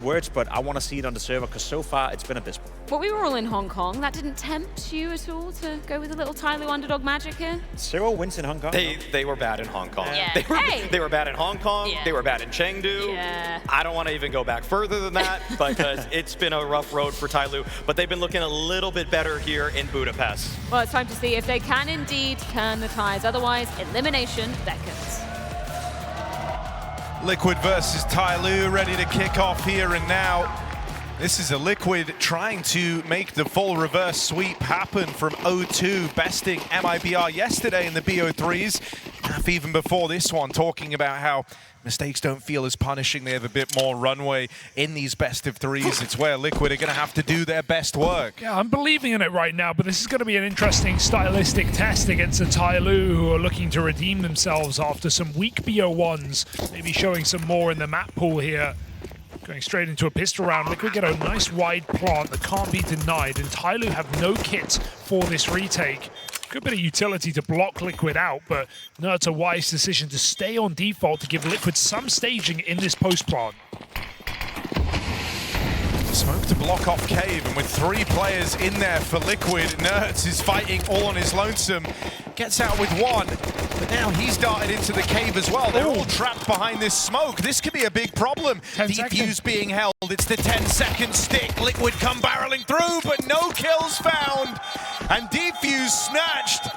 words, but I want to see it on the server because so far it's been abysmal. Well, we were all in Hong Kong. That didn't tempt you at all to go with a little TYLOO underdog magic here? 0 wins in Hong Kong. They were bad in Hong Kong. Yeah. They were bad in Hong Kong. Yeah. They were bad in Chengdu. Yeah. I don't want to even go back further than that because it's been a rough road for TYLOO, but they've been looking a little bit better here in Budapest. Well, it's time to see if they can indeed turn the tides. Otherwise, elimination beckons. Liquid versus TYLOO, ready to kick off here and now. This is a Liquid trying to make the full reverse sweep happen from 0-2, besting MIBR yesterday in the BO3s. Even before this one, talking about how mistakes don't feel as punishing. They have a bit more runway in these best of threes. It's where Liquid are going to have to do their best work. Yeah, I'm believing in it right now, but this is going to be an interesting stylistic test against the TYLOO, who are looking to redeem themselves after some weak BO1s, maybe showing some more in the map pool here. Going straight into a pistol round. Liquid get a nice wide plant that can't be denied, and TYLOO have no kit for this retake. Good bit of utility to block Liquid out, but no, it's a wise decision to stay on default to give Liquid some staging in this post plant. Smoke to block off Cave, and with 3 players in there for Liquid, Nerds is fighting all on his lonesome. Gets out with 1, but now he's darted into the cave as well. They're all trapped behind this smoke. This could be a big problem. Defuse being held. It's the 10-second stick. Liquid come barreling through, but no kills found. And Defuse snatched.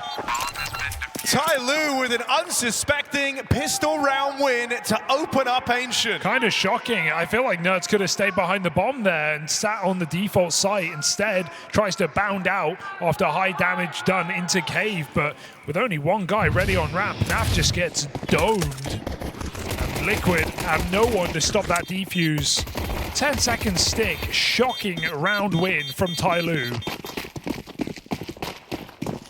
TYLOO with an unsuspecting pistol round win to open up Ancient. Kind of shocking. I feel like Nerds could have stayed behind the bomb there and sat on the default site. Instead, tries to bound out after high damage done into cave, but with only 1 guy ready on ramp, Naf just gets domed. And Liquid have no one to stop that defuse. 10-second stick, shocking round win from TYLOO.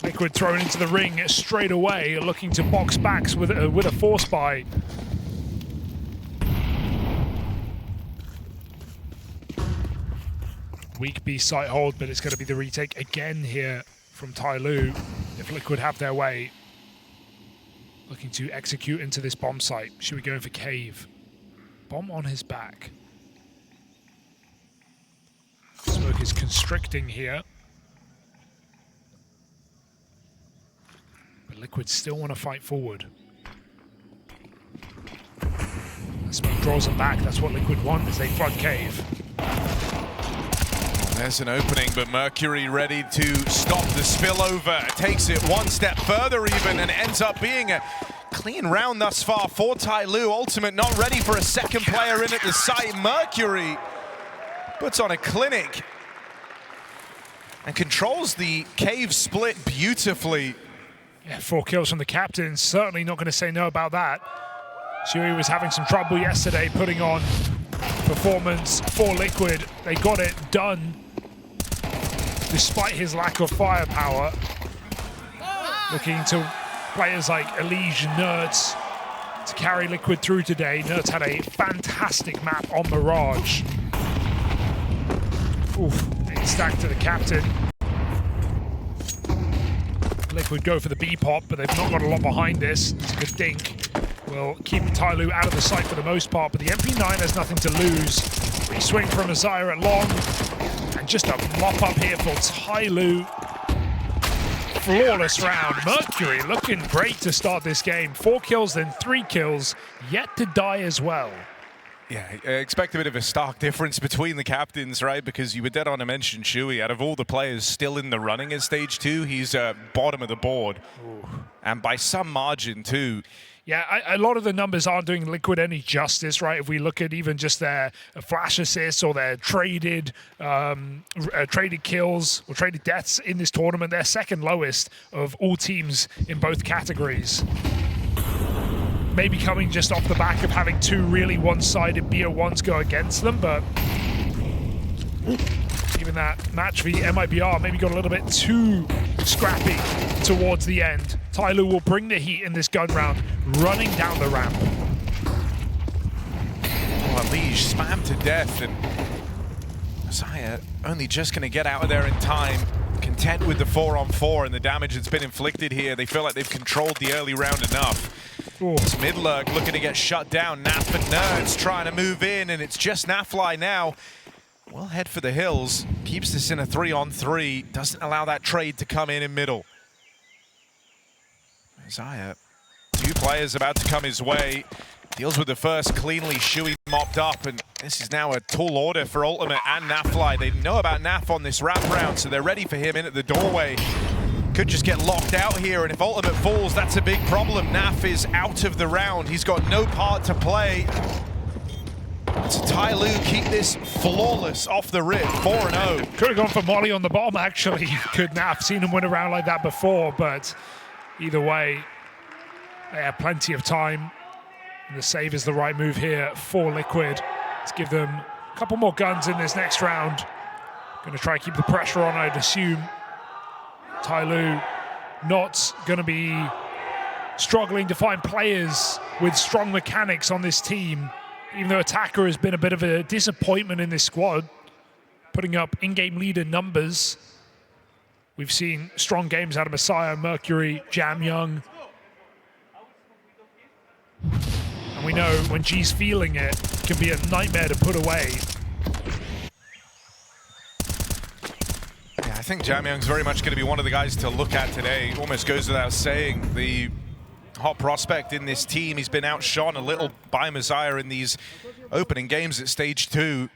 Liquid thrown into the ring straight away, looking to box backs with a force buy. Weak B site hold, but it's going to be the retake again here from TYLOO if Liquid have their way. Looking to execute into this bomb site. Should we go in for cave? Bomb on his back. Smoke is constricting here. Liquid still want to fight forward. Smoke draws them back. That's what Liquid want as they flood cave. There's an opening, but Mercury ready to stop the spillover. Takes it 1 step further even, and ends up being a clean round thus far for TYLOO. Ultimate not ready for a second player in at the site. Mercury puts on a clinic and controls the cave split beautifully. Yeah, 4 kills from the captain. Certainly not going to say no about that. Shui was having some trouble yesterday putting on performance for Liquid. They got it done despite his lack of firepower. Looking to players like Elige, Nerds to carry Liquid through today. Nerds had a fantastic map on Mirage. Oof, 8 stack to the captain. Liquid go for the B-pop, but they've not got a lot behind this. It's a good dink. Will keep TYLOO out of the sight for the most part, but the MP9 has nothing to lose. Free swing from Azire at long, and just a mop up here for TYLOO. Flawless round. Mercury looking great to start this game. 4 kills, then 3 kills, yet to die as well. Yeah, I expect a bit of a stark difference between the captains, right? Because you were dead on to mention Shui. Out of all the players still in the running at stage 2, he's bottom of the board. Ooh. And by some margin, too. Yeah, a lot of the numbers aren't doing Liquid any justice, right? If we look at even just their flash assists or their traded kills or traded deaths in this tournament, they're second lowest of all teams in both categories. Maybe coming just off the back of having 2 really one-sided BO1s go against them, but even that match v MIBR maybe got a little bit too scrappy towards the end. TYLOO will bring the heat in this gun round, running down the ramp. Oh, Elige spammed to death, and Messiah only just going to get out of there in time. Content with the 4-on-4 and the damage that's been inflicted here. They feel like they've controlled the early round enough. It's Midlurk looking to get shut down. Naf and Nerds trying to move in, and it's just Nafly now. Well, head for the hills. Keeps this in a 3-on-3. Doesn't allow that trade to come in middle. Isaiah, 2 players about to come his way. Deals with the first cleanly, Shuey mopped up, and this is now a tall order for Ultimate and Nafly. They know about Naf on this wraparound, so they're ready for him in at the doorway. Could just get locked out here, and if Ultimate falls, that's a big problem. Naf is out of the round. He's got no part to play. So TYLOO keep this flawless off the rip, 4-0. Could have gone for Molly on the bottom, actually. Could Naf. Seen him win a round like that before, but either way, they have plenty of time. And the save is the right move here for Liquid. Let's give them a couple more guns in this next round. Going to try and keep the pressure on, I'd assume. TYLOO not going to be struggling to find players with strong mechanics on this team, even though Attacker has been a bit of a disappointment in this squad, putting up in-game leader numbers. We've seen strong games out of Messiah, Mercury, Jam Young. And we know when G's feeling it, it can be a nightmare to put away. Yeah, I think Jam Young's very much going to be one of the guys to look at today. Almost goes without saying. The hot prospect in this team. He's been outshone a little by Messiah in these opening games at stage 2.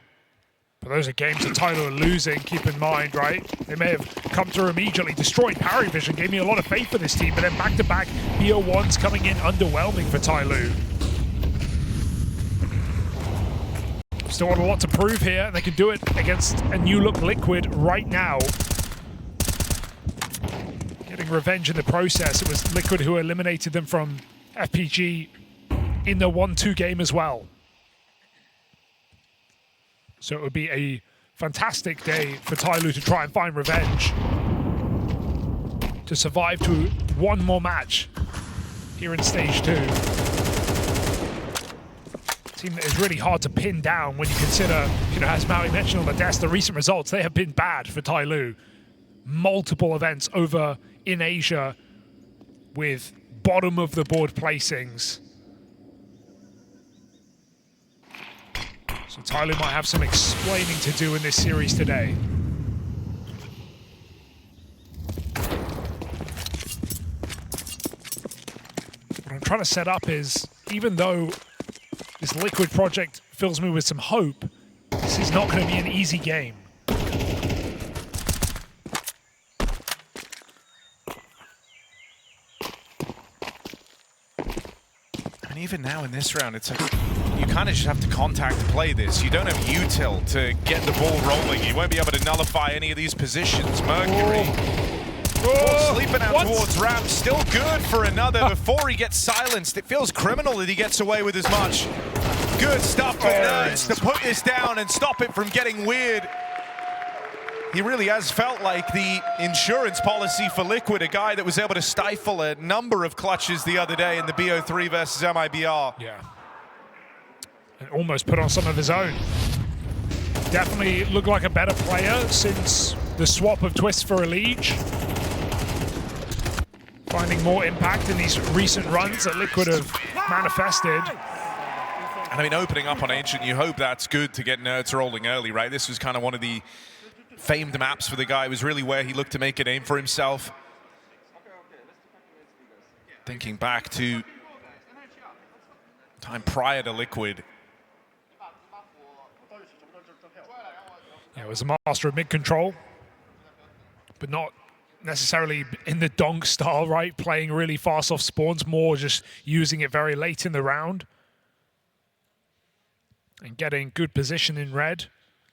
But those are games that TYLOO are losing, keep in mind, right? They may have come through immediately, destroyed Parry Vision, gave me a lot of faith for this team, but then back-to-back BO1s coming in underwhelming for TYLOO. Still got a lot to prove here, and they can do it against a new-look Liquid right now. Getting revenge in the process. It was Liquid who eliminated them from FPG in the 1-2 game as well. So it would be a fantastic day for TYLOO to try and find revenge, to survive to one more match here in stage 2. Team that is really hard to pin down when you consider, as Maui mentioned on the desk, the recent results, they have been bad for TYLOO. Multiple events over in Asia with bottom of the board placings. So TYLOO might have some explaining to do in this series today. What I'm trying to set up is, even though this Liquid project fills me with some hope, this is not going to be an easy game. And even now in this round, it's like you kind of just have to contact to play this. You don't have util to get the ball rolling. You won't be able to nullify any of these positions. Mercury sleeping out towards ramp. Still good for another before he gets silenced. It feels criminal that he gets away with as much. Good stuff for Nerds to put this down and stop it from getting weird. He really has felt like the insurance policy for Liquid, a guy that was able to stifle a number of clutches the other day in the BO3 versus MIBR. Yeah. And almost put on some of his own. Definitely looked like a better player since the swap of Twist for Elige. Finding more impact in these recent runs that Liquid have manifested. And I mean, opening up on Ancient, you hope that's good to get Nerds rolling early, right? This was kind of one of the famed maps for the guy. It was really where he looked to make a name for himself. Thinking back to time prior to Liquid. Yeah, it was a master of mid-control, but not necessarily in the donk style, right? Playing really fast off spawns, more just using it very late in the round. And getting good position in red.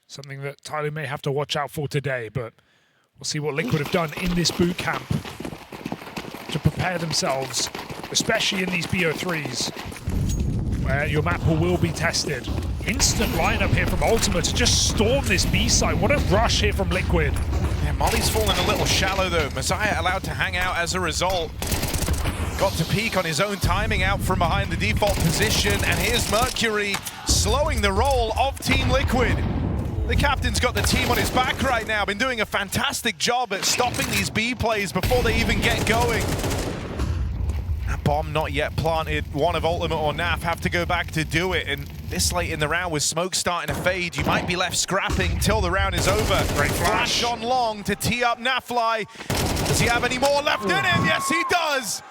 Something that TYLOO may have to watch out for today, but we'll see what Liquid have done in this boot camp to prepare themselves, especially in these BO3s, where your map pool will be tested. Instant lineup here from Ultimate to just storm this B side. What a rush here from Liquid. Yeah, Molly's fallen a little shallow though. Messiah allowed to hang out as a result. Got to peek on his own timing out from behind the default position, and here's Mercury slowing the roll of Team Liquid. The captain's got the team on his back right now, been doing a fantastic job at stopping these B plays before they even get going. That bomb not yet planted. One of Ultimate or Naf have to go back to do it. And this late in the round with smoke starting to fade, you might be left scrapping till the round is over. Great flash on long to tee up Nafly. Does he have any more left in him? Yes, he does.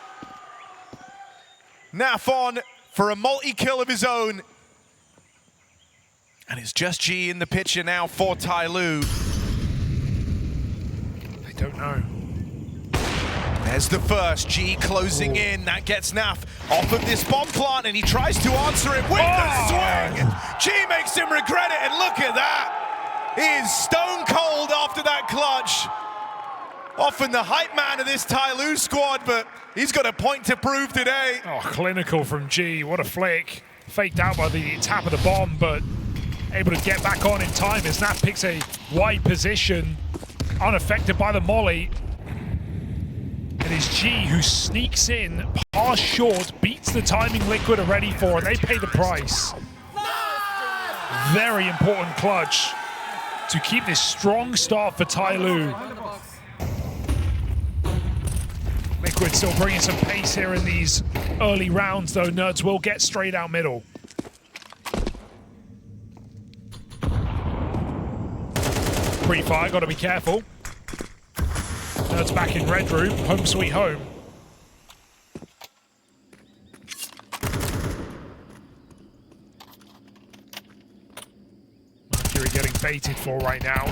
Naf on for a multi-kill of his own. And it's just G in the picture now for TYLOO. I don't know. There's the first, G closing in, that gets Naf off of this bomb plant, and he tries to answer it with the swing. G makes him regret it, and look at that. He is stone cold after that clutch. Often the hype man of this TYLOO squad, but he's got a point to prove today. Oh, clinical from G, what a flick. Faked out by the tap of the bomb, but able to get back on in time as Naf picks a wide position, unaffected by the molly. It is G who sneaks in, pass short, beats the timing Liquid are ready for, and they pay the price. Very important clutch to keep this strong start for TYLOO. Liquid still bringing some pace here in these early rounds, though Nerds will get straight out middle. Pre-fire, gotta be careful. Nerds back in red room, home sweet home. Mercury getting baited for right now.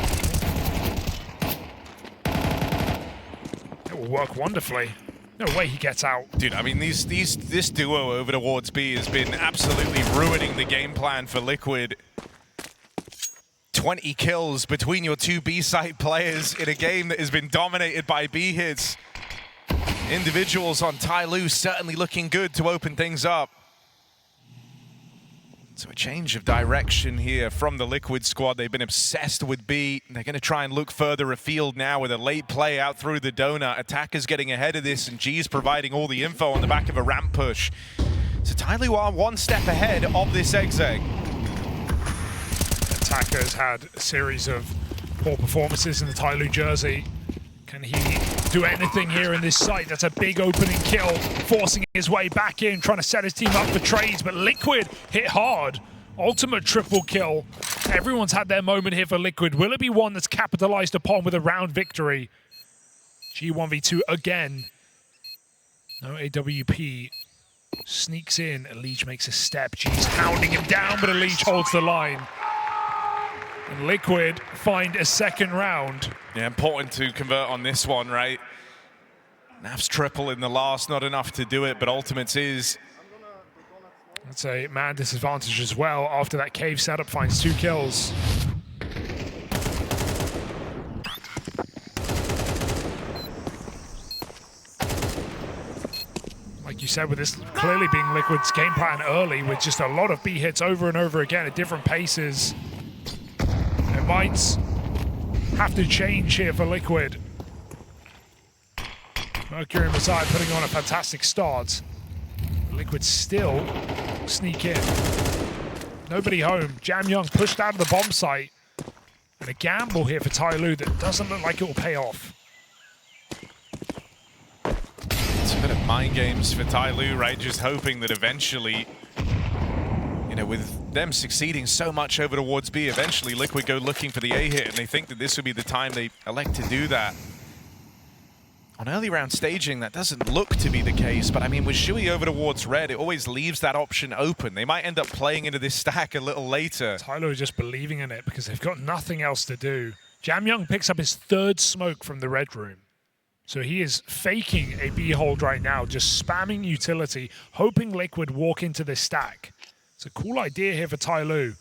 It will work wonderfully. No way he gets out. Dude, I mean, this duo over towards B has been absolutely ruining the game plan for Liquid. 20 kills between your two B-side players in a game that has been dominated by B hits. Individuals on TYLOO certainly looking good to open things up. So a change of direction here from the Liquid squad. They've been obsessed with B. They're going to try and look further afield now with a late play out through the donut. Attackers getting ahead of this, and G's providing all the info on the back of a ramp push. So TYLOO are one step ahead of this exec. Attacker's had a series of poor performances in the TYLOO jersey. Can he do anything here in this site? That's a big opening kill, forcing his way back in, trying to set his team up for trades, but Liquid hit hard. Ultimate triple kill. Everyone's had their moment here for Liquid. Will it be one that's capitalized upon with a round victory? G1v2 again. No AWP. Sneaks in. Elij makes a step. G's hounding him down, but Elij holds the line. And Liquid find a second round. Yeah, important to convert on this one, right? Naf's triple in the last, not enough to do it, but Ultimates is. That's a man disadvantage as well. After that cave setup, finds 2 kills. Like you said, with this clearly being Liquid's game plan early, with just a lot of B hits over and over again at different paces. It might have to change here for Liquid. Mercury and Messiah putting on a fantastic start. Liquid still sneak in. Nobody home. Jam Young pushed out of the bomb site. And a gamble here for TYLOO that doesn't look like it will pay off. It's a bit of mind games for TYLOO, right? Just hoping that eventually, you know, with them succeeding so much over towards B, eventually Liquid go looking for the A hit, and they think that this would be the time they elect to do that. On early round staging, that doesn't look to be the case, but I mean, with Shui over towards red, it always leaves that option open. They might end up playing into this stack a little later. TYLOO just believing in it because they've got nothing else to do. Jam Young picks up his 3rd smoke from the red room. So he is faking a B hold right now, just spamming utility, hoping Liquid walk into this stack. It's a cool idea here for TYLOO.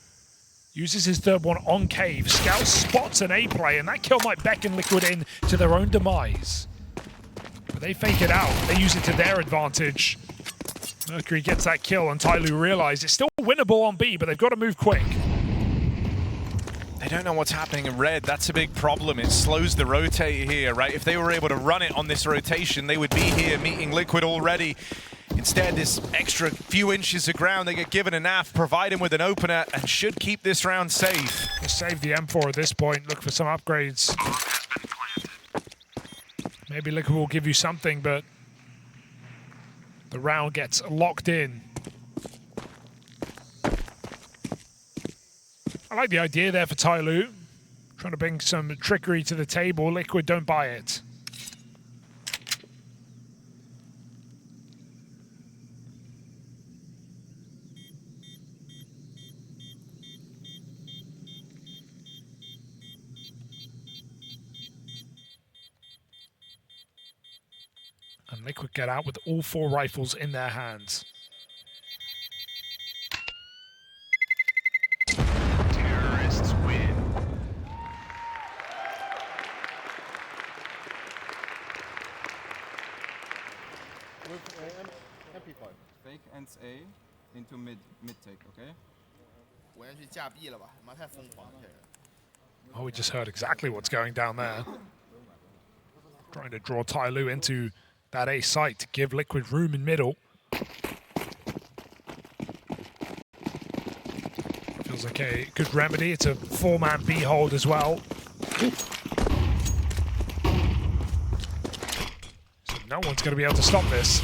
Uses his 3rd one on cave. Scout spots an A play, and that kill might beckon Liquid in to their own demise. But they fake it out. They use it to their advantage. Mercury gets that kill, and TYLOO realize it's still winnable on B, but they've got to move quick. They don't know what's happening in red. That's a big problem. It slows the rotate here, right? If they were able to run it on this rotation, they would be here meeting Liquid already. Instead, this extra few inches of ground, they get given a NAF, provide him with an opener, and should keep this round safe. Just save the M4 at this point, look for some upgrades. Maybe Liquid will give you something, but The round gets locked in. I like the idea there for TYLOO. Trying to bring some trickery to the table. Liquid don't buy it. And Liquid get out with all 4 rifles in their hands. Terrorists win. MP5. Fake ends A into mid take, okay? Oh, we just heard exactly what's going down there. Trying to draw TYLOO into that A site to give Liquid room in middle. Feels like a good remedy. It's a 4-man B hold as well. So no one's going to be able to stop this.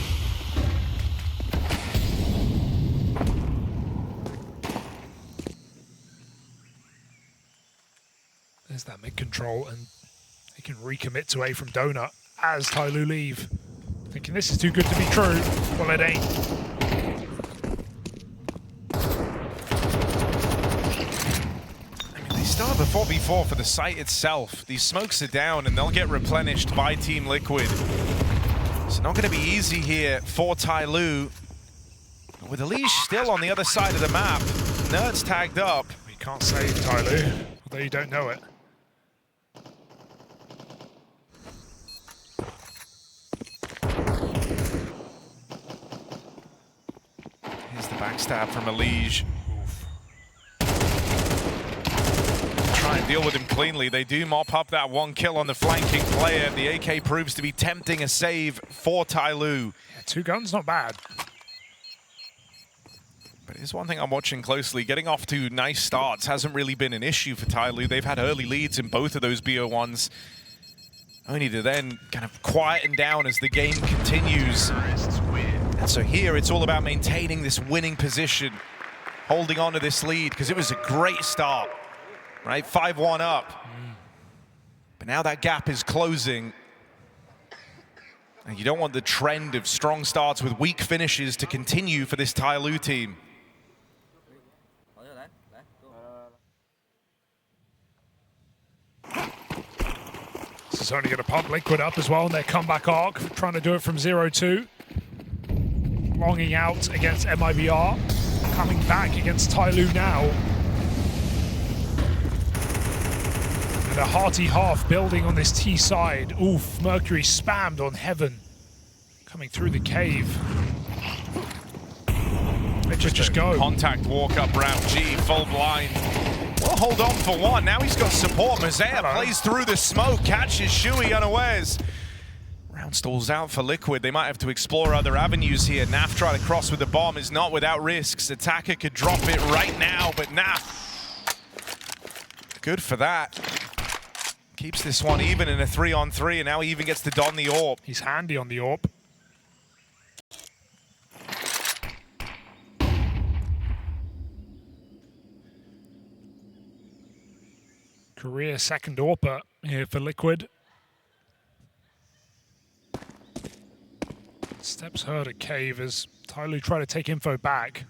There's that mid control, and they can recommit to A from Donut as TYLOO leave. Thinking this is too good to be true. Well, it ain't. I mean, they still have a 4v4 for the site itself. These smokes are down and they'll get replenished by Team Liquid. It's not going to be easy here for TYLOO. With Elise still on the other side of the map. Nerds tagged up. You can't save TYLOO, although you don't know it. Here's the backstab from Elige. Try and deal with him cleanly. They do mop up that 1 kill on the flanking player. The AK proves to be tempting a save for TYLOO. Yeah, 2 guns, not bad. But it's one thing I'm watching closely. Getting off to nice starts hasn't really been an issue for TYLOO. They've had early leads in both of those BO1s. Only to then kind of quieten down as the game continues. And so here it's all about maintaining this winning position, holding on to this lead, because it was a great start, right? 5-1 up. But now that gap is closing. And you don't want the trend of strong starts with weak finishes to continue for this TYLOO team. This is only going to pump Liquid up as well in their comeback arc, trying to do it from 0-2. Longing out against MIBR, coming back against TYLOO now. And a hearty half building on this T side. Oof, Mercury spammed on Heaven. Coming through the cave. Liquid just go. Contact walk up ramp G, full blind. Well, hold on for one. Now he's got support. Mosaic plays through the smoke, catches Shui unawares. Round stalls out for Liquid. They might have to explore other avenues here. Naf trying to cross with the bomb is not without risks. Attacker could drop it right now, but Naf, good for that. Keeps this one even in a 3-on-3, and now he even gets to don the AWP. He's handy on the AWP. Career second AWPer here for Liquid. Steps heard at cave as TYLOO try to take info back.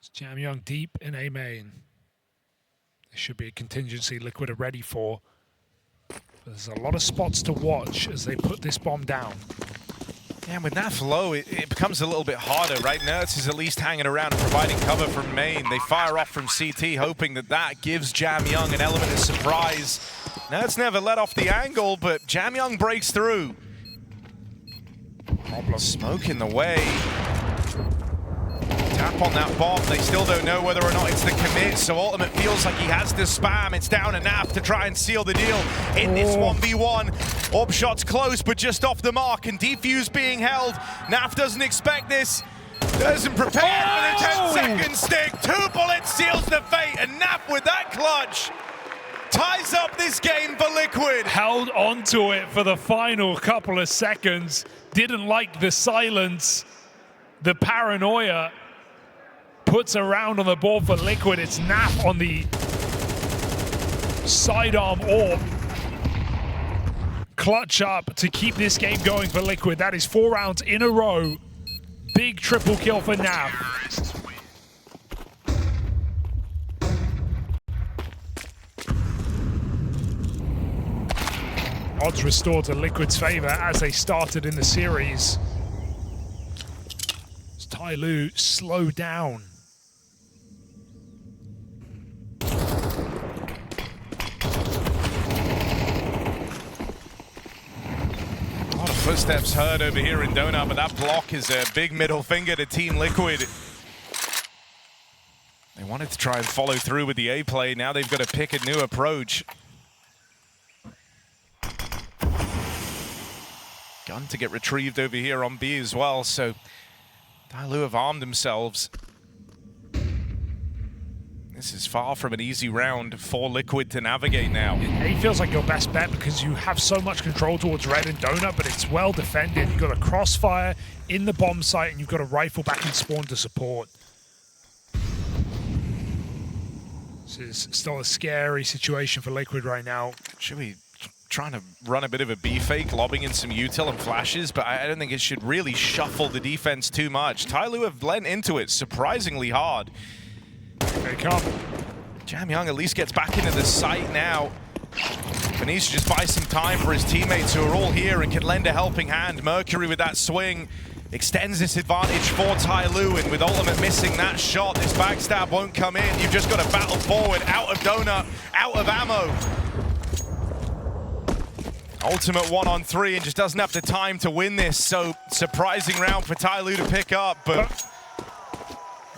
It's Jam Young deep in A main. There should be a contingency Liquid are ready for. But there's a lot of spots to watch as they put this bomb down. Yeah, with Naf low, it becomes a little bit harder, right? Nerds is at least hanging around and providing cover from main. They fire off from CT, hoping that that gives Jam Young an element of surprise. Nerds never let off the angle, but Jam Young breaks through. Problem. Smoke in the way. Tap on that bomb. They still don't know whether or not it's the commit, so Ultimate feels like he has to spam. It's down to Naf to try and seal the deal in this 1v1. AWP shot's close, but just off the mark, and defuse being held. Naf doesn't expect this. Doesn't prepare for the 10-second stick. 2 bullets seals the fate, and Naf with that clutch ties up this game for Liquid. Held onto it for the final couple of seconds. didn't like the silence, the paranoia. Puts a round on the board for Liquid. It's Naf on the sidearm AWP. Clutch up to keep this game going for Liquid. That is 4 rounds in a row. Big triple kill for Naf. Odds restored to Liquid's favor as they started in the series. As TYLOO slow down. Footsteps heard over here in Donut, but that block is a big middle finger to Team Liquid. They wanted to try and follow through with the A play. Now they've got to pick a new approach. Gun to get retrieved over here on B as well, so TYLOO have armed themselves. This is far from an easy round for Liquid to navigate now. A feels like your best bet because you have so much control towards Red and Donut, but it's well defended. You've got a crossfire in the bomb site, and you've got a rifle back in spawn to support. This is still a scary situation for Liquid right now. Should we trying to run a bit of a B fake, lobbing in some util and flashes, but I don't think it should really shuffle the defense too much. TYLOO have lent into it surprisingly hard. They come. Jamyoung at least gets back into the site now. But needs to just buy some time for his teammates who are all here and can lend a helping hand. Mercury with that swing extends this advantage for TYLOO, and with Ultimate missing that shot, this backstab won't come in. You've just got to battle forward, out of Donut, out of ammo. Ultimate 1-on-3 and just doesn't have the time to win this, so surprising round for TYLOO to pick up, but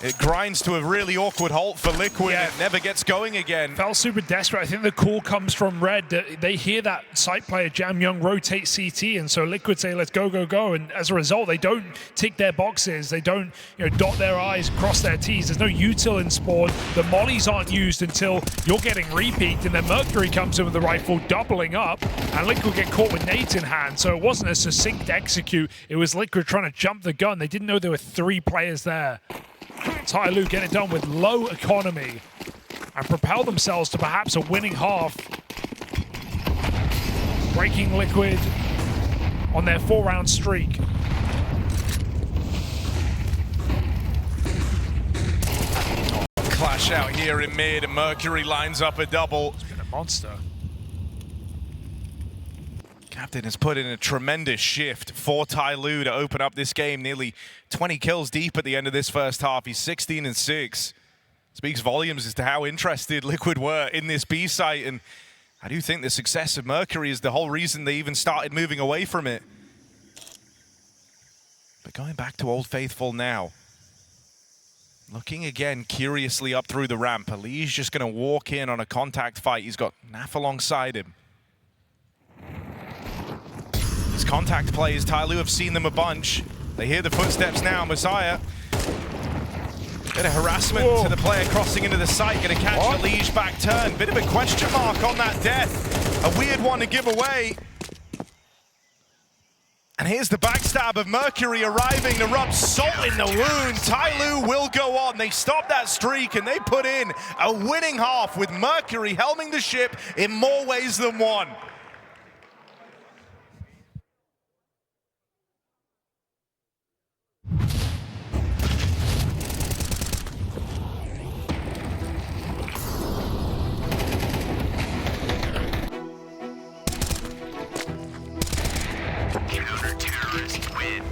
it grinds to a really awkward halt for Liquid. Yeah. It never gets going again. Felt super desperate. I think the call comes from Red. They hear that site player Jamyoung rotate CT, and so Liquid say, let's go, go, go. And as a result, they don't tick their boxes. They don't dot their I's, cross their T's. There's no util in spawn. The mollies aren't used until you're getting repeaked, and then Mercury comes in with the rifle, doubling up, and Liquid get caught with nades in hand. So it wasn't a succinct execute. It was Liquid trying to jump the gun. They didn't know there were 3 players there. TYLOO get it done with low economy and propel themselves to perhaps a winning half. Breaking Liquid on their 4-round streak. Clash out here in mid, and Mercury lines up a double. It's been a monster. Captain has put in a tremendous shift for TYLOO to open up this game. Nearly 20 kills deep at the end of this first half. He's 16-6. Speaks volumes as to how interested Liquid were in this B site, and I do think the success of Mercury is the whole reason they even started moving away from it. But going back to Old Faithful now. Looking again curiously up through the ramp. Ali's just going to walk in on a contact fight. He's got Naf alongside him. His contact plays, TYLOO have seen them a bunch. They hear the footsteps now, Messiah. Bit of harassment to the player crossing into the site, gonna catch the Liege back turn. Bit of a question mark on that death. A weird one to give away. And here's the backstab of Mercury arriving to rub salt in the wound. TYLOO will go on. They stop that streak and they put in a winning half with Mercury helming the ship in more ways than one. Counter-terrorist win.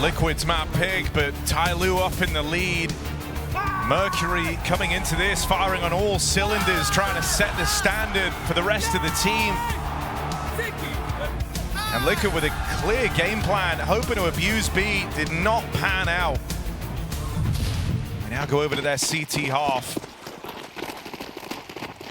Liquid's map pick, but TYLOO up in the lead. Mercury coming into this, firing on all cylinders, trying to set the standard for the rest of the team. And Liquid with a clear game plan, hoping to abuse B, did not pan out. They now go over to their CT half.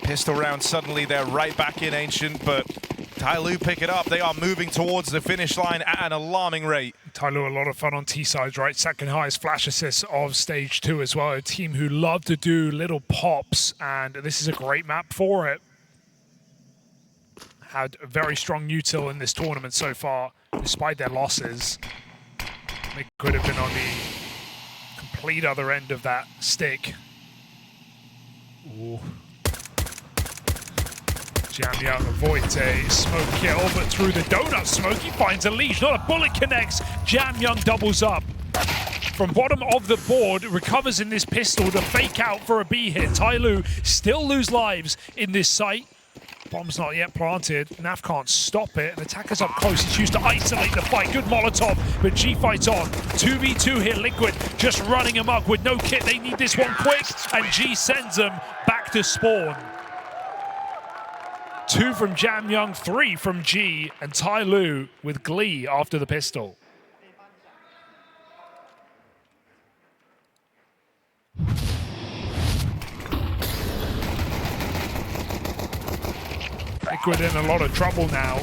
Pistol round, suddenly they're right back in Ancient, but TYLOO pick it up. They are moving towards the finish line at an alarming rate. TYLOO, a lot of fun on T-sides, right? Second highest flash assists of stage 2 as well. A team who love to do little pops, and this is a great map for it. Had a very strong util in this tournament so far, despite their losses. They could have been on the complete other end of that stick. Ooh. Jamyoung avoids a smoke kill, but through the donut smoke, he finds a leash. Not a bullet connects. Jamyoung doubles up. From bottom of the board, recovers in this pistol to fake out for a B hit. TYLOO still lose lives in this site. Bomb's not yet planted. Naf can't stop it. And attacker's up close. He's used to isolate the fight. Good Molotov, but G fights on. 2v2 here. Liquid just running amok with no kit. They need this one quick, and G sends them back to spawn. 2 from Jamyoung, 3 from G, and TYLOO with glee after the pistol. Liquid in a lot of trouble now.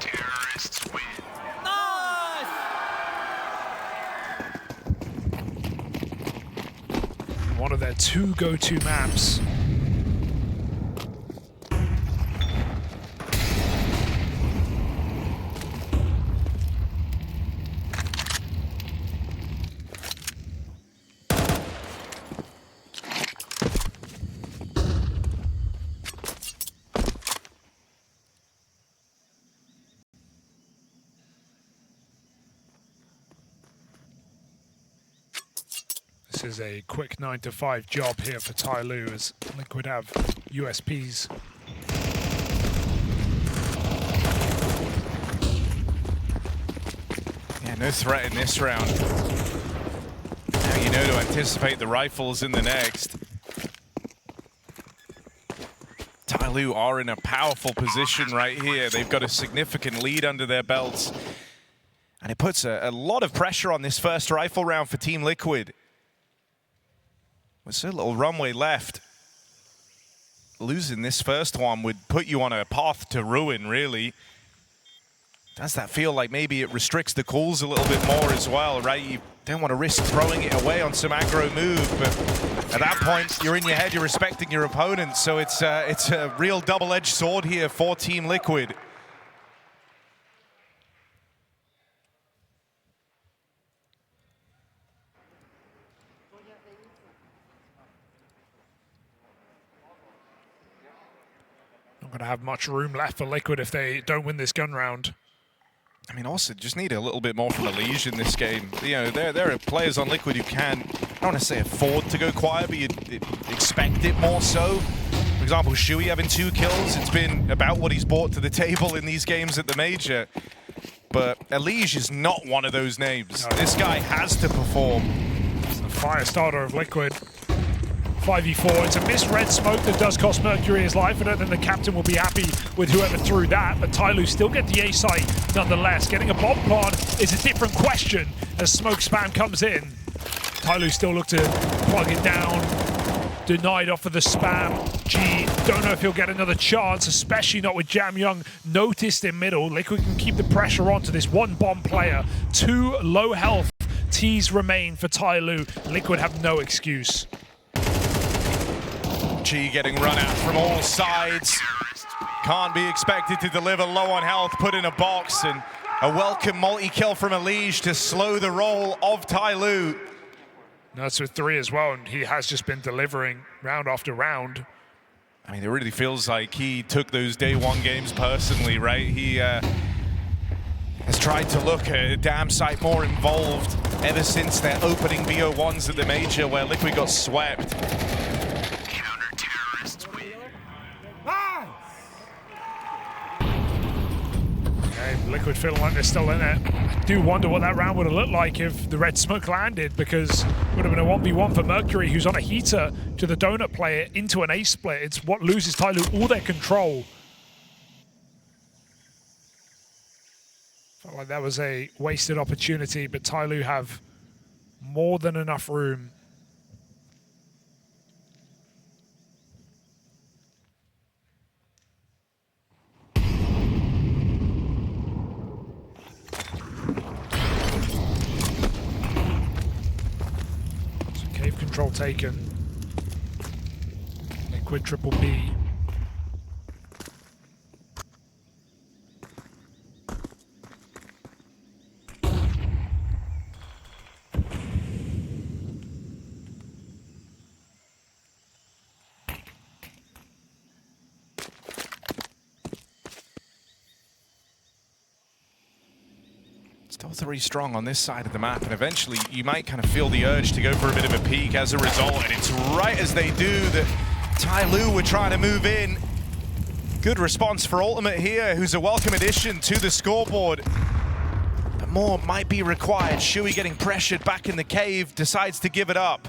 Terrorists win. One of their 2 go-to maps. This is a quick 9-to-5 job here for TYLOO as Liquid have USPs. Yeah, no threat in this round. Now you know to anticipate the rifles in the next. TYLOO are in a powerful position right here. They've got a significant lead under their belts. And it puts a lot of pressure on this first rifle round for Team Liquid. With so little runway left, losing this first one would put you on a path to ruin, really. Does that feel like maybe it restricts the calls a little bit more as well, right? You don't want to risk throwing it away on some aggro move, but at that point, you're in your head, you're respecting your opponent, so it's a real double-edged sword here for Team Liquid. Not going to have much room left for Liquid if they don't win this gun round. I mean, also just need a little bit more from Elige in this game. You know, there are players on Liquid who can, I don't want to say afford to go quiet, but you'd expect it more so. For example, Shui having 2 kills, it's been about what he's brought to the table in these games at the Major. But Elige is not one of those names. No. This guy has to perform. It's the fire starter of Liquid. 5v4, it's a misread smoke that does cost Mercury his life. I don't think the captain will be happy with whoever threw that, but TYLOO still get the A site nonetheless. Getting a bomb plant is a different question as smoke spam comes in. TYLOO still look to plug it down. Denied off of the spam. G, don't know if he'll get another chance, especially not with Jamyoung noticed in middle. Liquid can keep the pressure on to this one bomb player. 2 low health Ts remain for TYLOO. Liquid have no excuse. G getting run at from all sides. Can't be expected to deliver low on health, put in a box, and a welcome multi-kill from Elige to slow the roll of TYLOO. That's with 3 as well, and he has just been delivering round after round. I mean, it really feels like he took those day 1 games personally, right? He has tried to look a damn sight more involved ever since their opening BO1s at the Major where Liquid got swept. Liquid feeling like they're still in it. I do wonder what that round would have looked like if the red smoke landed, because it would have been a 1v1 for Mercury, who's on a heater to the donut player into an ace split. It's what loses TYLOO all their control. Felt like that was a wasted opportunity, but TYLOO have more than enough room. Cave control taken. Liquid triple B. Still 3 strong on this side of the map, and eventually you might kind of feel the urge to go for a bit of a peek as a result, and it's right as they do that TYLOO were trying to move in. Good response for Ultimate here, who's a welcome addition to the scoreboard. But more might be required. Shui getting pressured back in the cave, decides to give it up.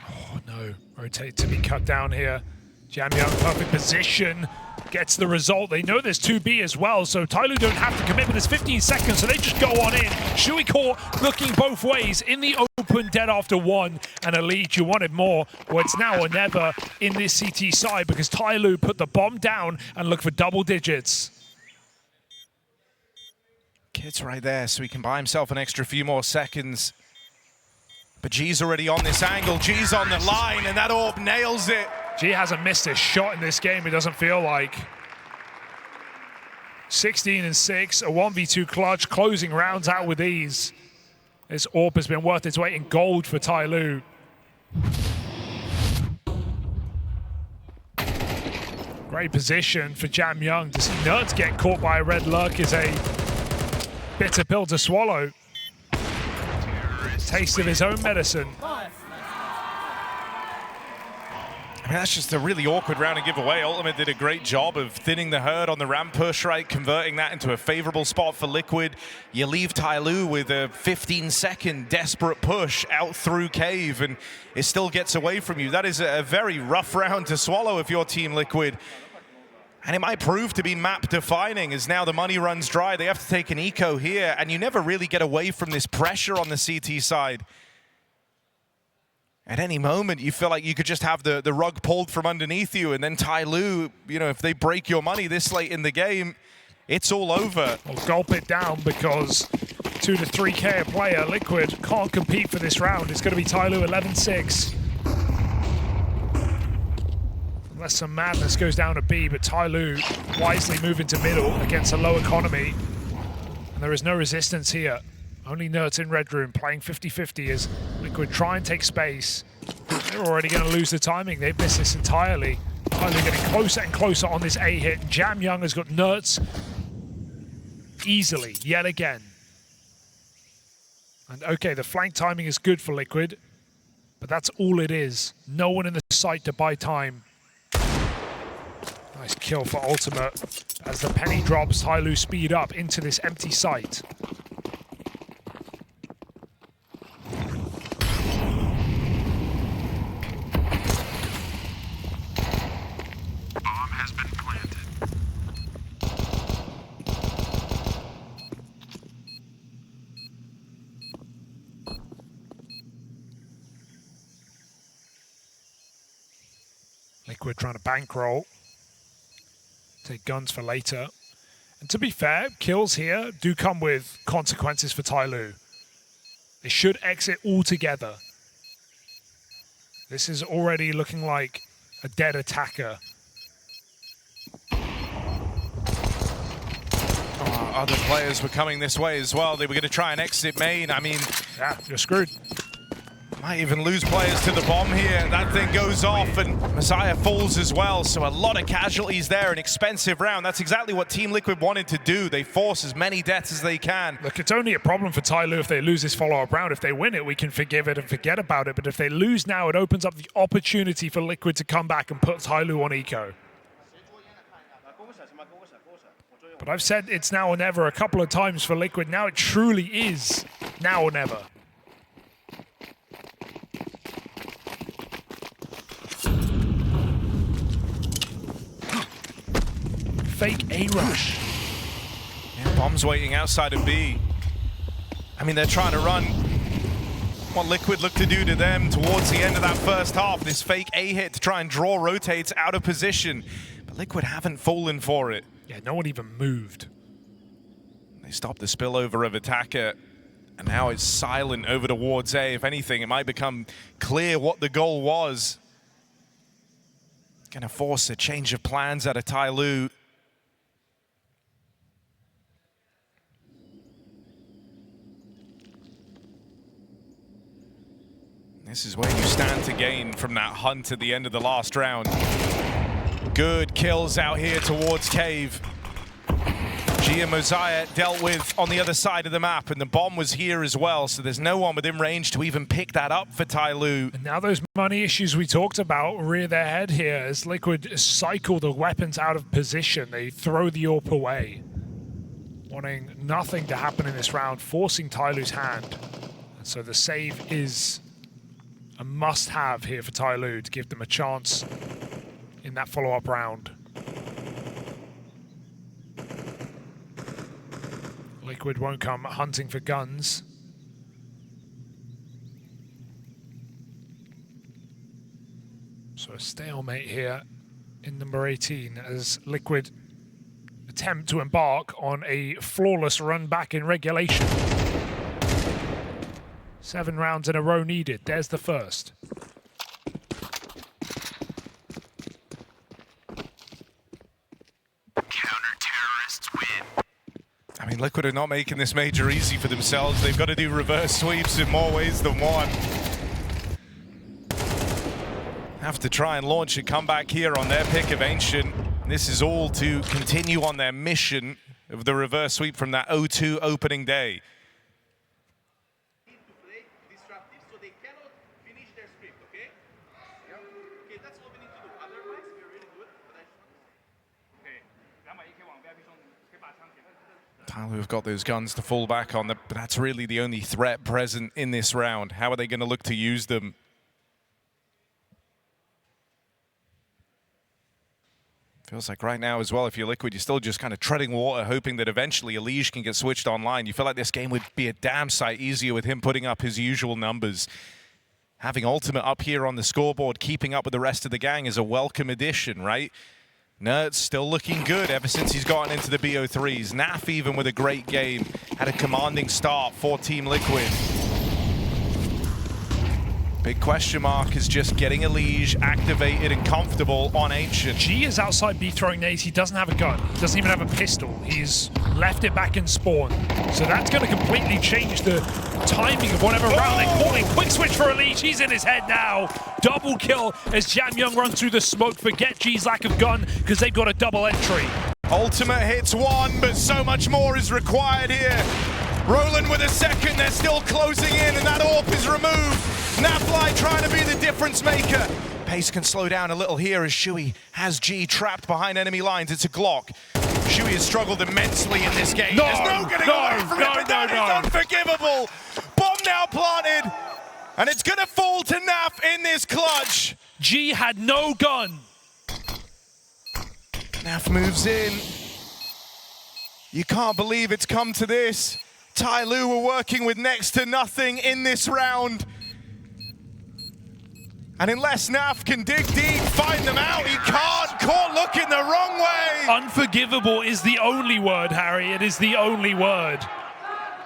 Oh no, rotate to be cut down here. Jamyoung, perfect position, gets the result. They know there's 2B as well, so TYLOO don't have to commit, but there's 15 seconds, so they just go on in. Shui caught looking both ways in the open, dead after 1, and a lead. You wanted more. Well, it's now or never in this CT side, because TYLOO put the bomb down and look for double digits. Kid's right there, so he can buy himself an extra few more seconds. But G's already on this angle. G's on the line, and that orb nails it. G hasn't missed a shot in this game, it doesn't feel like. 16-6, a 1v2 clutch, closing rounds out with ease. This orb has been worth its weight in gold for TYLOO. Great position for Jamyoung. To see Nerds get caught by a red lurk is a bitter pill to swallow. Taste of his own medicine. I mean, that's just a really awkward round to give away. Ultimate did a great job of thinning the herd on the ramp push, right? Converting that into a favorable spot for Liquid. You leave TYLOO with a 15-second desperate push out through cave, and it still gets away from you. That is a very rough round to swallow if you're Team Liquid. And it might prove to be map defining, as now the money runs dry. They have to take an eco here, and you never really get away from this pressure on the CT side. At any moment, you feel like you could just have the rug pulled from underneath you, and then TYLOO, you know, if they break your money this late in the game, it's all over. Well, gulp it down, because 2 to 3K a player, Liquid can't compete for this round. It's going to be TYLOO 11-6. Unless some madness goes down to B, but TYLOO wisely moving to middle against a low economy. And there is no resistance here. Only Nerds in red room playing 50-50 as Liquid try and take space. They're already going to lose the timing. They've missed this entirely. TYLOO getting closer and closer on this A hit. Jamyoung has got Nerds easily, yet again. And okay, the flank timing is good for Liquid, but that's all it is. No one in the site to buy time. Nice kill for Ultimate. As the penny drops, TYLOO speed up into this empty site. Liquid trying to bankroll. Take guns for later. And to be fair, kills here do come with consequences for TYLOO. They should exit altogether. This is already looking like a dead attacker. Other players were coming this way as well. They were going to try and exit main. I mean, yeah, you're screwed. Might even lose players to the bomb here. That thing goes off, and Messiah falls as well. So a lot of casualties there, an expensive round. That's exactly what Team Liquid wanted to do. They force as many deaths as they can. Look, it's only a problem for TYLOO if they lose this follow-up round. If they win it, we can forgive it and forget about it. But if they lose now, it opens up the opportunity for Liquid to come back and put TYLOO on eco. But I've said it's now or never a couple of times for Liquid. Now it truly is now or never. Fake A rush. Yeah, bombs waiting outside of B. I mean, they're trying to run what Liquid looked to do to them towards the end of that first half. This fake A hit to try and draw rotates out of position. But Liquid haven't fallen for it. Yeah, no one even moved. They stopped the spillover of attacker. And now it's silent over towards A. If anything, it might become clear what the goal was. Gonna force a change of plans out of TYLOO. This is where you stand to gain from that hunt at the end of the last round. Good kills out here towards Cave. G and Mosiah dealt with on the other side of the map, and the bomb was here as well, so there's no one within range to even pick that up for TYLOO. And now those money issues we talked about rear their head here as Liquid cycle the weapons out of position. They throw the AWP away, wanting nothing to happen in this round, forcing TYLOO's hand. And so the save is a must-have here for TYLOO to give them a chance in that follow-up round. Liquid won't come hunting for guns. So a stalemate here in number 18 as Liquid attempt to embark on a flawless run back in regulation. 7 rounds in a row needed. There's the first. Counter-terrorists win. I mean, Liquid are not making this major easy for themselves. They've got to do reverse sweeps in more ways than one. Have to try and launch a comeback here on their pick of Ancient. This is all to continue on their mission of the reverse sweep from that 0-2 opening day. TYLOO have got those guns to fall back on, but that's really the only threat present in this round. How are they going to look to use them? Feels like right now as well, if you're Liquid, you're still just kind of treading water, hoping that eventually Elige can get switched online. You feel like this game would be a damn sight easier with him putting up his usual numbers. Having Ultimate up here on the scoreboard, keeping up with the rest of the gang is a welcome addition, right? Nerds still looking good ever since he's gotten into the BO3s. Naf even with a great game. Had a commanding start for Team Liquid. Big question mark is just getting Elige activated and comfortable on Ancient. G is outside B throwing nades. He doesn't have a gun. He doesn't even have a pistol. He's left it back in spawn. So that's going to completely change the timing of whatever round they're calling. Quick switch for Elige. He's in his head now. Double kill as Jam Young runs through the smoke. Forget G's lack of gun because they've got a double entry. Ultimate hits one, but so much more is required here. Roland with a second, they're still closing in, and that AWP is removed. Nafly trying to be the difference maker. Pace can slow down a little here as Shui has G trapped behind enemy lines. It's a Glock. Shui has struggled immensely in this game. There's no getting away from it, but that is unforgivable. Bomb now planted, and it's gonna fall to Naf in this clutch. G had no gun. Naf moves in. You can't believe it's come to this. TYLOO were working with next to nothing in this round. And unless Naf can dig deep, find them out, he can't. Caught looking the wrong way. Unforgivable is the only word, Harry. It is the only word.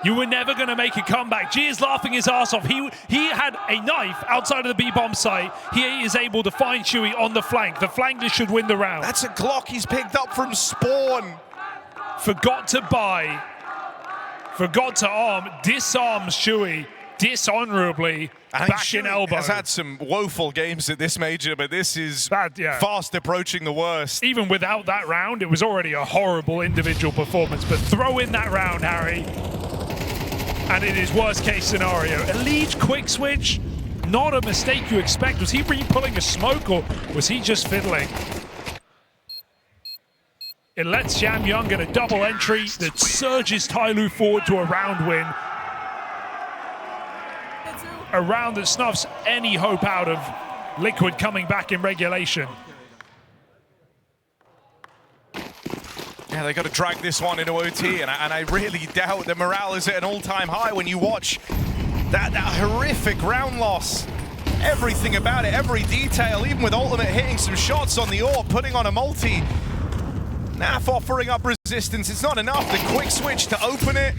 You were never going to make a comeback. G is laughing his ass off. He had a knife outside of the B-bomb site. He is able to find Shui on the flank. The flankers should win the round. That's a Glock he's picked up from spawn. Forgot to buy. Forgot to arm. Disarms Shui dishonorably. Back in elbow. Has had some woeful games at this major, but this is fast approaching the worst. Even without that round, it was already a horrible individual performance. But throw in that round, Harry, and it is worst case scenario. Elige quick switch, not a mistake you expect. Was he re-pulling a smoke or was he just fiddling? It lets Jam Young get a double entry that surges TYLOO forward to a round win. A round that snuffs any hope out of Liquid coming back in regulation. Yeah, they got to drag this one into OT, and I really doubt that morale is at an all-time high when you watch that horrific round loss. Everything about it, every detail, even with Ultimate hitting some shots on the AWP, putting on a multi. Naf offering up resistance, it's not enough. The quick switch to open it.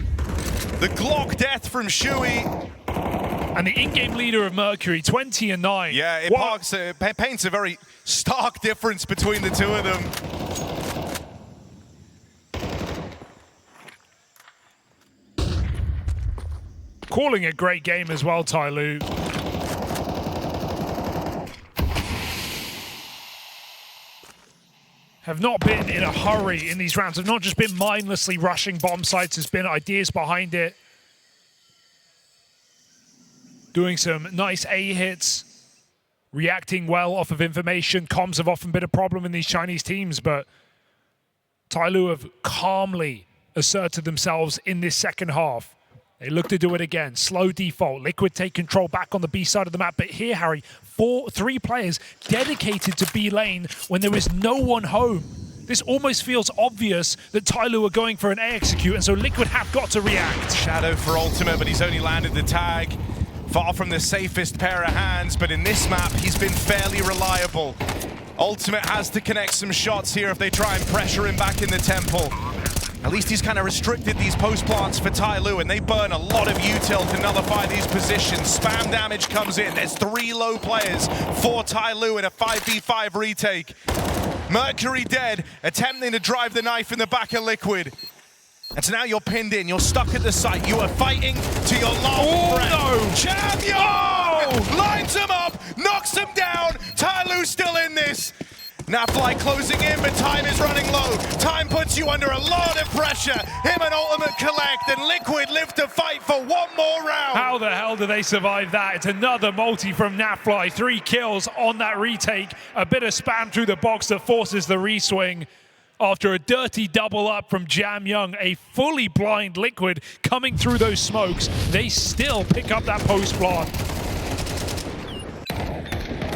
The Glock death from Shui. And the in-game leader of Mercury, 20 and 9. Yeah, it paints a very stark difference between the two of them. Calling a great game as well, TYLOO. Have not been in a hurry in these rounds, have not just been mindlessly rushing bomb sites, there's been ideas behind it. Doing some nice A hits, reacting well off of information. Comms have often been a problem in these Chinese teams, but TYLOO have calmly asserted themselves in this second half. They look to do it again. Slow default. Liquid take control back on the B side of the map. But here, Harry, three players dedicated to B lane when there is no one home. This almost feels obvious that TYLOO are going for an A execute, and so Liquid have got to react. Shadow for Ultimate, but he's only landed the tag. Far from the safest pair of hands, but in this map, he's been fairly reliable. Ultimate has to connect some shots here if they try and pressure him back in the temple. At least he's kind of restricted these post plants for TYLOO, and they burn a lot of util to nullify these positions. Spam damage comes in. There's 3 low players for TYLOO in a 5v5 retake. Mercury dead, attempting to drive the knife in the back of Liquid. And so now you're pinned in, you're stuck at the site, you are fighting to your last breath. No! Champion! Lines him up, knocks him down, TYLOO's still in this. Nafly closing in, but time is running low. Time puts you under a lot of pressure. Him and Ultimate collect, and Liquid live to fight for one more round. How the hell do they survive that? It's another multi from Nafly. 3 kills on that retake. A bit of spam through the box that forces the reswing. After a dirty double up from Jam Young, a fully blind Liquid coming through those smokes, they still pick up that post plant.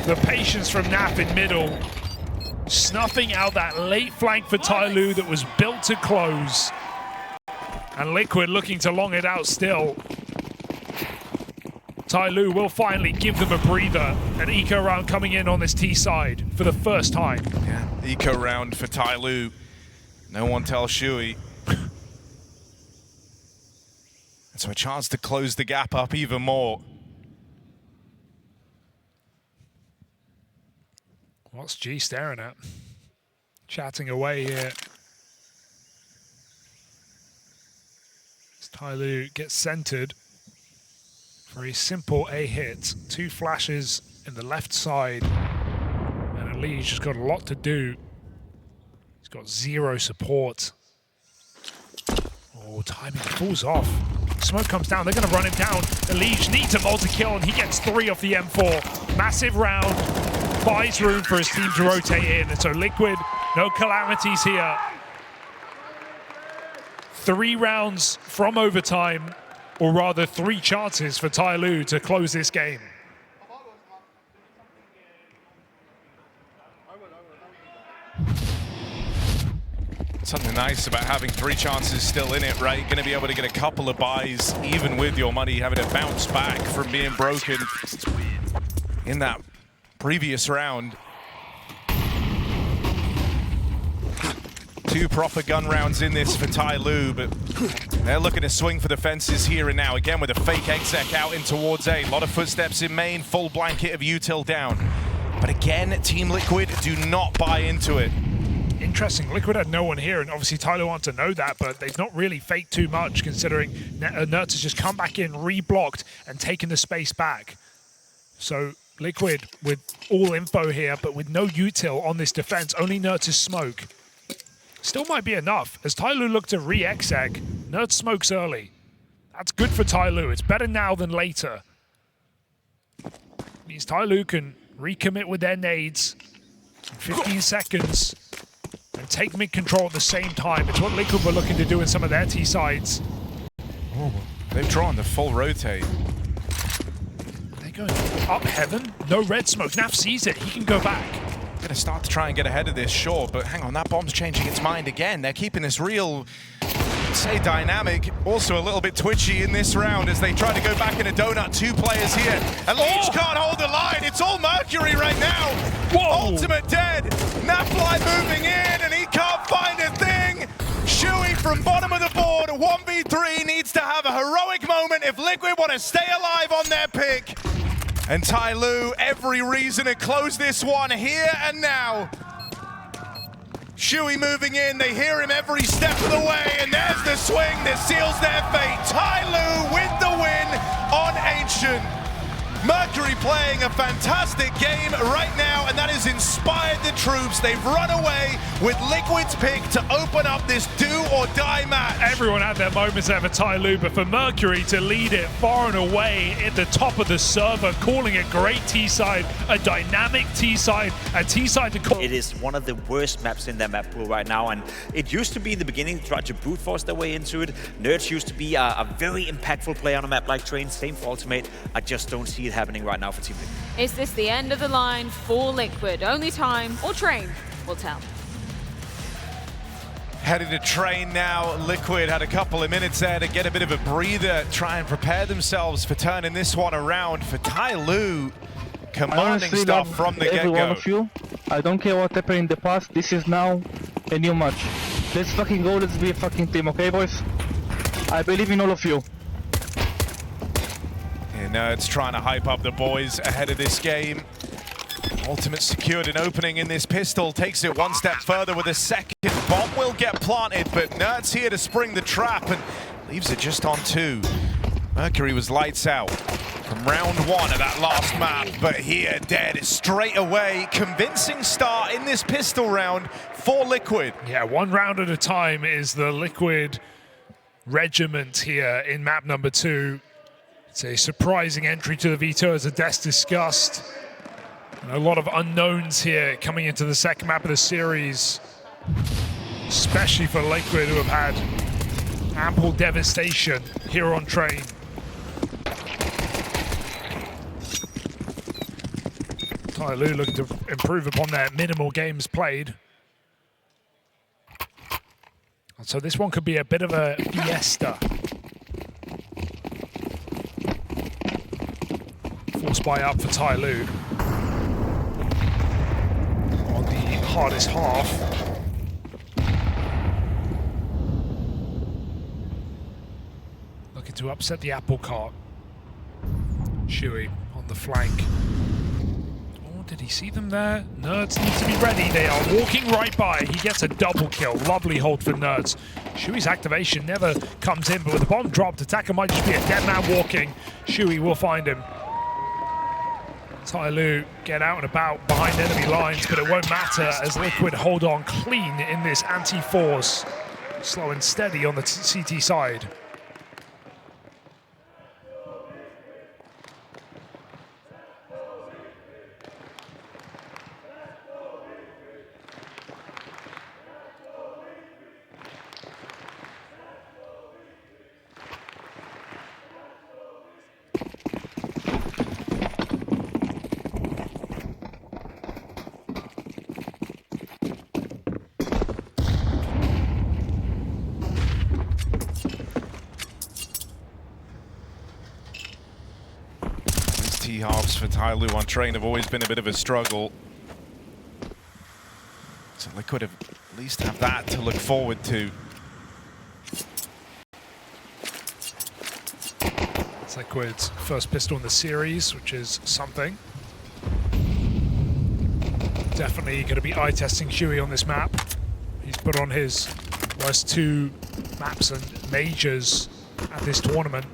The patience from Naf in middle, snuffing out that late flank for TYLOO that was built to close. And Liquid looking to long it out still. TYLOO will finally give them a breather. An eco round coming in on this T side for the first time. Yeah, eco round for TYLOO. No one tells Shui. And so a chance to close the gap up even more. What's G staring at? Chatting away here. As TYLOO gets centered for a simple A hit. 2 flashes in the left side. And Ali's just got a lot to do. He's got 0 support. Oh, timing falls off. Smoke comes down, they're gonna run him down. Elige needs a multi-kill and he gets 3 off the M4. Massive round. Buys room for his team to rotate in, and so Liquid, no calamities here. 3 rounds from overtime, or rather 3 chances for TYLOO to close this game. Something nice about having 3 chances still in it, right? Going to be able to get a couple of buys, even with your money having to bounce back from being broken in that previous round. 2 proper gun rounds in this for TYLOO, but they're looking to swing for the fences here and now. Again with a fake exec out in towards A. A lot of footsteps in main, full blanket of util down. But again, Team Liquid do not buy into it. Interesting, Liquid had no one here, and obviously TYLOO want to know that, but they've not really faked too much considering Nertz has just come back in, re-blocked, and taken the space back. So Liquid with all info here, but with no util on this defense, only Nertz's smoke. Still might be enough, as TYLOO look to re-exec. Nertz smokes early. That's good for TYLOO. It's better now than later. Means TYLOO can recommit with their nades in 15 seconds. and take mid-control at the same time. It's what Liquid were looking to do in some of their T-sides. Oh, they've drawn the full rotate. They're going up heaven. No red smoke. Naf sees it. He can go back. Gonna start to try and get ahead of this, sure, but hang on, that bomb's changing its mind again. They're keeping this real, say, dynamic, also a little bit twitchy in this round as they try to go back in a donut. 2 players here. And Leech can't hold the line. It's all Mercury right now. Whoa. Ultimate dead. Nafly moving in, and he can't find a thing. Shuey from bottom of the board. 1v3 needs to have a heroic moment if Liquid want to stay alive on their pick. And TYLOO, every reason to close this one here and now. Shuey moving in, they hear him every step of the way, and there's the swing that seals their fate. TYLOO with the win on Ancient. Mercury playing a fantastic game right now, and that has inspired the troops. They've run away with Liquid's pick to open up this do-or-die match. Everyone had their moments there for TYLOO, but for Mercury to lead it far and away at the top of the server, calling a great T-side, a dynamic T-side, a T-side to call. It is one of the worst maps in their map pool right now, and it used to be in the beginning to try to brute force their way into it. Nerds used to be a very impactful player on a map like Train, same for Ultimate. I just don't see it happening right now for Team Liquid. Is this the end of the line for Liquid? Only time or Train will tell. Headed to Train now. Liquid had a couple of minutes there to get a bit of a breather, try and prepare themselves for turning this one around. For TYLOO, commanding stuff from the every one get-go. of you. I don't care what happened in the past. This is now a new match. Let's fucking go. Let's be a fucking team, okay, boys? I believe in all of you. Nerds trying to hype up the boys ahead of this game. Ultimate secured an opening in this pistol, takes it one step further with a second. Bomb will get planted, but Nerds here to spring the trap and leaves it just on 2. Mercury was lights out from round 1 of that last map, but here dead straight away. Convincing start in this pistol round for Liquid. Yeah, 1 round at a time is the Liquid regiment here in map number 2. It's a surprising entry to the veto, as Des discussed. And a lot of unknowns here coming into the second map of the series, especially for Liquid, who have had ample devastation here on Train. TYLOO looking to improve upon their minimal games played. So this one could be a bit of a fiesta. Force buy up for TYLOO on the hardest half. Looking to upset the apple cart. Shuey on the flank. Oh, did he see them there? Nerds need to be ready. They are walking right by. He gets a double kill. Lovely hold for Nerds. Shuey's activation never comes in, but with the bomb dropped, attacker might just be a dead man walking. Shuey will find him. TYLOO get out and about behind enemy lines, but it won't matter as Liquid hold on clean in this anti-force. Slow and steady on the CT side. T-halves for TYLOO on Train have always been a bit of a struggle. So Liquid have at least have that to look forward to. It's Liquid's first pistol in the series, which is something. Definitely going to be eye-testing Shuey on this map. He's put on his worst 2 maps and majors at this tournament.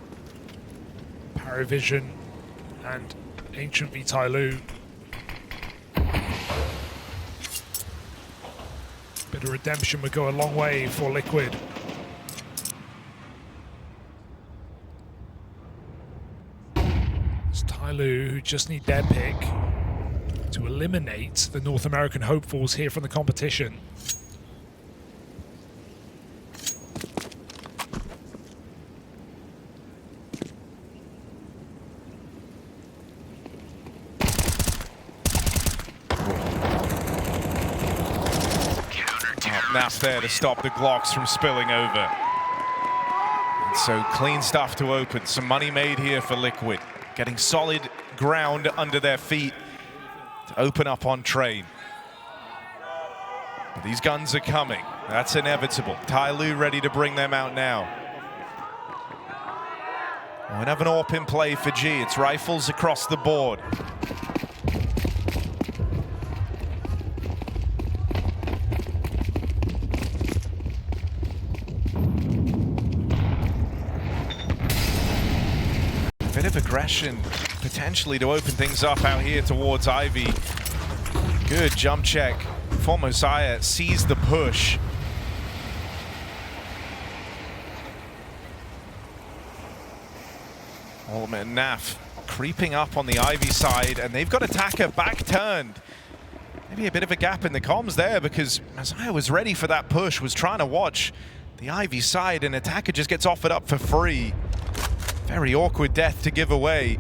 Paravision and Ancient v TYLOO. Bit of redemption would go a long way for Liquid. It's TYLOO who just need their pick to eliminate the North American hopefuls here from the competition. Naf there to stop the Glocks from spilling over. And so clean stuff to open. Some money made here for Liquid. Getting solid ground under their feet to open up on Train. But these guns are coming. That's inevitable. TYLOO ready to bring them out now. Won't have an AWP in play for G. It's rifles across the board. Bit of aggression potentially to open things up out here towards Ivy. Good jump check. Mosiah sees the push. Ultimate and Naf creeping up on the Ivy side, and they've got Attacker back turned. Maybe a bit of a gap in the comms there because Mosiah was ready for that push, was trying to watch the Ivy side, and Attacker just gets offered up for free. Very awkward death to give away.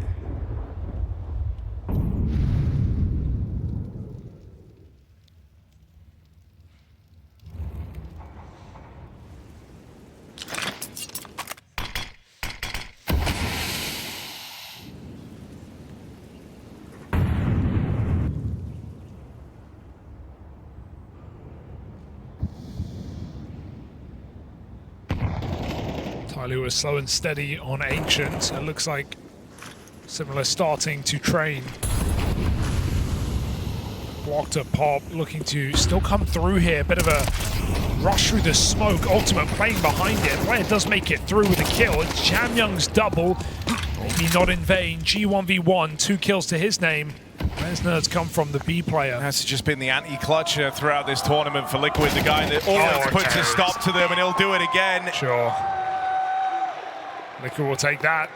TYLOO was slow and steady on Ancient. It looks like similar starting to Train. Blocked a pop, looking to still come through here. Bit of a rush through the smoke. Ultimate playing behind it. Player does make it through with a kill. It's Jamyoung's double. Maybe not in vain. G1v1, 2 kills to his name. Where's Nerds come from, the B player? That's just been the anti-clutcher throughout this tournament for Liquid. The guy that always puts a stop to them, and he'll do it again. Sure. Liquid will take that.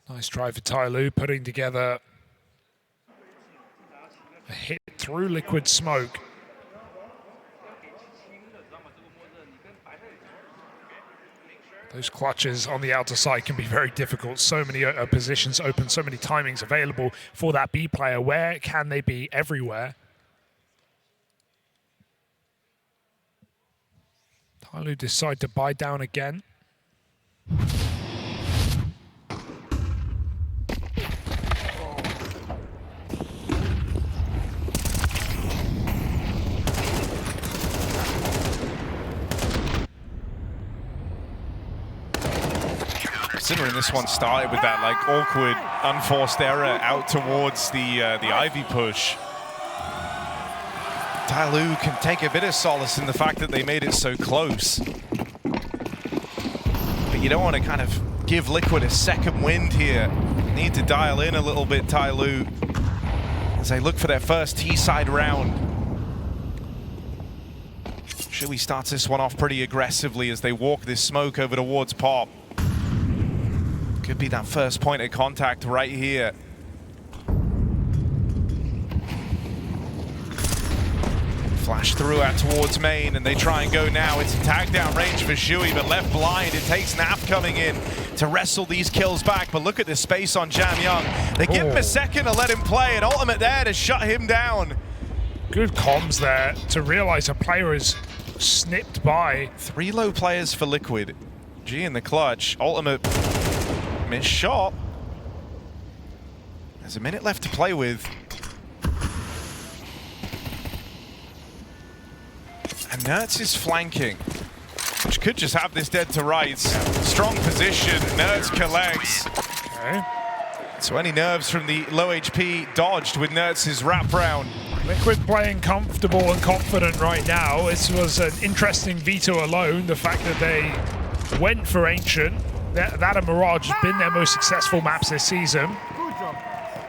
Nice try for TYLOO, putting together a hit through Liquid smoke. Those clutches on the outer side can be very difficult. So many positions open, so many timings available for that B player. Where can they be? Everywhere. TYLOO decide to buy down again. Considering this one started with that like awkward, unforced error out towards the Ivy push. TYLOO can take a bit of solace in the fact that they made it so close. But you don't want to kind of give Liquid a second wind here. You need to dial in a little bit, TYLOO, as they look for their first T-side round. Chewy starts this one off pretty aggressively as they walk this smoke over towards Pop. Could be that first point of contact right here. Flash through out towards main, and they try and go now. It's a tag down range for Chewy, but left blind. It takes Naf coming in to wrestle these kills back, but look at the space on Jamyoung. They give him a second to let him play, and Ultimate there to shut him down. Good comms there to realize a player is snipped by. 3 low players for Liquid. G in the clutch. Ultimate missed shot. There's a minute left to play with. And Nerds is flanking, which could just have this dead to rights. Strong position, Nerds collects. Okay. So any nerves from the low HP dodged with Nerds' wrap round. Liquid playing comfortable and confident right now. This was an interesting veto alone. The fact that they went for Ancient. That and Mirage has been their most successful maps this season. Good job, guys.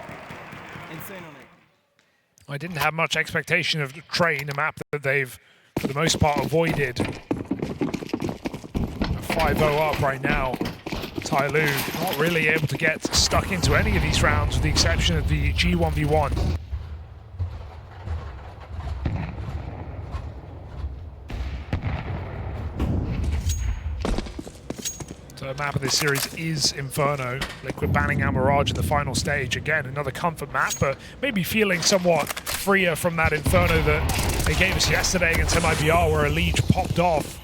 Insane on it. I didn't have much expectation of Train, a map that they've, for the most part, avoided. 5-0 up right now. TYLOO not really able to get stuck into any of these rounds with the exception of the G1v1. Third map of this series is Inferno. Liquid banning out Mirage in the final stage. Again, another comfort map, but maybe feeling somewhat freer from that Inferno that they gave us yesterday against MIBR, where a Liege popped off.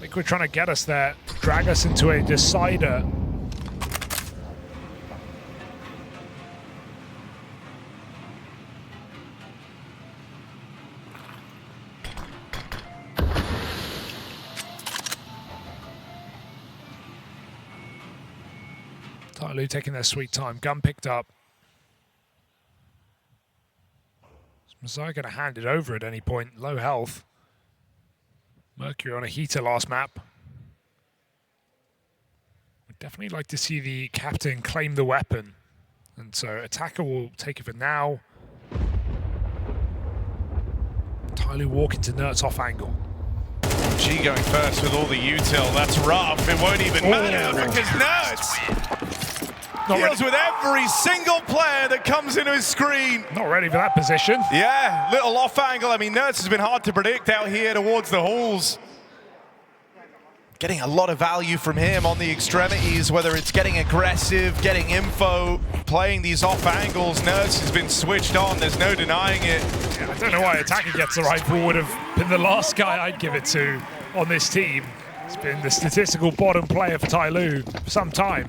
Liquid trying to get us there, drag us into a decider. TYLOO taking their sweet time. Gun picked up. Is Messiah going to hand it over at any point? Low health. Mercury on a heater last map. We'd definitely like to see the captain claim the weapon. And so attacker will take it for now. TYLOO walking to Nert's off angle. G going first with all the util. That's rough. It won't even matter because Nert's deals with every single player that comes into his screen. Not ready for that position. Yeah, little off angle. I mean, Nert's has been hard to predict out here towards the halls. Getting a lot of value from him on the extremities, whether it's getting aggressive, getting info, playing these off angles. Nert's has been switched on. There's no denying it. Yeah, I don't know why attacker gets the rifle. Would have been the last guy I'd give it to on this team. It's been the statistical bottom player for TYLOO for some time.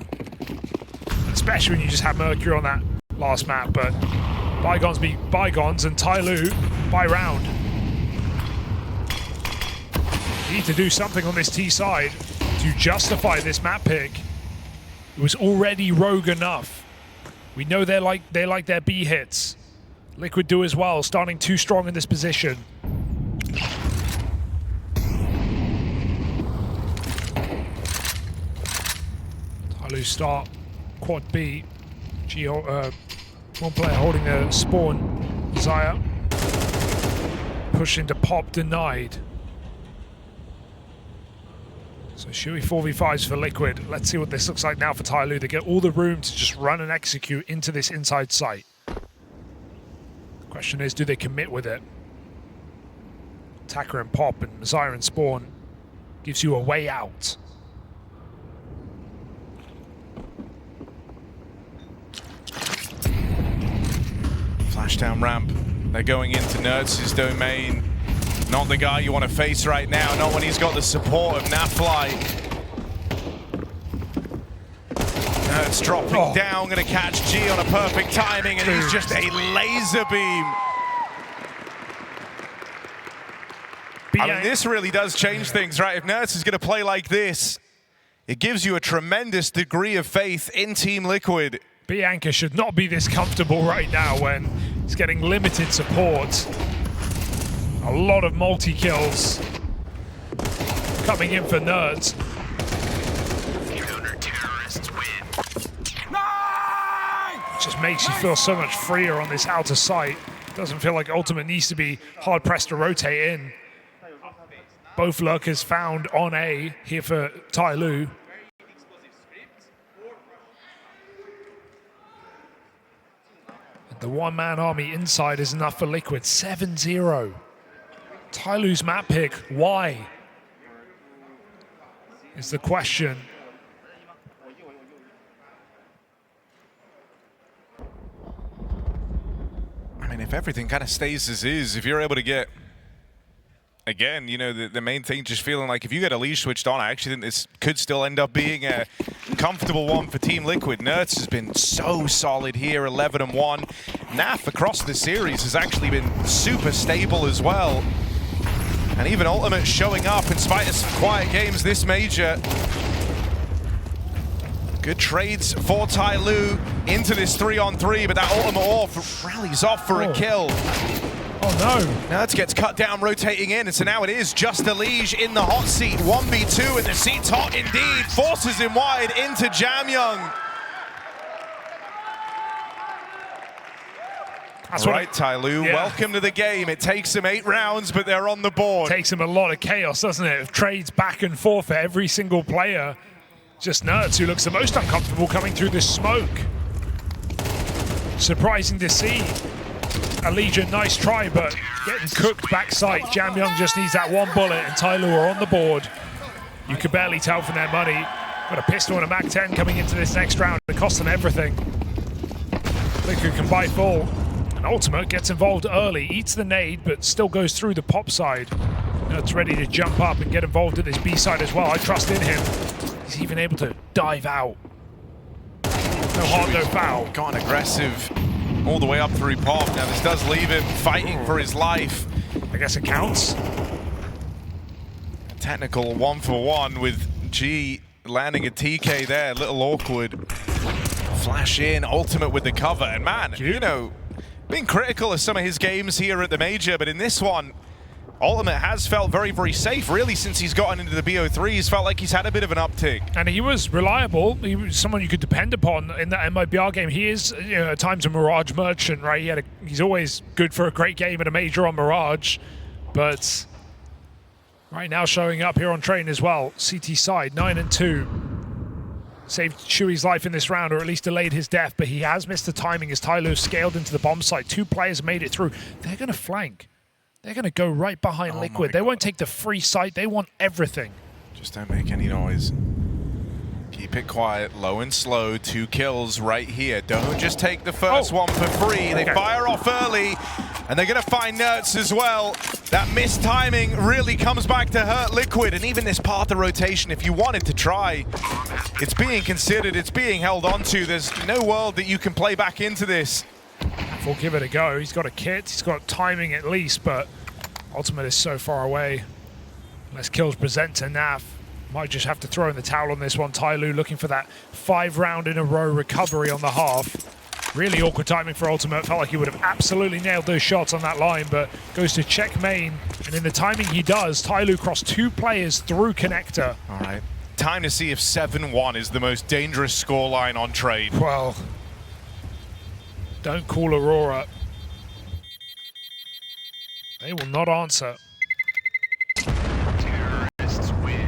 Especially when you just have Mercury on that last map, but bygones be bygones, and TYLOO by round. Need to do something on this T side to justify this map pick. It was already rogue enough. We know they like their B hits. Liquid do as well, starting too strong in this position. TYLOO start quad B. One player holding the spawn. Zaya push into pop, denied. So Shui 4v5s for Liquid. Let's see what this looks like now for TYLOO. They get all the room to just run and execute into this inside site. The question is, do they commit with it? Attacker and pop and Messiah and spawn gives you a way out. Flashdown ramp. They're going into Nert's domain. Not the guy you want to face right now, not when he's got the support of Nafly. Nert's dropping down, going to catch G on a perfect timing, and he's just a laser beam. I mean, this really does change things, right? If Nert's is going to play like this, it gives you a tremendous degree of faith in Team Liquid. Bianca should not be this comfortable right now when he's getting limited support. A lot of multi-kills coming in for Nerds. Counter-terrorists win. Just makes you feel so much freer on this outer site. Doesn't feel like Ultimate needs to be hard-pressed to rotate in. Both lurkers found on A here for TYLOO. The one-man army inside is enough for Liquid. 7-0. TYLOO's map pick, why? Is the question. I mean, if everything kind of stays as is, if you're able to get, again, you know, the main thing, just feeling like if you get a leash switched on, I actually think this could still end up being a comfortable one for Team Liquid. Nert's has been so solid here, 11-1. Naf across the series has actually been super stable as well. And even Ultimate showing up in spite of some quiet games this major. Good trades for TYLOO into this 3-on-3, but that Ultimate Orf rallies off for a kill. Oh no. Nert's gets cut down, rotating in, and so now it is just a Liege in the hot seat. 1v2, and the seat's hot indeed. Forces him wide into Jamyoung. That's right, TYLOO, welcome to the game. It takes them 8 rounds, but they're on the board. Takes them a lot of chaos, doesn't it? Trades back and forth for every single player. Just Nert's who looks the most uncomfortable coming through this smoke. Surprising to see. A Legion, nice try, but getting cooked backside. Jamyoung just needs that one bullet, and TYLOO are on the board. You could barely tell from their money. Got a pistol and a MAC-10 coming into this next round. It costs them everything. Liquid can buy full. And Ultimate gets involved early, eats the nade, but still goes through the pop side. It's ready to jump up and get involved at this B side as well. I trust in him. He's even able to dive out. No hard, no foul. Gone aggressive all the way up through pop. Now this does leave him fighting for his life. I guess it counts. A technical 1-for-1 with G landing a TK there, a little awkward. Flash in, Ultimate with the cover. And man, you know, being critical of some of his games here at the Major, but in this one, Ultimate has felt very, very safe, really, since he's gotten into the BO3. He's felt like he's had a bit of an uptick. And he was reliable. He was someone you could depend upon in that MIBR game. He is, you know, at times a Mirage merchant, right? He's always good for a great game at a Major on Mirage. But right now showing up here on Train as well. CT side, 9-2. Saved Chewy's life in this round, or at least delayed his death, but he has missed the timing as TYLOO scaled into the bomb site. 2 players made it through. They're going to flank. They're going to go right behind Liquid. They won't take the free site. They want everything. Just don't make any noise. Keep it quiet, low and slow. 2 kills right here. Don't just take the first one for free. They fire off early, and they're going to find Nerds as well. That missed timing really comes back to hurt Liquid, and even this path of rotation, if you wanted to try, it's being considered, it's being held onto. There's no world that you can play back into this. We'll give it a go. He's got a kit, he's got timing at least, but Ultimate is so far away. Unless kills present to Naf. Might just have to throw in the towel on this one. TYLOO looking for that 5-round-in-a-row recovery on the half. Really awkward timing for Ultimate. Felt like he would have absolutely nailed those shots on that line, but goes to check main. And in the timing he does, TYLOO crossed 2 players through connector. All right. Time to see if 7-1 is the most dangerous scoreline on Trade. Well, don't call Aurora. They will not answer. Terrorists win.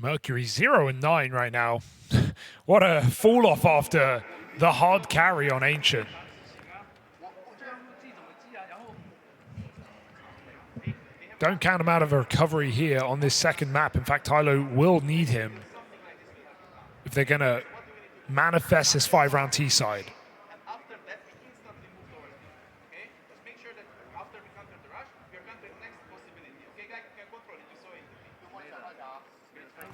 Mercury 0-9 right now. What a fall off after the hard carry on Ancient. Don't count him out of a recovery here on this second map. In fact, TYLOO will need him if they're going to manifest this 5-round T side.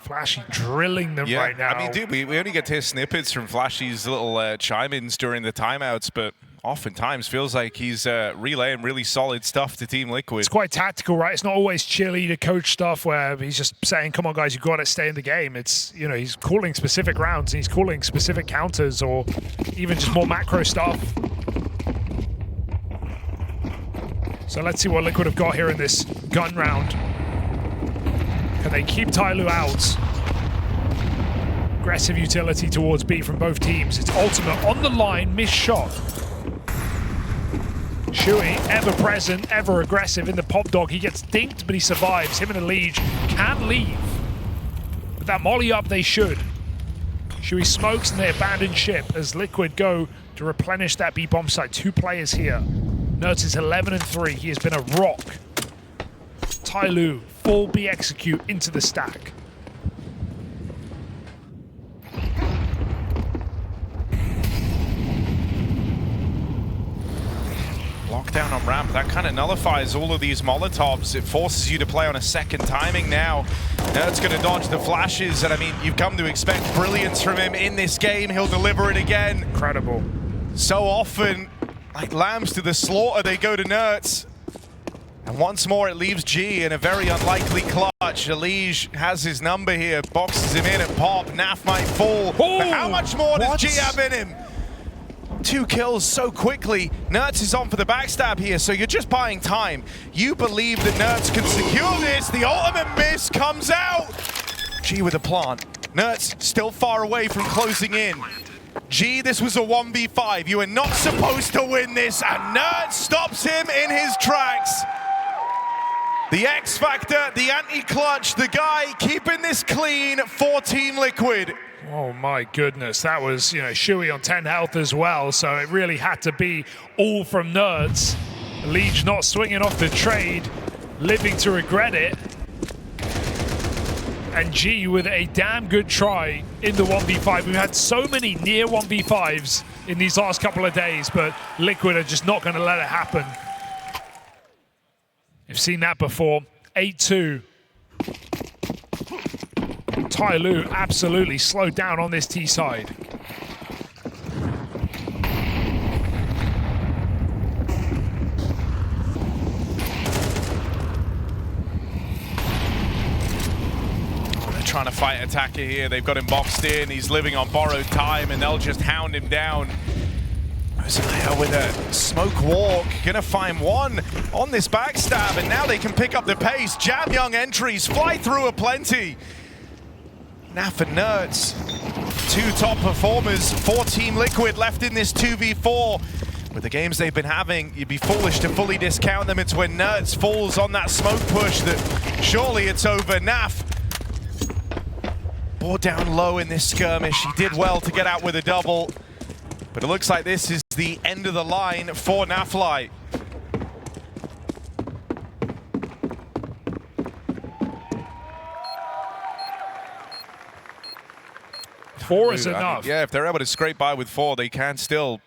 Flashy drilling them right now. I mean, dude, we only get to hear snippets from Flashy's little chime-ins during the timeouts, but oftentimes feels like he's relaying really solid stuff to Team Liquid. It's quite tactical, right? It's not always cheerleader coach stuff where he's just saying, come on, guys, you've got to stay in the game. It's, you know, he's calling specific rounds and he's calling specific counters or even just more macro stuff. So let's see what Liquid have got here in this gun round. Can they keep TYLOO out? Aggressive utility towards B from both teams. It's Ultimate on the line, missed shot. Chewy, ever present, ever aggressive in the pop dog. He gets dinked, but he survives. Him and the Liege can leave. With that molly up, they should. Chewy smokes and they abandon ship as Liquid go to replenish that B bomb site. 2 players here. Nerds is 11-3. He has been a rock. TYLOO, full B execute into the stack. Lockdown on ramp, that kind of nullifies all of these Molotovs. It forces you to play on a second timing now. Nerd's going to dodge the flashes, and I mean, you've come to expect brilliance from him in this game. He'll deliver it again. Incredible. So often, like lambs to the slaughter, they go to Nerds. And once more, it leaves G in a very unlikely clutch. Elige has his number here, boxes him in at pop. Naf might fall. But how much more does G have in him? 2 kills so quickly. Nerds is on for the backstab here, so you're just buying time. You believe that Nerds can secure this. The ultimate miss comes out. G with a plant. Nerds still far away from closing in. G, this was a 1v5. You are not supposed to win this, and Nerds stops him in his tracks. the X Factor, the anti-clutch, the guy keeping this clean for Team Liquid. Oh my goodness, that was, Shuey on 10 health as well, so it really had to be all from Nerds. Liege not swinging off the trade, living to regret it. And G with a damn good try in the 1v5. We've had so many near 1v5s in these last couple of days, but Liquid are just not going to let it happen. You've seen that before. 8-2. TYLOO absolutely slowed down on this T side. Trying to fight attacker here. They've got him boxed in. He's living on borrowed time, and they'll just hound him down. Mosiah with a smoke walk, gonna find one on this backstab, and now they can pick up the pace. Jam Young entries fly through aplenty. Naf and Nerds, two top performers for Team Liquid left in this 2v4. With the games they've been having, you'd be foolish to fully discount them. It's when Nerds falls on that smoke push that surely it's over. Naf brought down low in this skirmish. He did well to get out with a double, but it looks like this is the end of the line for Nafly. Four is enough. Yeah, if they're able to scrape by with 4, they can still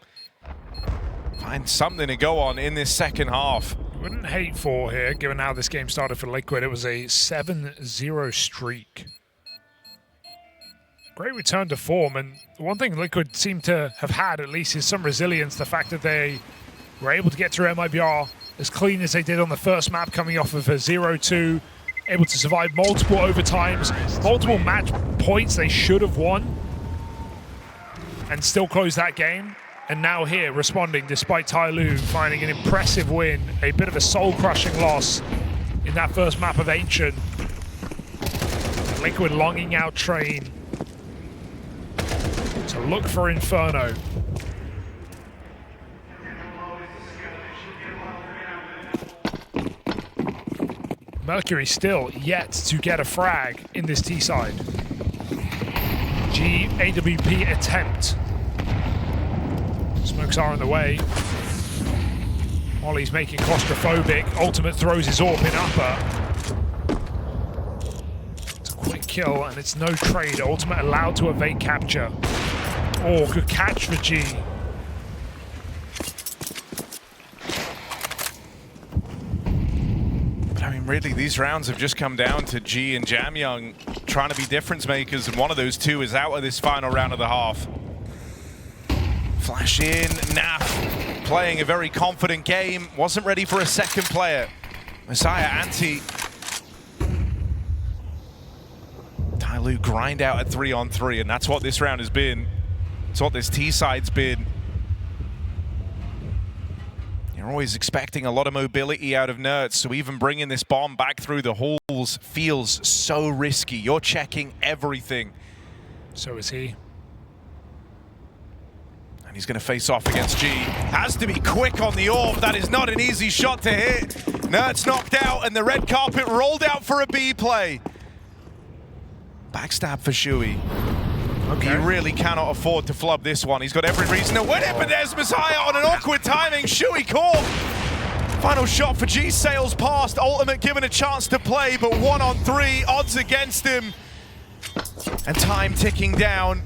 find something to go on in this second half. Wouldn't hate 4 here, given how this game started for Liquid. It was a 7-0 streak. Great return to form, and one thing Liquid seem to have had, at least, is some resilience. The fact that they were able to get through MIBR as clean as they did on the first map, coming off of a 0-2, able to survive multiple overtimes, multiple match points they should have won, and still close that game. And now here, responding despite TYLOO finding an impressive win, a bit of a soul-crushing loss in that first map of Ancient. Liquid longing out Train to look for Inferno. Mercury still yet to get a frag in this T side. G AWP attempt. Smokes are on the way. Ollie's making claustrophobic. Ultimate throws his AWP in upper. It's a quick kill, and it's no trade. Ultimate allowed to evade capture. Oh, good catch for G. But I mean, really, these rounds have just come down to G and Jam Young trying to be difference makers, and one of those two is out of this final round of the half. Flash in, Naf playing a very confident game, wasn't ready for a second player. Mosiah anti. TYLOO grind out at 3-on-3, and that's what this round has been. It's what this T side's been. You're always expecting a lot of mobility out of Nerds, so even bringing this bomb back through the halls feels so risky. You're checking everything. So is he. And he's going to face off against G. Has to be quick on the AWP. That is not an easy shot to hit. Nerds knocked out, and the red carpet rolled out for a B play. Backstab for Shuey. Okay. You really cannot afford to flub this one. He's got every reason to win it, but there's Mosiah on an awkward timing. Shuey caught. Final shot for G. Sails past. Ultimate given a chance to play, but 1-on-3. Odds against him. And time ticking down.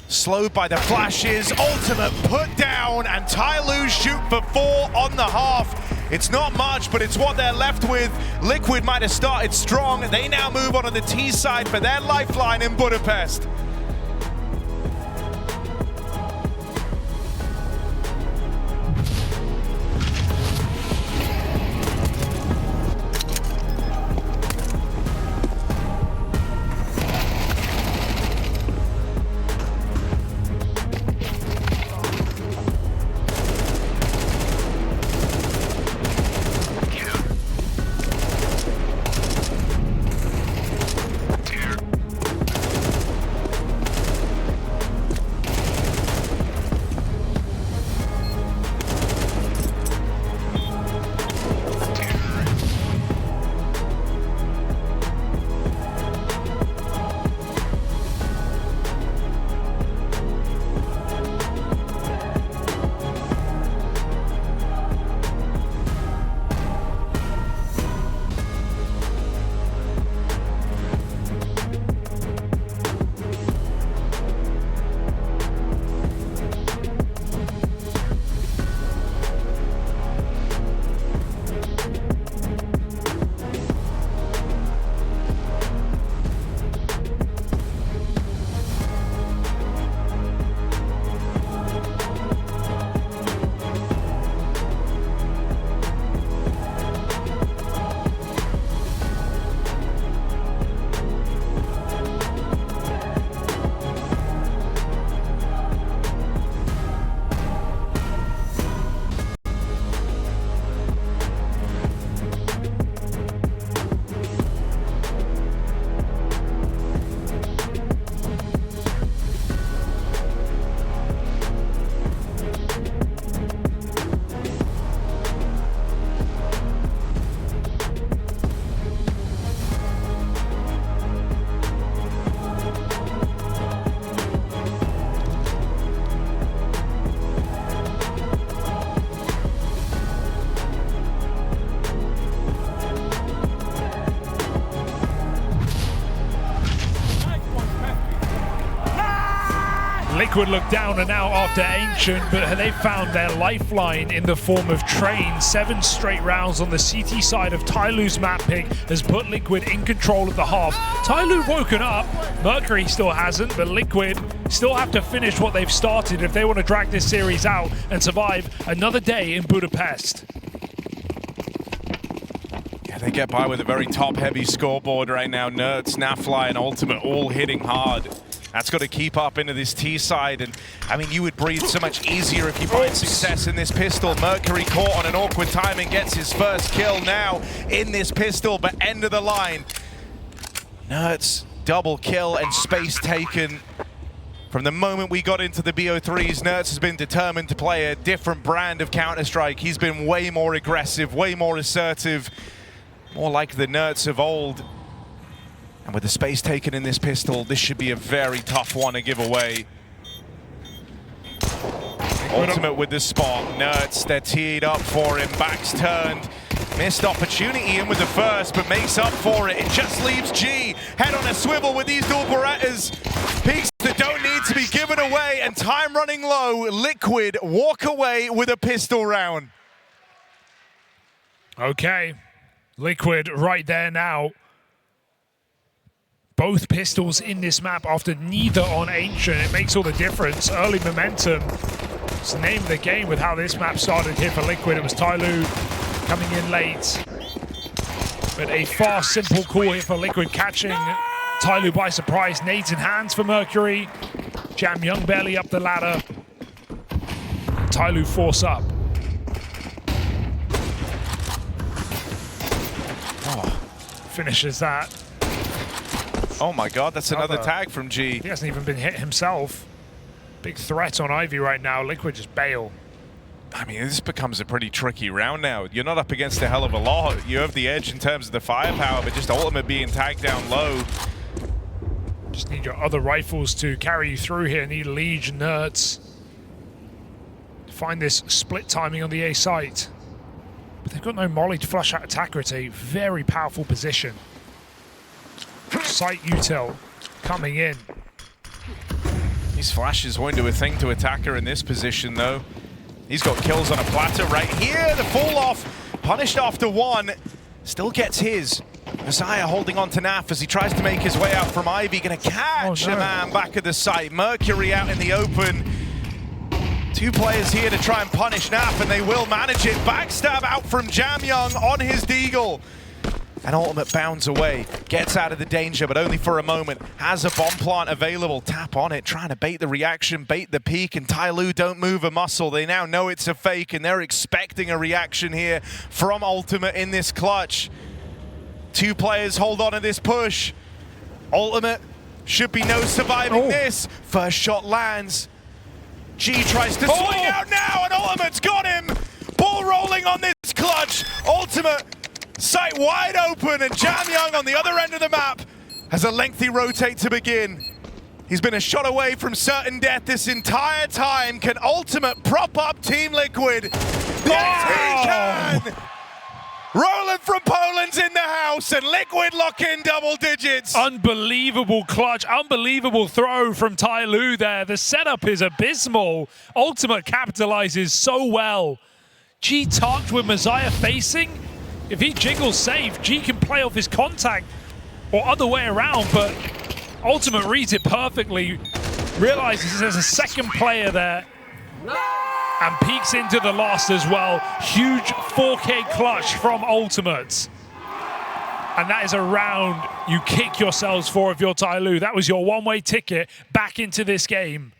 Slowed by the flashes. Ultimate put down, and TYLOO shoot for 4 on the half. It's not much, but it's what they're left with. Liquid might have started strong. They now move on the T side for their lifeline in Budapest. Liquid look down and out after Ancient, but they found their lifeline in the form of Train. 7 straight rounds on the CT side of TYLOO's map pick has put Liquid in control of the half. TYLOO woken up, Mercury still hasn't, but Liquid still have to finish what they've started if they want to drag this series out and survive another day in Budapest. Yeah, they get by with a very top-heavy scoreboard right now. Nerds, Nafly, and Ultimate all hitting hard. That's got to keep up into this T side, and I mean, you would breathe so much easier if you find success in this pistol. Mercury caught on an awkward timing, gets his first kill now in this pistol, but end of the line. Nerds, double kill and space taken. From the moment we got into the BO3s, Nerds has been determined to play a different brand of Counter-Strike. He's been way more aggressive, way more assertive, more like the Nerds of old. And with the space taken in this pistol, this should be a very tough one to give away. Ultimate with the spot. Nerds, they're teed up for him. Backs turned. Missed opportunity in with the first, but makes up for it. It just leaves G. Head on a swivel with these dual Berettas. Peaks that don't need to be given away, and time running low. Liquid walk away with a pistol round. Okay, Liquid right there now. Both pistols in this map after neither on Ancient. It makes all the difference. Early momentum. It's the name of the game with how this map started here for Liquid. It was TYLOO coming in late. But a far simple call here for Liquid, catching TYLOO by surprise. Nades in hands for Mercury. Jam Young barely up the ladder. TYLOO force up. Finishes that. Oh my god, that's another tag from G. He hasn't even been hit himself. Big threat on Ivy right now. Liquid just bail. I mean, this becomes a pretty tricky round now. You're not up against a hell of a lot. You have the edge in terms of the firepower, but just Ultimate being tagged down low. Just need your other rifles to carry you through here. Need Liege, Nerds. Find this split timing on the A site. But they've got no molly to flush out attacker. It's a very powerful position. Site util coming in. These flashes won't do a thing to attacker in this position, though. He's got kills on a platter right here. The fall off, punished after one, still gets his. Messiah holding on to Naf as he tries to make his way out from Ivy. Gonna catch a man back at the site. Mercury out in the open. 2 players here to try and punish Naf, and they will manage it. Backstab out from Jam Young on his Deagle. And Ultimate bounds away, gets out of the danger, but only for a moment. Has a bomb plant available, tap on it, trying to bait the reaction, bait the peak, and TYLOO don't move a muscle. They now know it's a fake, and they're expecting a reaction here from Ultimate in this clutch. 2 players hold on to this push. Ultimate should be no surviving this. First shot lands. G tries to swing out now, and Ultimate's got him. Ball rolling on this clutch. Ultimate sight wide open, and Jam Young on the other end of the map has a lengthy rotate to begin. He's been a shot away from certain death this entire time. Can Ultimate prop up Team Liquid? Yes, he can! Roland from Poland's in the house, and Liquid lock in double digits. Unbelievable clutch, unbelievable throw from TYLOO there. The setup is abysmal. Ultimate capitalizes so well. G tucked with Messiah facing. If he jiggles safe, G can play off his contact or other way around, but Ultimate reads it perfectly, realizes there's a second player there, and peeks into the last as well. Huge 4K clutch from Ultimate. And that is a round you kick yourselves for if you're TYLOO. That was your one-way ticket back into this game.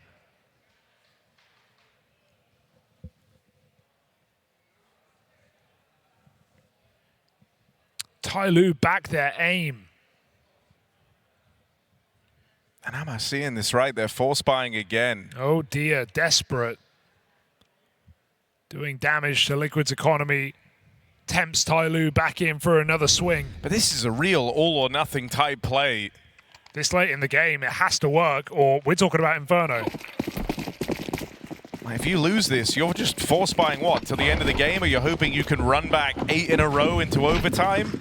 TYLOO back their aim. And am I seeing this right? They're force buying again. Oh dear, desperate. Doing damage to Liquid's economy. Tempts TYLOO back in for another swing. But this is a real all or nothing type play. This late in the game, it has to work, or we're talking about Inferno. If you lose this, you're just force buying what? Till the end of the game, or you're hoping you can run back 8 in a row into overtime?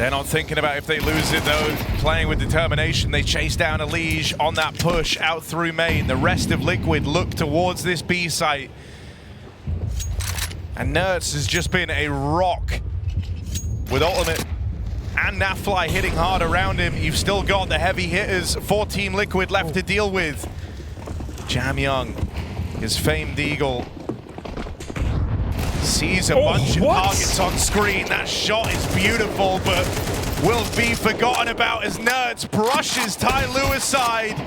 They're not thinking about if they lose it though, playing with determination. They chase down Elige on that push out through main. The rest of Liquid look towards this B site. And Nerds has just been a rock with Ultimate and Nafly hitting hard around him. You've still got the heavy hitters for Team Liquid left to deal with. Jam Young, his famed Eagle, sees a bunch of targets on screen. That shot is beautiful, but will be forgotten about as Nerds brushes TYLOO aside.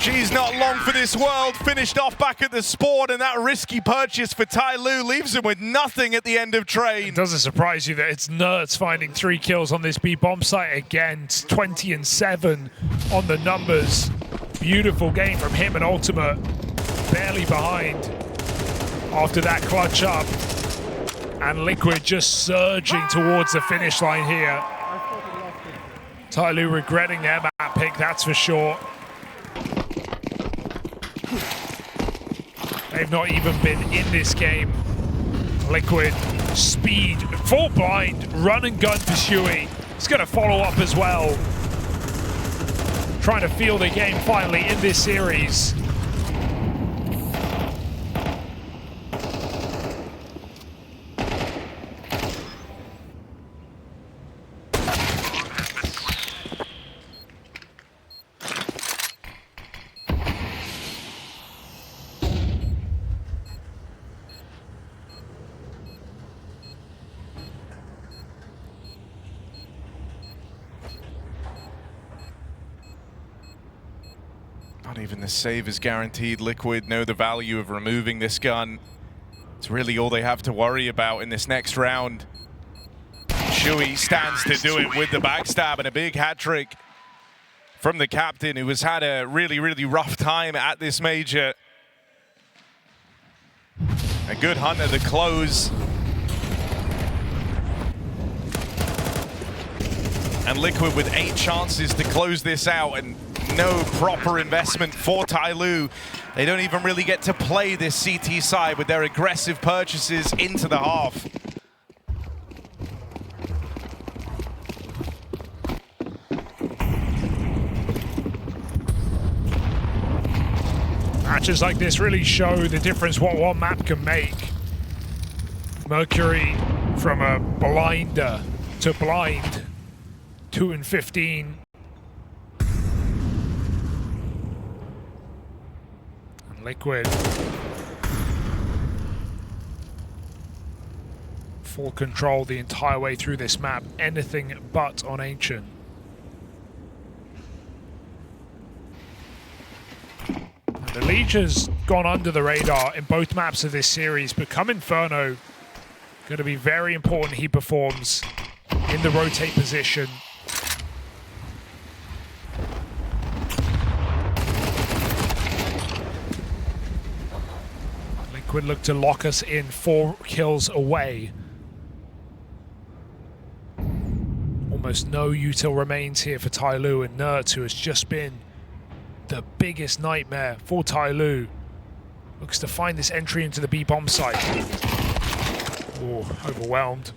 She's not long for this world, finished off back at the spawn, and that risky purchase for TYLOO leaves him with nothing at the end of train. It doesn't surprise you that it's Nerds finding 3 kills on this B-bomb site again. It's 20 and 7 on the numbers. Beautiful game from him and Ultimate, barely behind after that clutch up. And Liquid just surging towards the finish line here. TYLOO regretting their map pick, that's for sure. They've not even been in this game. Liquid, speed, full blind, run and gun for Shuey. He's going to follow up as well. Trying to feel the game finally in this series. Not even the save is guaranteed. Liquid know the value of removing this gun. It's really all they have to worry about in this next round. Shuey stands to do it with the backstab and a big hat trick from the captain, who has had a really, really rough time at this major. A good hunt at the close. And Liquid with 8 chances to close this out, and no proper investment for TYLOO. They don't even really get to play this CT side with their aggressive purchases into the half. Matches like this really show the difference what one map can make. Mercury from a blinder to blind, 2 and 15. And Liquid, full control the entire way through this map, anything but on Ancient. The Elige has gone under the radar in both maps of this series, but come Inferno, going to be very important he performs in the rotate position. Liquid look to lock us in 4 kills away. Almost no util remains here for TYLOO, and Nerds, who has just been the biggest nightmare for TYLOO, looks to find this entry into the B-bomb site. Oh, overwhelmed.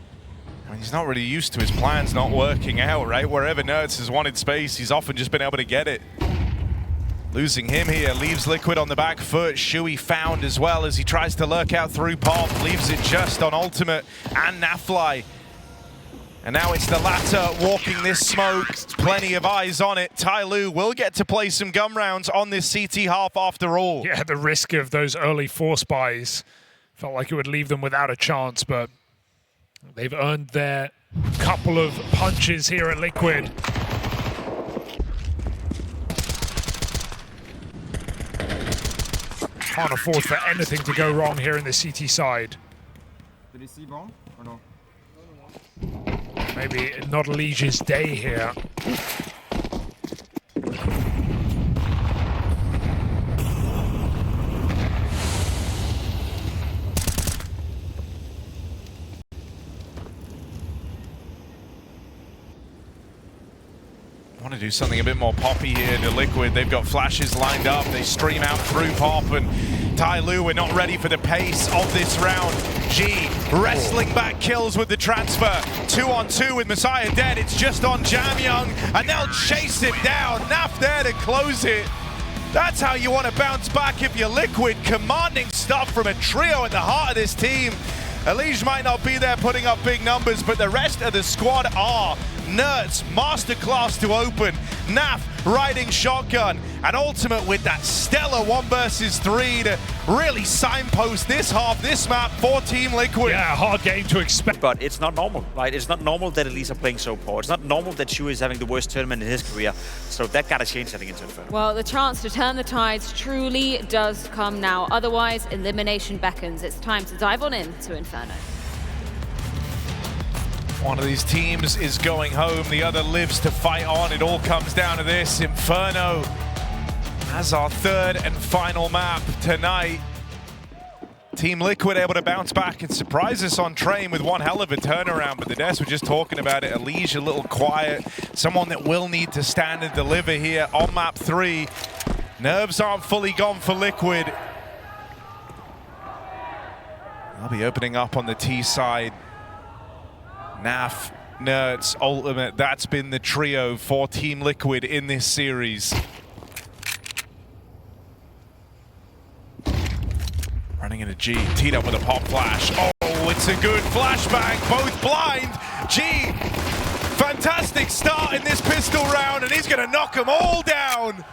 I mean, he's not really used to his plans not working out, right? Wherever Nerds has wanted space, he's often just been able to get it. Losing him here leaves Liquid on the back foot. Shuey found as well as he tries to lurk out through Pop, leaves it just on Ultimate and Nafly. And now it's the latter walking this smoke. Plenty of eyes on it. TYLOO will get to play some gun rounds on this CT half after all. Yeah, the risk of those early force buys felt like it would leave them without a chance, but they've earned their couple of punches here at Liquid. Can't afford for anything to go wrong here in the CT side. Did he see bomb or no? Maybe not Elige's day here. Want to do something a bit more poppy here to Liquid. They've got flashes lined up. They stream out through Pop, and TYLOO, we're not ready for the pace of this round. G wrestling back kills with the transfer. 2-on-2 with Messiah dead. It's just on Jamyoung, and they'll chase him down. Naf there to close it. That's how you want to bounce back if you're Liquid. Commanding stuff from a trio at the heart of this team. Elige might not be there putting up big numbers, but the rest of the squad are. Nerds, masterclass to open. Naf riding shotgun, and Ultimate with that stellar 1 versus 3 to really signpost this half, this map for Team Liquid. Yeah, hard game to expect. But it's not normal, right? It's not normal that Elise are playing so poor. It's not normal that Shu is having the worst tournament in his career. So that gotta change heading into Inferno. Well, the chance to turn the tides truly does come now. Otherwise, elimination beckons. It's time to dive on in to Inferno. One of these teams is going home, the other lives to fight on. It all comes down to this. Inferno as our third and final map tonight. Team Liquid able to bounce back and surprise us on train with one hell of a turnaround, but the Des were just talking about it. Elige a little quiet, someone that will need to stand and deliver here on map 3. Nerves aren't fully gone for Liquid. I'll be opening up on the T side. Naf, Nerds, Ultimate, that's been the trio for Team Liquid in this series. Running into G, teed up with a pop flash. Oh, it's a good flashbang, both blind. G, fantastic start in this pistol round, and he's gonna knock them all down.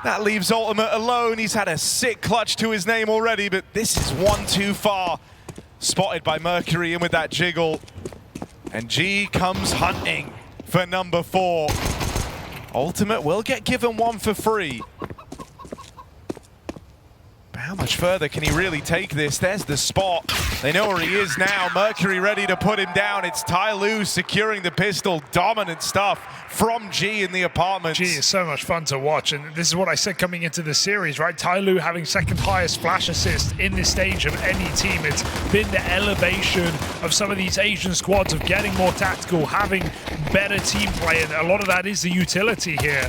That leaves Ultimate alone. He's had a sick clutch to his name already, but this is one too far. Spotted by Mercury in with that jiggle. And G comes hunting for number 4. Ultimate will get given one for free. But how much further can he really take this? There's the spot. They know where he is now. Mercury ready to put him down. It's TYLOO securing the pistol. Dominant stuff from G in the apartments. G is so much fun to watch, and this is what I said coming into the series, right? TYLOO having second highest flash assist in this stage of any team. It's been the elevation of some of these Asian squads of getting more tactical, having better team play, and a lot of that is the utility here.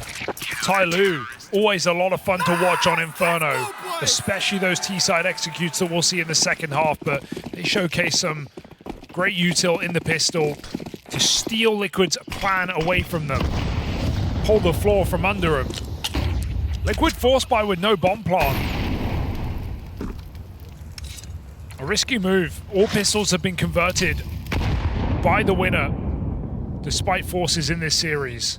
TYLOO, always a lot of fun to watch on Inferno, especially those T-side executes that we'll see in the second half, but they showcase some great util in the pistol to steal Liquid's plan away from them. Hold the floor from under them. Liquid force buy with no bomb plant. A risky move. All pistols have been converted by the winner, despite forces in this series.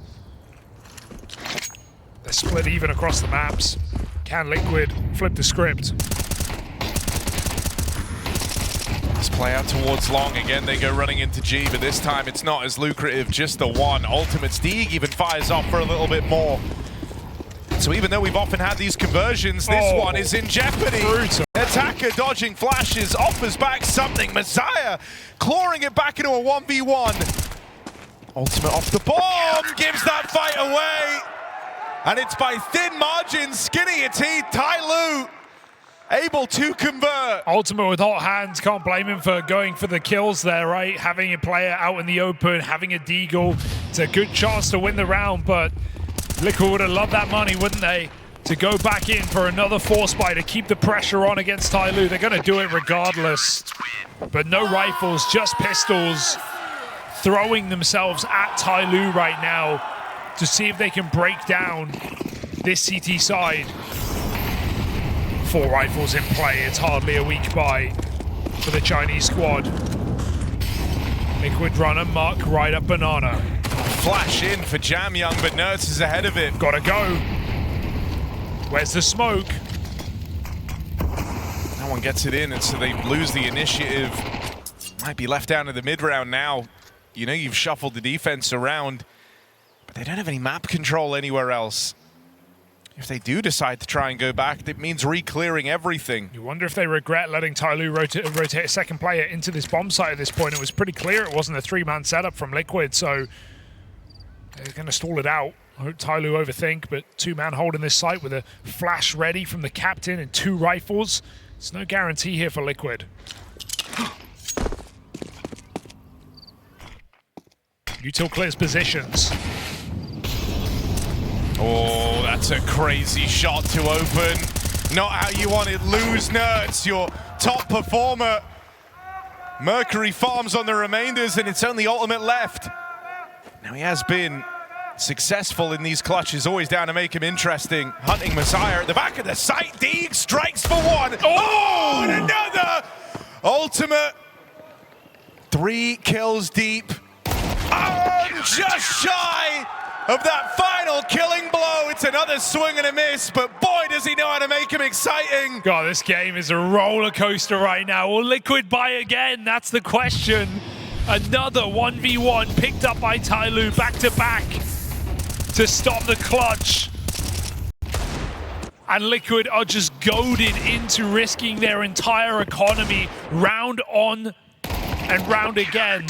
They're split even across the maps. Can Liquid flip the script? Let's play out towards long again. They go running into G, but this time it's not as lucrative, just the one. Ultimate's Deeg even fires off for a little bit more. So even though we've often had these conversions, this one is in jeopardy. Brutal. Attacker dodging flashes, offers back something. Messiah clawing it back into a 1v1. Ultimate off the bomb, gives that fight away. And it's by thin margins, skinny your teeth, TYLOO able to convert. Ultimate with hot hands, can't blame him for going for the kills there, right? Having a player out in the open, having a deagle. It's a good chance to win the round, but Liquid would have loved that money, wouldn't they? To go back in for another force buy to keep the pressure on against TYLOO. They're going to do it regardless. But no rifles, just pistols. Throwing themselves at TYLOO right now to see if they can break down this CT side. 4 rifles in play. It's hardly a week buy for the Chinese squad. Liquid runner, Mark right up banana. Flash in for Jamyoung, but Nerds is ahead of it. Gotta go. Where's the smoke? No one gets it in, and so they lose the initiative. Might be left down to the mid-round now. You know you've shuffled the defense around, but they don't have any map control anywhere else. If they do decide to try and go back, it means re-clearing everything. You wonder if they regret letting TYLOO rotate a second player into this bomb site at this point. It was pretty clear it wasn't a 3-man setup from Liquid, so they're going to stall it out. I hope TYLOO overthink, but 2-man holding this site with a flash ready from the captain and 2 rifles. There's no guarantee here for Liquid. Util clears positions. Oh, that's a crazy shot to open. Not how you want it. Lose Nerds, your top performer. Mercury farms on the remainders, and it's only Ultimate left. Now, he has been successful in these clutches, always down to make him interesting. Hunting Messiah at the back of the site. Deeg strikes for one. Oh, and another! Ultimate. 3 kills deep. Oh, just shy of that final killing blow. It's another swing and a miss, but boy, does he know how to make him exciting. God, this game is a roller coaster right now. Will Liquid buy again? That's the question. Another 1v1 picked up by TYLOO back to back to stop the clutch. And Liquid are just goaded into risking their entire economy round on and round again.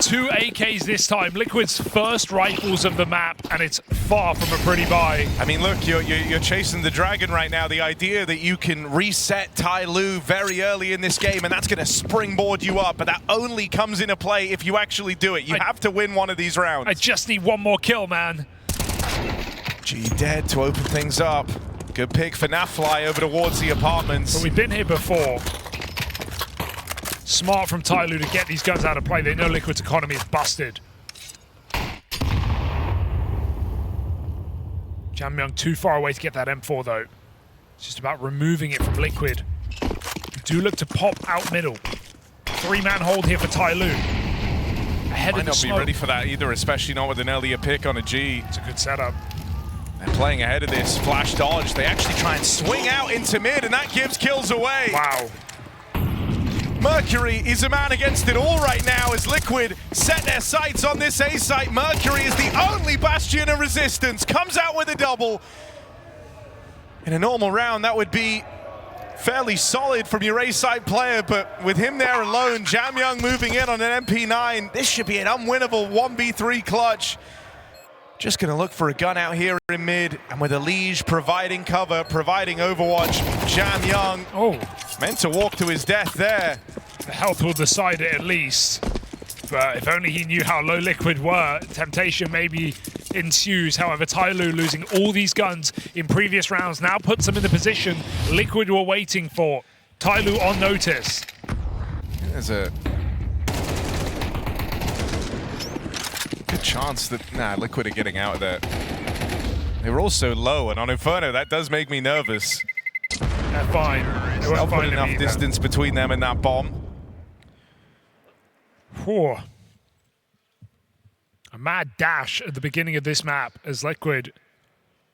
2 AKs this time, Liquid's first rifles of the map, and it's far from a pretty buy. I mean, look, you're chasing the dragon right now. The idea that you can reset TYLOO very early in this game, and that's going to springboard you up, but that only comes into play if you actually do it. You have to win one of these rounds. I just need one more kill, man. G dead to open things up. Good pick for Nafly over towards the apartments. But we've been here before. Smart from TYLOO to get these guns out of play. They know Liquid's economy is busted. Jamyang too far away to get that M4 though. It's just about removing it from Liquid. Do look to pop out middle. 3-man hold here for TYLOO. Ahead Might of the not smoke. be ready for that either, especially not with an earlier pick on a G. It's a good setup. They're playing ahead of this flash dodge. They actually try and swing out into mid, and that gives kills away. Wow. Mercury is a man against it all right now as Liquid set their sights on this A site. Mercury is the only bastion of resistance, comes out with a double. In a normal round, that would be fairly solid from your A site player, but with him there alone, Jamyang moving in on an MP9, this should be an unwinnable 1v3 clutch. Just gonna look for a gun out here in mid, and with a Liege providing cover, providing overwatch, Jamyang meant to walk to his death there. The health will decide it at least. But if only he knew how low Liquid were, temptation maybe ensues. However, TYLOO losing all these guns in previous rounds now puts them in the position Liquid were waiting for. TYLOO on notice. There's a good chance that Liquid are getting out of there. They were all so low, and on Inferno, that does make me nervous. They're fine. They They'll won't put find enough distance between them and that bomb. Whew. A mad dash at the beginning of this map as Liquid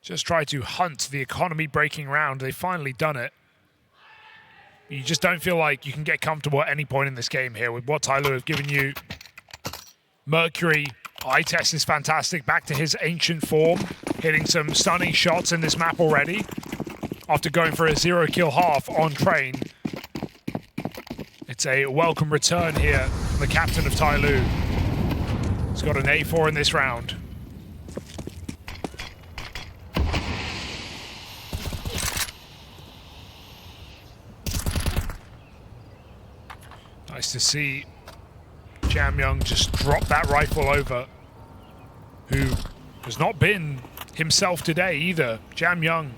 just try to hunt the economy-breaking round. They've finally done it. You just don't feel like you can get comfortable at any point in this game here with what TYLOO have given you. Mercury, eye test is fantastic. Back to his ancient form, hitting some stunning shots in this map already. After going for a 0-kill half on train. It's a welcome return here from the captain of TYLOO. He's got an A4 in this round. Nice to see Jamyang just drop that rifle over, who has not been himself today either. Jamyang,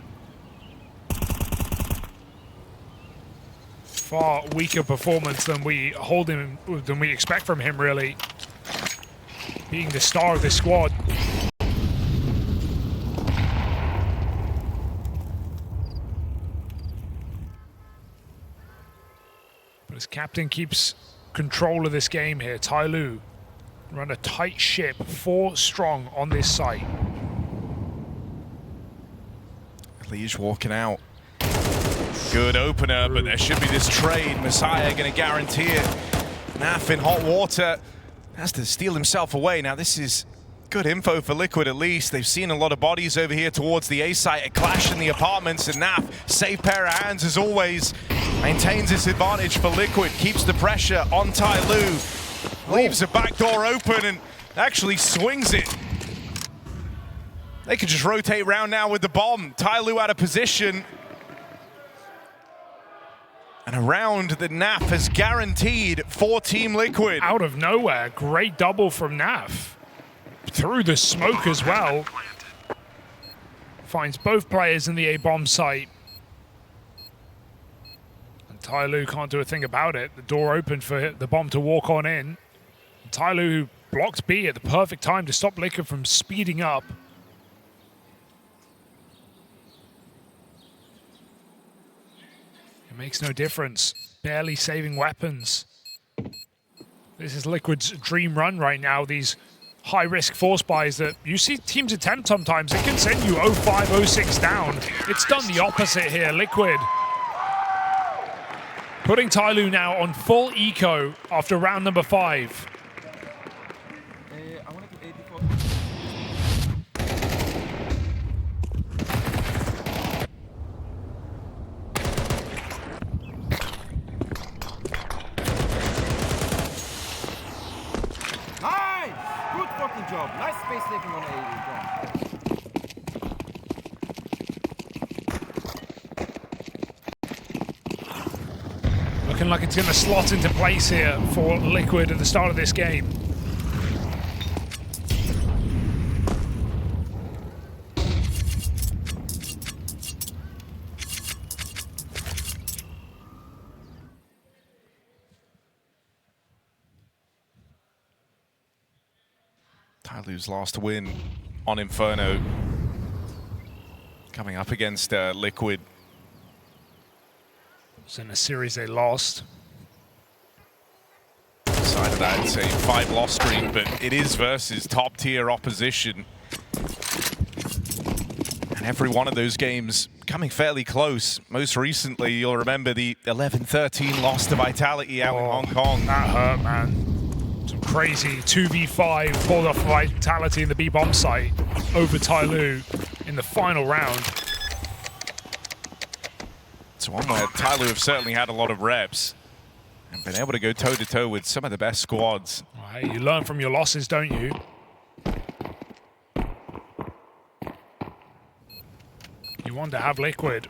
far weaker performance than we expect from him, really. Being the star of this squad. But his captain keeps control of this game here. TYLOO run a tight ship, 4 strong on this site. Liege walking out. Good opener, but there should be this trade. Messiah going to guarantee it. Naf in hot water. Has to steal himself away. Now this is good info for Liquid at least. They've seen a lot of bodies over here towards the A site. A clash in the apartments, and Naf, safe pair of hands as always. Maintains this advantage for Liquid. Keeps the pressure on TYLOO. Leaves the back door open and actually swings it. They could just rotate round now with the bomb. TYLOO out of position. And a round that Naf has guaranteed for Team Liquid. Out of nowhere, great double from Naf. Through the smoke as well. finds both players in the A-bomb site. And TYLOO can't do a thing about it. The door opened for the bomb to walk on in. And TYLOO blocked B at the perfect time to stop Liquid from speeding up. It makes no difference. Barely saving weapons. This is Liquid's dream run right now. These high-risk force buys that you see teams attempt sometimes. It can send you 0-5, 0-6 down. It's done the opposite here. Liquid putting TYLOO now on full eco after round number 5. I wanted to 84. Nice! Good fucking job. Nice space taking on 80. Looking like it's going to slot into place here for Liquid at the start of this game. TYLOO's last win on Inferno. Coming up against Liquid. It's in a series they lost. Side of that, it's a 5-loss streak, but it is versus top-tier opposition. And every one of those games coming fairly close. Most recently, you'll remember the 11-13 loss to Vitality out in Hong Kong. That hurt, man. Some crazy 2v5 pulled off Vitality in the B-bomb site over TYLOO in the final round. It's one where TYLOO have certainly had a lot of reps and been able to go toe-to-toe with some of the best squads. Well, hey, you learn from your losses, don't you? You want to have Liquid.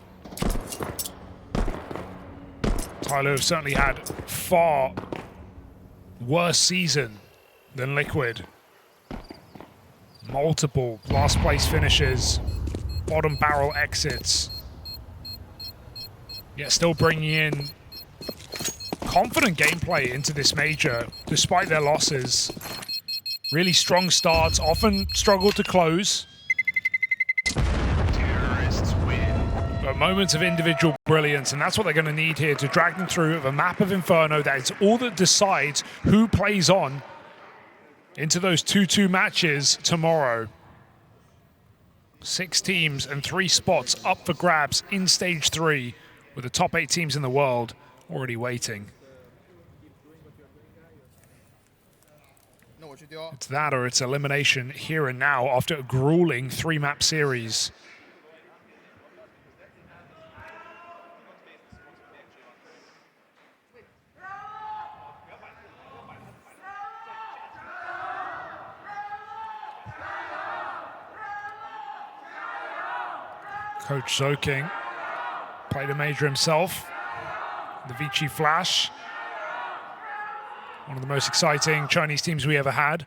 TYLOO have certainly had far worse season than Liquid. Multiple last place finishes, bottom barrel exits. Yet still bringing in confident gameplay into this major, despite their losses. Really strong starts, often struggle to close. Terrorists win. But moments of individual brilliance, and that's what they're going to need here to drag them through a map of Inferno that is all that decides who plays on into those 2-2 matches tomorrow. 6 teams and 3 spots up for grabs in stage 3, with the top 8 teams in the world already waiting. It's that or it's elimination here and now after a grueling 3-map series. Coach Zoking played a major himself. The Vici Flash. One of the most exciting Chinese teams we ever had.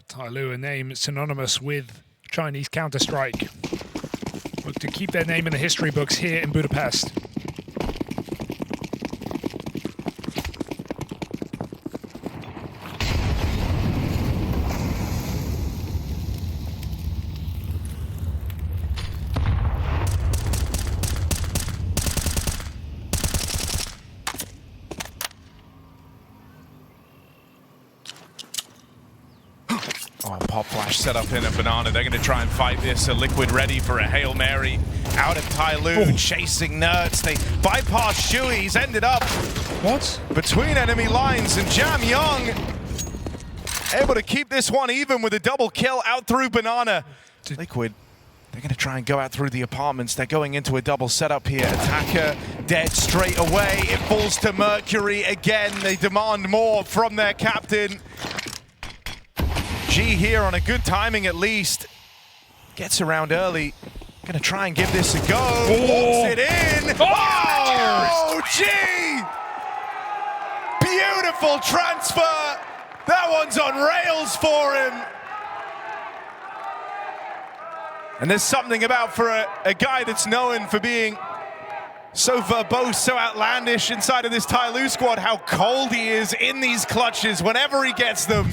TYLOO, a name synonymous with Chinese Counter-Strike. Look to keep their name in the history books here in Budapest. Oh, pop flash set up in a banana. They're going to try and fight this. A Liquid ready for a Hail Mary. Out of TYLOO, chasing Nerds. They bypass Shui. He's ended up between enemy lines, and Jam Young able to keep this one even with a double kill out through banana. Liquid, they're going to try and go out through the apartments. They're going into a double setup here. Attacker dead straight away. It falls to Mercury again. They demand more from their captain. G here on a good timing at least. Gets around early. Gonna try and give this a go. Walks it in. Oh, G! Beautiful transfer. That one's on rails for him. And there's something about for a guy that's known for being so verbose, so outlandish inside of this TYLOO squad, how cold he is in these clutches whenever he gets them.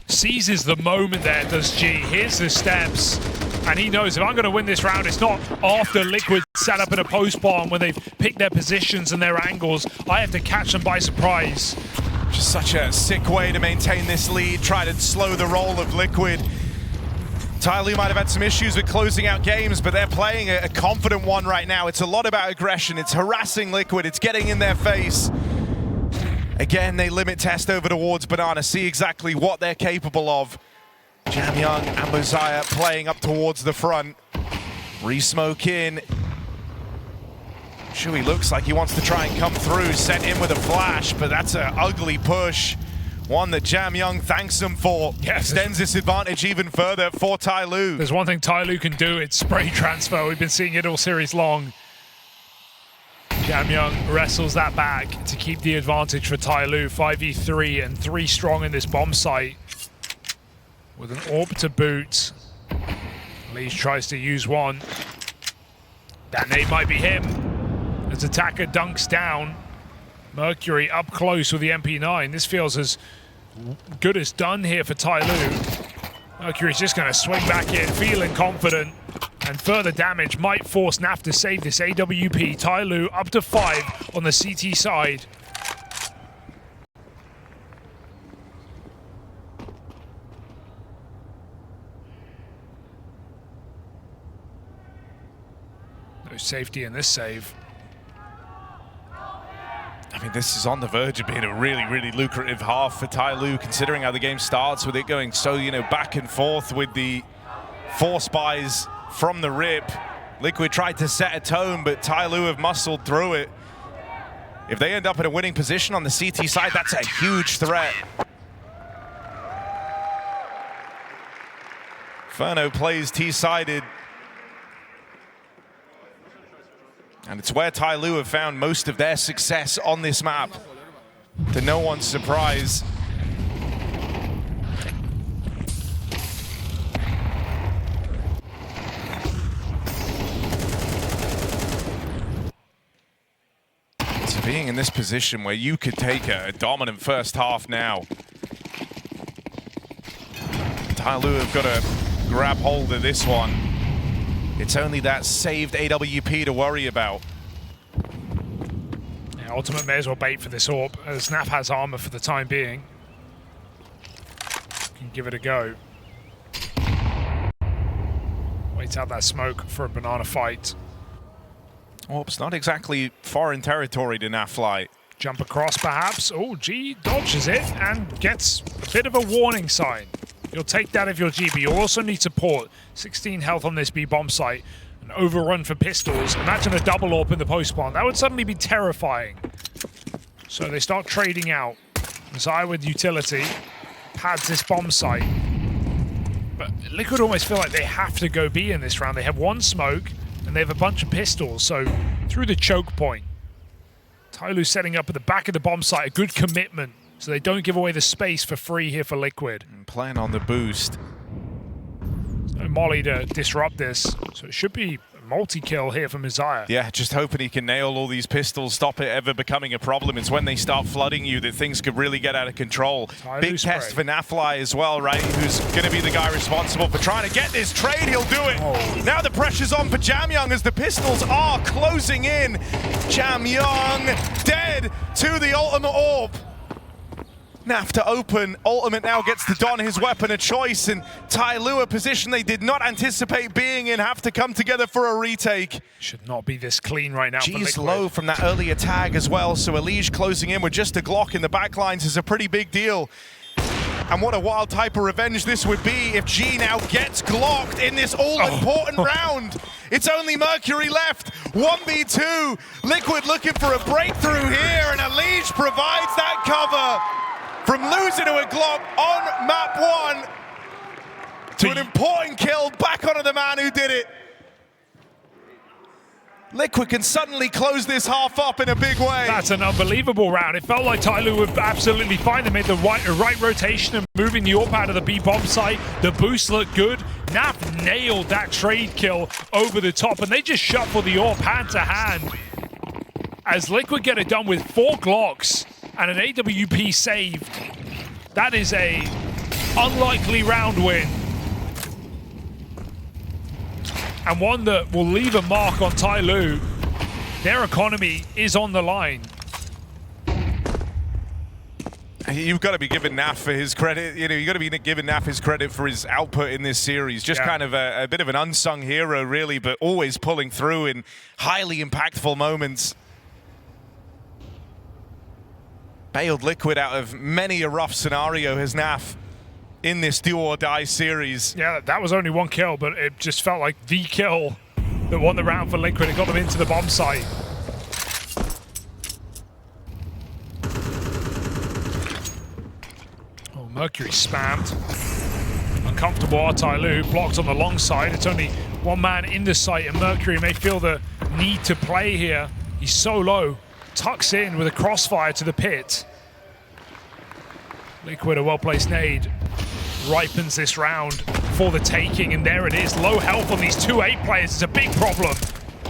Seizes the moment there, does G. Here's the steps. And he knows if I'm going to win this round, it's not after Liquid set up in a post bomb when they've picked their positions and their angles. I have to catch them by surprise. Just such a sick way to maintain this lead, try to slow the roll of Liquid. TYLOO might have had some issues with closing out games, but they're playing a confident one right now. It's a lot about aggression. It's harassing Liquid. It's getting in their face. Again, they limit test over towards Banana, see exactly what they're capable of. Jamyoung and Mosiah playing up towards the front. Re-smoke in. Shui looks like he wants to try and come through, sent in with a flash, but that's an ugly push. One that Jamyoung thanks him for. Yes. Extends this advantage even further for TYLOO. There's one thing TYLOO can do, it's spray transfer. We've been seeing it all series long. Jamyoung wrestles that back to keep the advantage for TYLOO. 5v3 and 3 strong in this bomb site. With an AWP to boot. Leach tries to use one. That nade might be him. As attacker dunks down. Mercury up close with the MP9. This feels as good as done here for TYLOO. Mercury's just going to swing back in, feeling confident. And further damage might force NAF to save this AWP. TYLOO up to 5 on the CT side. No safety in this save. I mean, this is on the verge of being a really, really lucrative half for TYLOO, considering how the game starts with it going so, back and forth with the 4 spies from the rip. Liquid tried to set a tone, but TYLOO have muscled through it. If they end up in a winning position on the CT side, that's a huge threat. Inferno plays T-sided. And it's where TYLOO have found most of their success on this map, to no one's surprise. So being in this position where you could take a dominant first half now, TYLOO have got to grab hold of this one. It's only that saved AWP to worry about. Yeah, Ultimate may as well bait for this AWP, as NAF has armor for the time being. Can give it a go. Wait out that smoke for a banana fight. AWP's not exactly foreign territory to NAF Flight. Jump across perhaps. Oh, G dodges it and gets a bit of a warning sign. You'll take that if you're G, but you'll also need support. 16 health on this B bomb site. An overrun for pistols. Imagine a double AWP in the post spawn. That would suddenly be terrifying. So they start trading out. Mosiah with utility. Pads this bomb site. But Liquid almost feel like they have to go B in this round. They have 1 smoke and they have a bunch of pistols. So through the choke point. TYLOO setting up at the back of the bomb site. A good commitment. So they don't give away the space for free here for Liquid. And playing on the boost. No Molly to disrupt this. So it should be a multi-kill here for Mosiah. Yeah, just hoping he can nail all these pistols, stop it ever becoming a problem. It's when they start flooding you that things could really get out of control. Big test for Nafly as well, right? Who's going to be the guy responsible for trying to get this trade. He'll do it. Oh. Now the pressure's on for Jamyoung as the pistols are closing in. Jamyoung dead to the ultimate AWP. NAF to open. Ultimate now gets to don his weapon of choice, and TYLOO, a position they did not anticipate being in, have to come together for a retake. Should not be this clean right now. G's low from that earlier tag as well, so Elige closing in with just a Glock in the backlines is a pretty big deal. And what a wild type of revenge this would be if G now gets Glocked in this all-important round. It's only Mercury left, 1v2. Liquid looking for a breakthrough here, and Elige provides that cover. From losing to a Glock on map 1 to an important kill, back onto the man who did it. Liquid can suddenly close this half up in a big way. That's an unbelievable round. It felt like TYLOO were absolutely fine. They made the right rotation and moving the AWP out of the B bomb site. The boost looked good. Naf nailed that trade kill over the top, and they just shuffle the AWP hand to hand. As Liquid get it done with 4 Glocks and an AWP saved. That is a unlikely round win. And one that will leave a mark on TYLOO. Their economy is on the line. You've got to be giving Naf for his credit. You know, you've got to be giving Naf his credit for his output in this series. Just kind of a bit of an unsung hero, really, but always pulling through in highly impactful moments. Bailed Liquid out of many a rough scenario has Naf in this do or die series. Yeah, that was only 1 kill, but it just felt like the kill that won the round for Liquid. It got them into the bomb site. Oh, Mercury spammed. Uncomfortable are TYLOO, blocked on the long side. It's only 1 man in the site, and Mercury may feel the need to play here. He's so low. Tucks in with a crossfire to the pit. Liquid, a well-placed nade, ripens this round for the taking, and there it is. Low health on these 2 8 players is a big problem.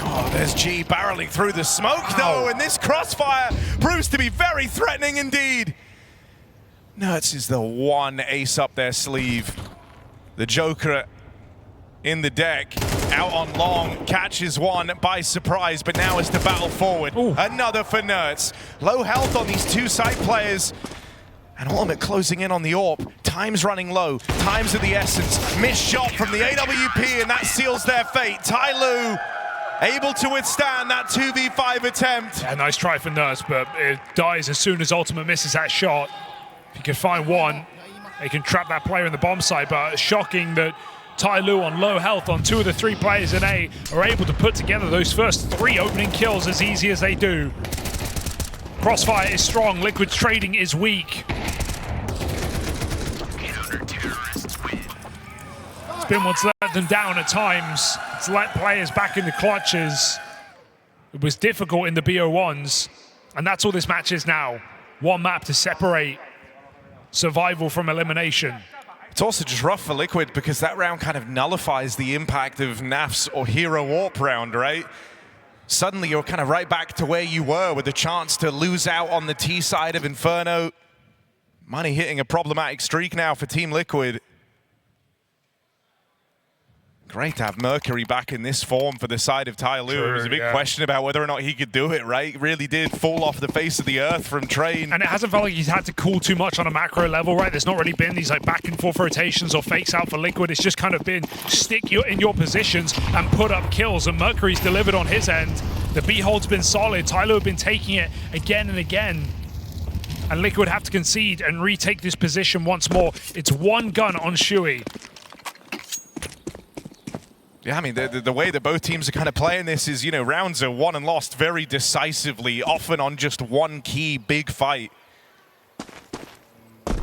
Oh, there's G barreling through the smoke, though, and this crossfire proves to be very threatening indeed. Nertz is the one ace up their sleeve. The Joker in the deck, out on long, catches one by surprise, but now is to battle forward. Ooh. Another for Nertz. Low health on these 2 side players. And Ultimate closing in on the AWP. Time's running low. Time's of the essence. Missed shot from the AWP, and that seals their fate. TYLOO able to withstand that 2v5 attempt. Yeah, nice try for Nertz, but it dies as soon as Ultimate misses that shot. If you can find one, they can trap that player in the bomb site, but shocking that TYLOO on low health on 2 of the 3 players in A are able to put together those first 3 opening kills as easy as they do. Crossfire is strong, Liquid's trading is weak. It's been what's let them down at times. It's let players back in the clutches. It was difficult in the BO1s, and that's all this match is now. 1 map to separate survival from elimination. It's also just rough for Liquid because that round kind of nullifies the impact of Naf's or Hero AWP round, right? Suddenly you're kind of right back to where you were with a chance to lose out on the T side of Inferno. Money hitting a problematic streak now for Team Liquid. Great to have Mercury back in this form for the side of TYLOO. It was a big question about whether or not he could do it, right? Really did fall off the face of the earth from Train. And it hasn't felt like he's had to cool too much on a macro level, right? There's not really been these like back and forth rotations or fakes out for Liquid. It's just kind of been stick in your positions and put up kills. And Mercury's delivered on his end. The B hold's been solid. TYLOO have been taking it again and again. And Liquid have to concede and retake this position once more. It's 1 gun on Shui. Yeah, I mean, the way that both teams are kind of playing this is, you know, rounds are won and lost very decisively, often on just 1 key big fight. And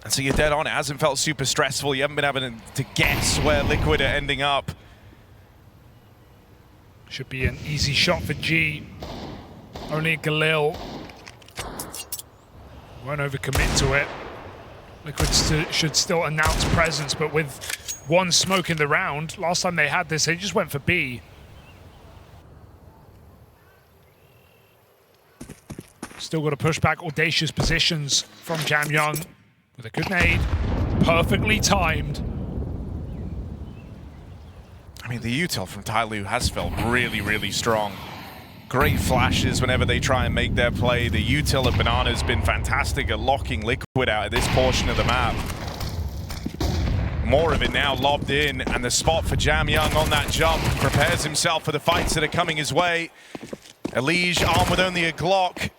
so you're dead on. It hasn't felt super stressful. You haven't been able to guess where Liquid are ending up. Should be an easy shot for G. Only Galil won't overcommit to it. Liquid should still announce presence, but with 1 smoke in the round, last time they had this, they just went for B. Still got to push back audacious positions from Jam Young with a good nade, perfectly timed. I mean, the util from TYLOO has felt really, really strong. Great flashes whenever they try and make their play. The util of Banana has been fantastic at locking Liquid out of this portion of the map. More of it now lobbed in, and the spot for Jam Young on that jump prepares himself for the fights that are coming his way. Elige armed with only a Glock,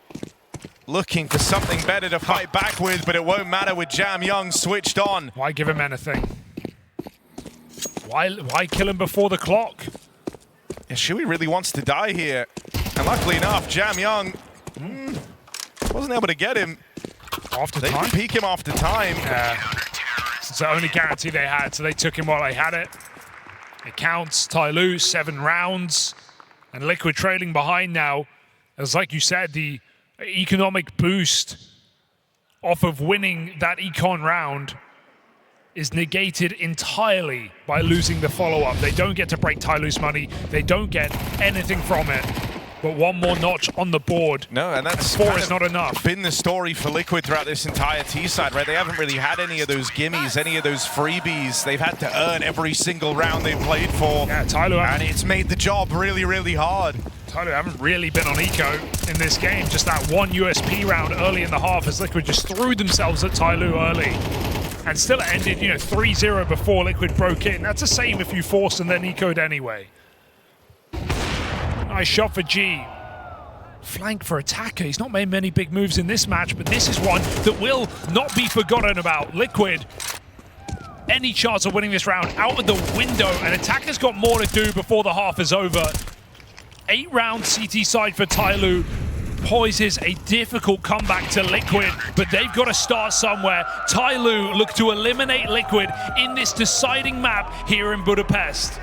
looking for something better to fight back with, but it won't matter with Jam Young switched on. Why give him anything? Why kill him before the clock? Yeah, Shui really wants to die here, and luckily enough, Jam Young wasn't able to get him. After they time? could peek him after time. It's the only guarantee they had, so they took him while they had it. It counts. TYLOO, 7 rounds. And Liquid trailing behind now. As like you said, the economic boost off of winning that econ round is negated entirely by losing the follow-up. They don't get to break TYLOO's money. They don't get anything from it. But one more notch on the board. No, and that's 4 is not enough. Been the story for Liquid throughout this entire T-side, right? They haven't really had any of those gimmies, any of those freebies. They've had to earn every single round they've played for. Yeah, TYLOO, and it's made the job really, really hard. TYLOO haven't really been on eco in this game. Just that one USP round early in the half as Liquid just threw themselves at TYLOO early. And still ended, 3-0 before Liquid broke in. That's the same if you forced and then eco'd anyway. Nice shot for G. Flank for attacker. He's not made many big moves in this match, but this is one that will not be forgotten about. Liquid, any chance of winning this round out of the window, and attacker's got more to do before the half is over. 8-round CT side for TYLOO. Poises a difficult comeback to Liquid, but they've got to start somewhere. TYLOO look to eliminate Liquid in this deciding map here in Budapest.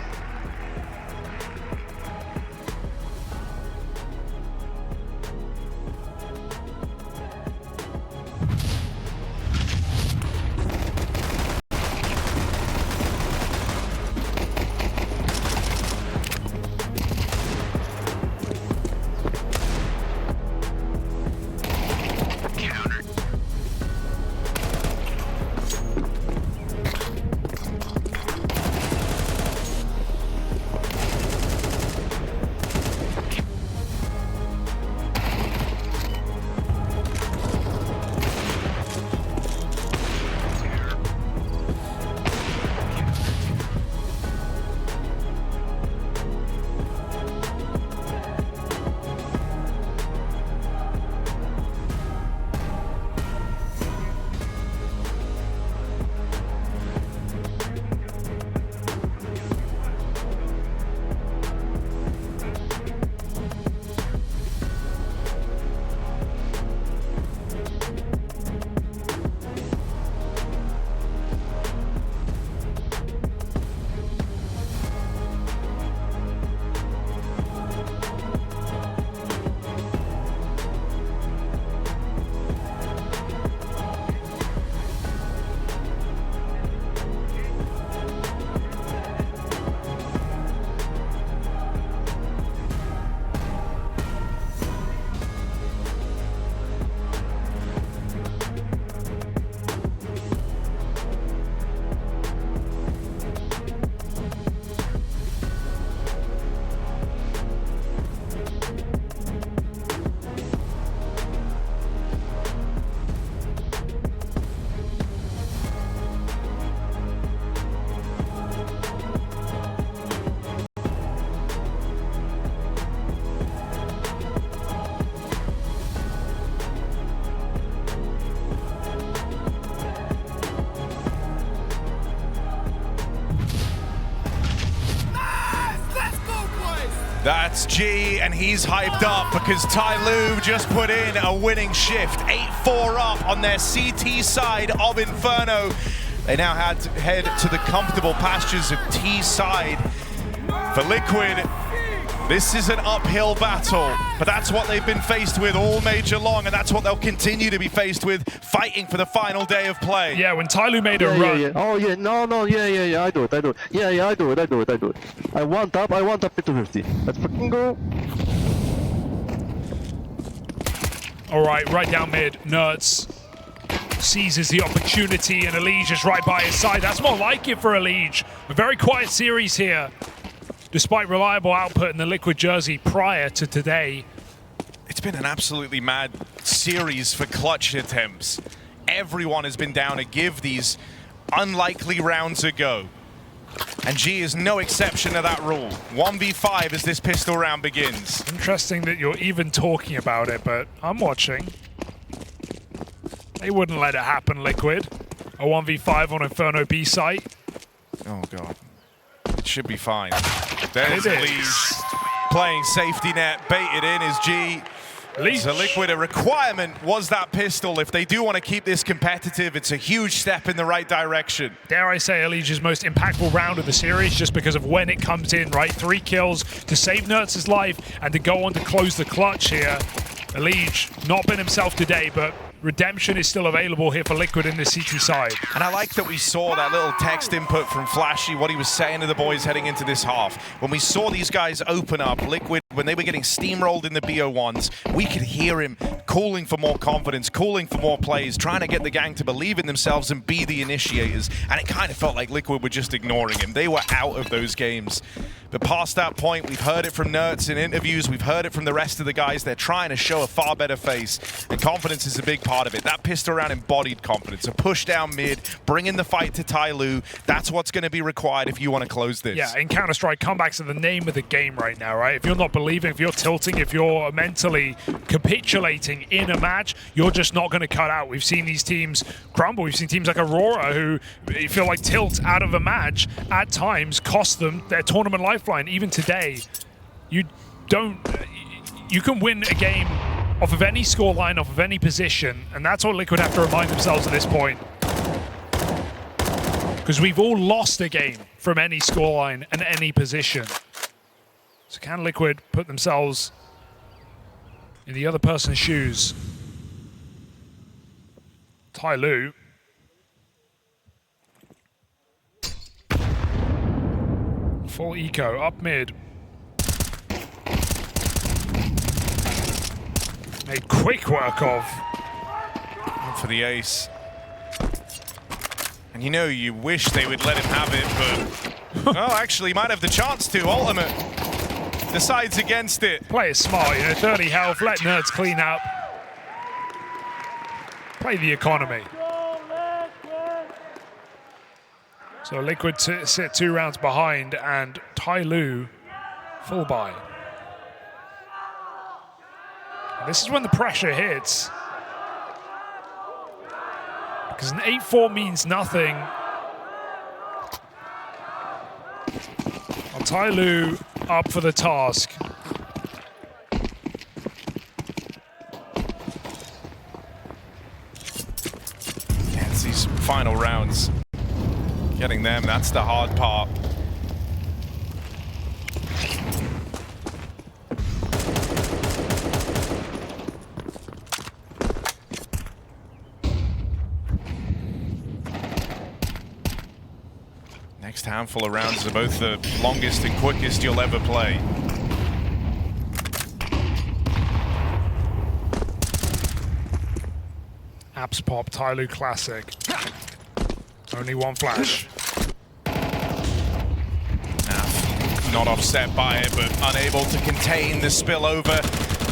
That's G, and he's hyped up because TYLOO just put in a winning shift. 8-4 up on their CT side of Inferno. They now had to head to the comfortable pastures of T side. For Liquid, this is an uphill battle, but that's what they've been faced with all major long, and that's what they'll continue to be faced with, fighting for the final day of play. Yeah, when TYLOO made a run. Yeah. Oh, yeah, no, yeah, I do it. Yeah, I do it. I want up into 50. Let's fucking go. All right down mid, Nerds seizes the opportunity, and Elige is right by his side. That's more like it for Elige. A very quiet series here, despite reliable output in the Liquid jersey prior to today. It's been an absolutely mad series for clutch attempts. Everyone has been down to give these unlikely rounds a go. And G is no exception to that rule. 1v5 as this pistol round begins. Interesting that you're even talking about it, but I'm watching. They wouldn't let it happen, Liquid. A 1v5 on Inferno B site. Oh, God. It should be fine. There's Elige playing safety net. Baited in is G. Leech. So Liquid, a requirement was that pistol. If they do want to keep this competitive, it's a huge step in the right direction. Dare I say, Elige's most impactful round of the series just because of when it comes in, right? 3 kills to save Nertz's life and to go on to close the clutch here. Elige, not been himself today, but redemption is still available here for Liquid in the CT side. And I like that we saw that little text input from Flashy, what he was saying to the boys heading into this half. When we saw these guys open up, Liquid, when they were getting steamrolled in the BO1s, we could hear him calling for more confidence, calling for more plays, trying to get the gang to believe in themselves and be the initiators. And it kind of felt like Liquid were just ignoring him. They were out of those games. But past that point, we've heard it from Nertz in interviews, we've heard it from the rest of the guys. They're trying to show a far better face, and confidence is a big part of it. That pistol round embodied confidence. A push down mid, bringing the fight to TYLOO. That's what's going to be required if you want to close this. Yeah, in Counter-Strike, comebacks are the name of the game right now, right? If you're not believing, if you're tilting, if you're mentally capitulating in a match, you're just not going to cut out. We've seen these teams crumble. We've seen teams like Aurora who feel like tilt out of a match at times cost them their tournament lifeline. Even today, you can win a game off of any scoreline, off of any position, and that's what Liquid have to remind themselves at this point. Because we've all lost a game from any scoreline and any position. So can Liquid put themselves in the other person's shoes? TYLOO. Full eco, up mid. Made quick work of. For the ace. And you know, you wish they would let him have it, but... oh, actually, might have the chance to. Ultimate decides against it. Play it smart, 30 health, let Nertz clean up. Play the economy. So Liquid sit 2 rounds behind, and TYLOO full buy. This is when the pressure hits. Because an 8-4 means nothing. Well, TYLOO up for the task. Yeah, it's these final rounds. Getting them, that's the hard part. Next handful of rounds are both the longest and quickest you'll ever play. Apps pop, TYLOO classic. Only one flash. Not offset by it, but unable to contain the spillover.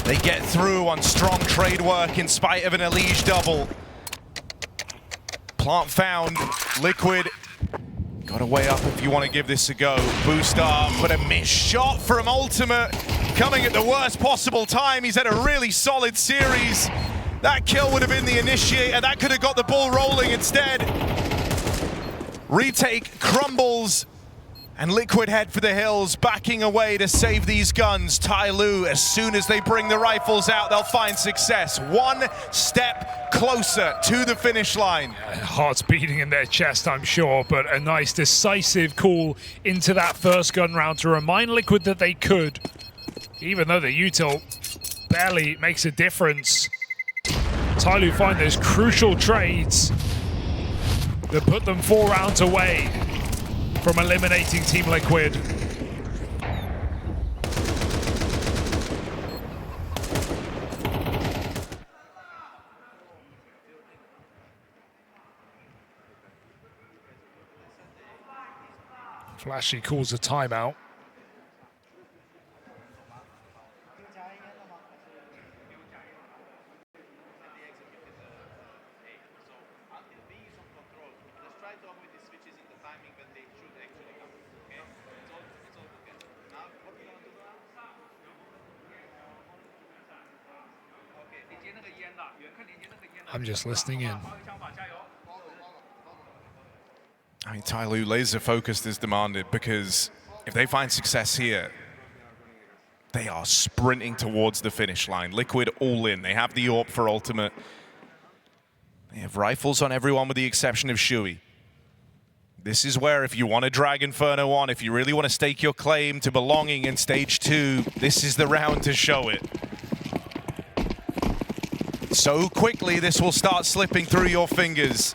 They get through on strong trade work in spite of an Elige double. Plant found. Liquid. Got to weigh up if you want to give this a go. Boost up, but a missed shot from Ultimate. Coming at the worst possible time. He's had a really solid series. That kill would have been the initiator. That could have got the ball rolling instead. Retake crumbles, and Liquid head for the hills, backing away to save these guns. TYLOO, as soon as they bring the rifles out, they'll find success. One step closer to the finish line. Hearts beating in their chest, I'm sure, but a nice decisive call into that first gun round to remind Liquid that they could, even though the util barely makes a difference. TYLOO find those crucial trades that put them 4 rounds away from eliminating Team Liquid. Flashy calls a timeout. I'm just listening in. I mean, TYLOO laser focused is demanded, because if they find success here, They are sprinting towards the finish line. Liquid all in. They have the AWP for ultimate. They have rifles on everyone with the exception of Shui. This is where, if you want to drag Inferno on, if you really want to stake your claim to belonging in stage 2, this is the round to show it. So quickly, this will start slipping through your fingers.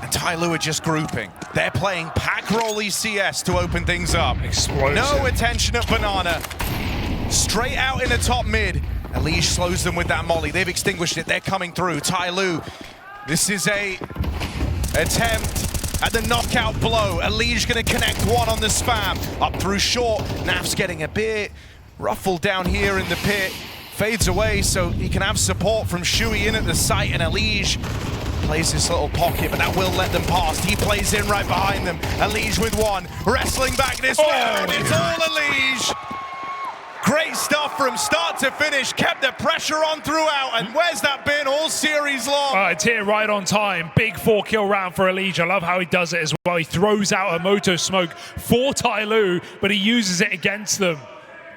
And TYLOO are just grouping. They're playing pack rolly CS to open things up. Explosive. No attention at Banana. Straight out in the top mid. Elige slows them with that molly. They've extinguished it. They're coming through. TYLOO. This is a attempt at the knockout blow. Elige going to connect one on the spam. Up through short. Naf's getting a bit ruffled down here in the pit. Fades away so he can have support from Shui in at the site, and Elige plays this little pocket, but that will let them past. He plays in right behind them. Elige with one. Wrestling back this round. It's all Elige. Great stuff from start to finish, kept the pressure on throughout, and where's that been all series long? It's here right on time. Big 4-kill round for Elige. I love how he does it as well. He throws out a moto smoke for TYLOO, but he uses it against them.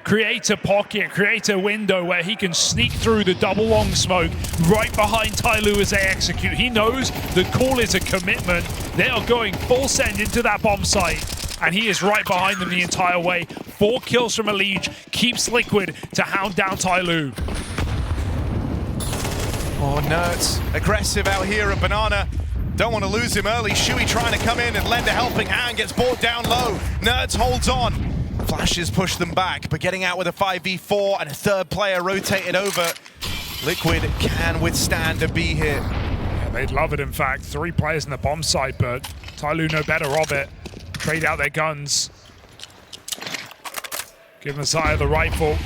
Create a pocket, create a window where he can sneak through the double long smoke right behind TYLOO as they execute. He knows the call is a commitment. They are going full send into that bomb site, and he is right behind them the entire way. 4 kills from Elige keeps Liquid to hound down TYLOO. Oh, Nerds, aggressive out here at Banana. Don't want to lose him early. Shui trying to come in and lend a helping hand, gets brought down low. Nerds holds on. Flashes push them back, but getting out with a 5v4 and a third player rotated over. Liquid can withstand a B hit. Yeah, they'd love it, in fact. 3 players in the bomb site, but TYLOO know better of it. Trade out their guns. Give Messiah the rifle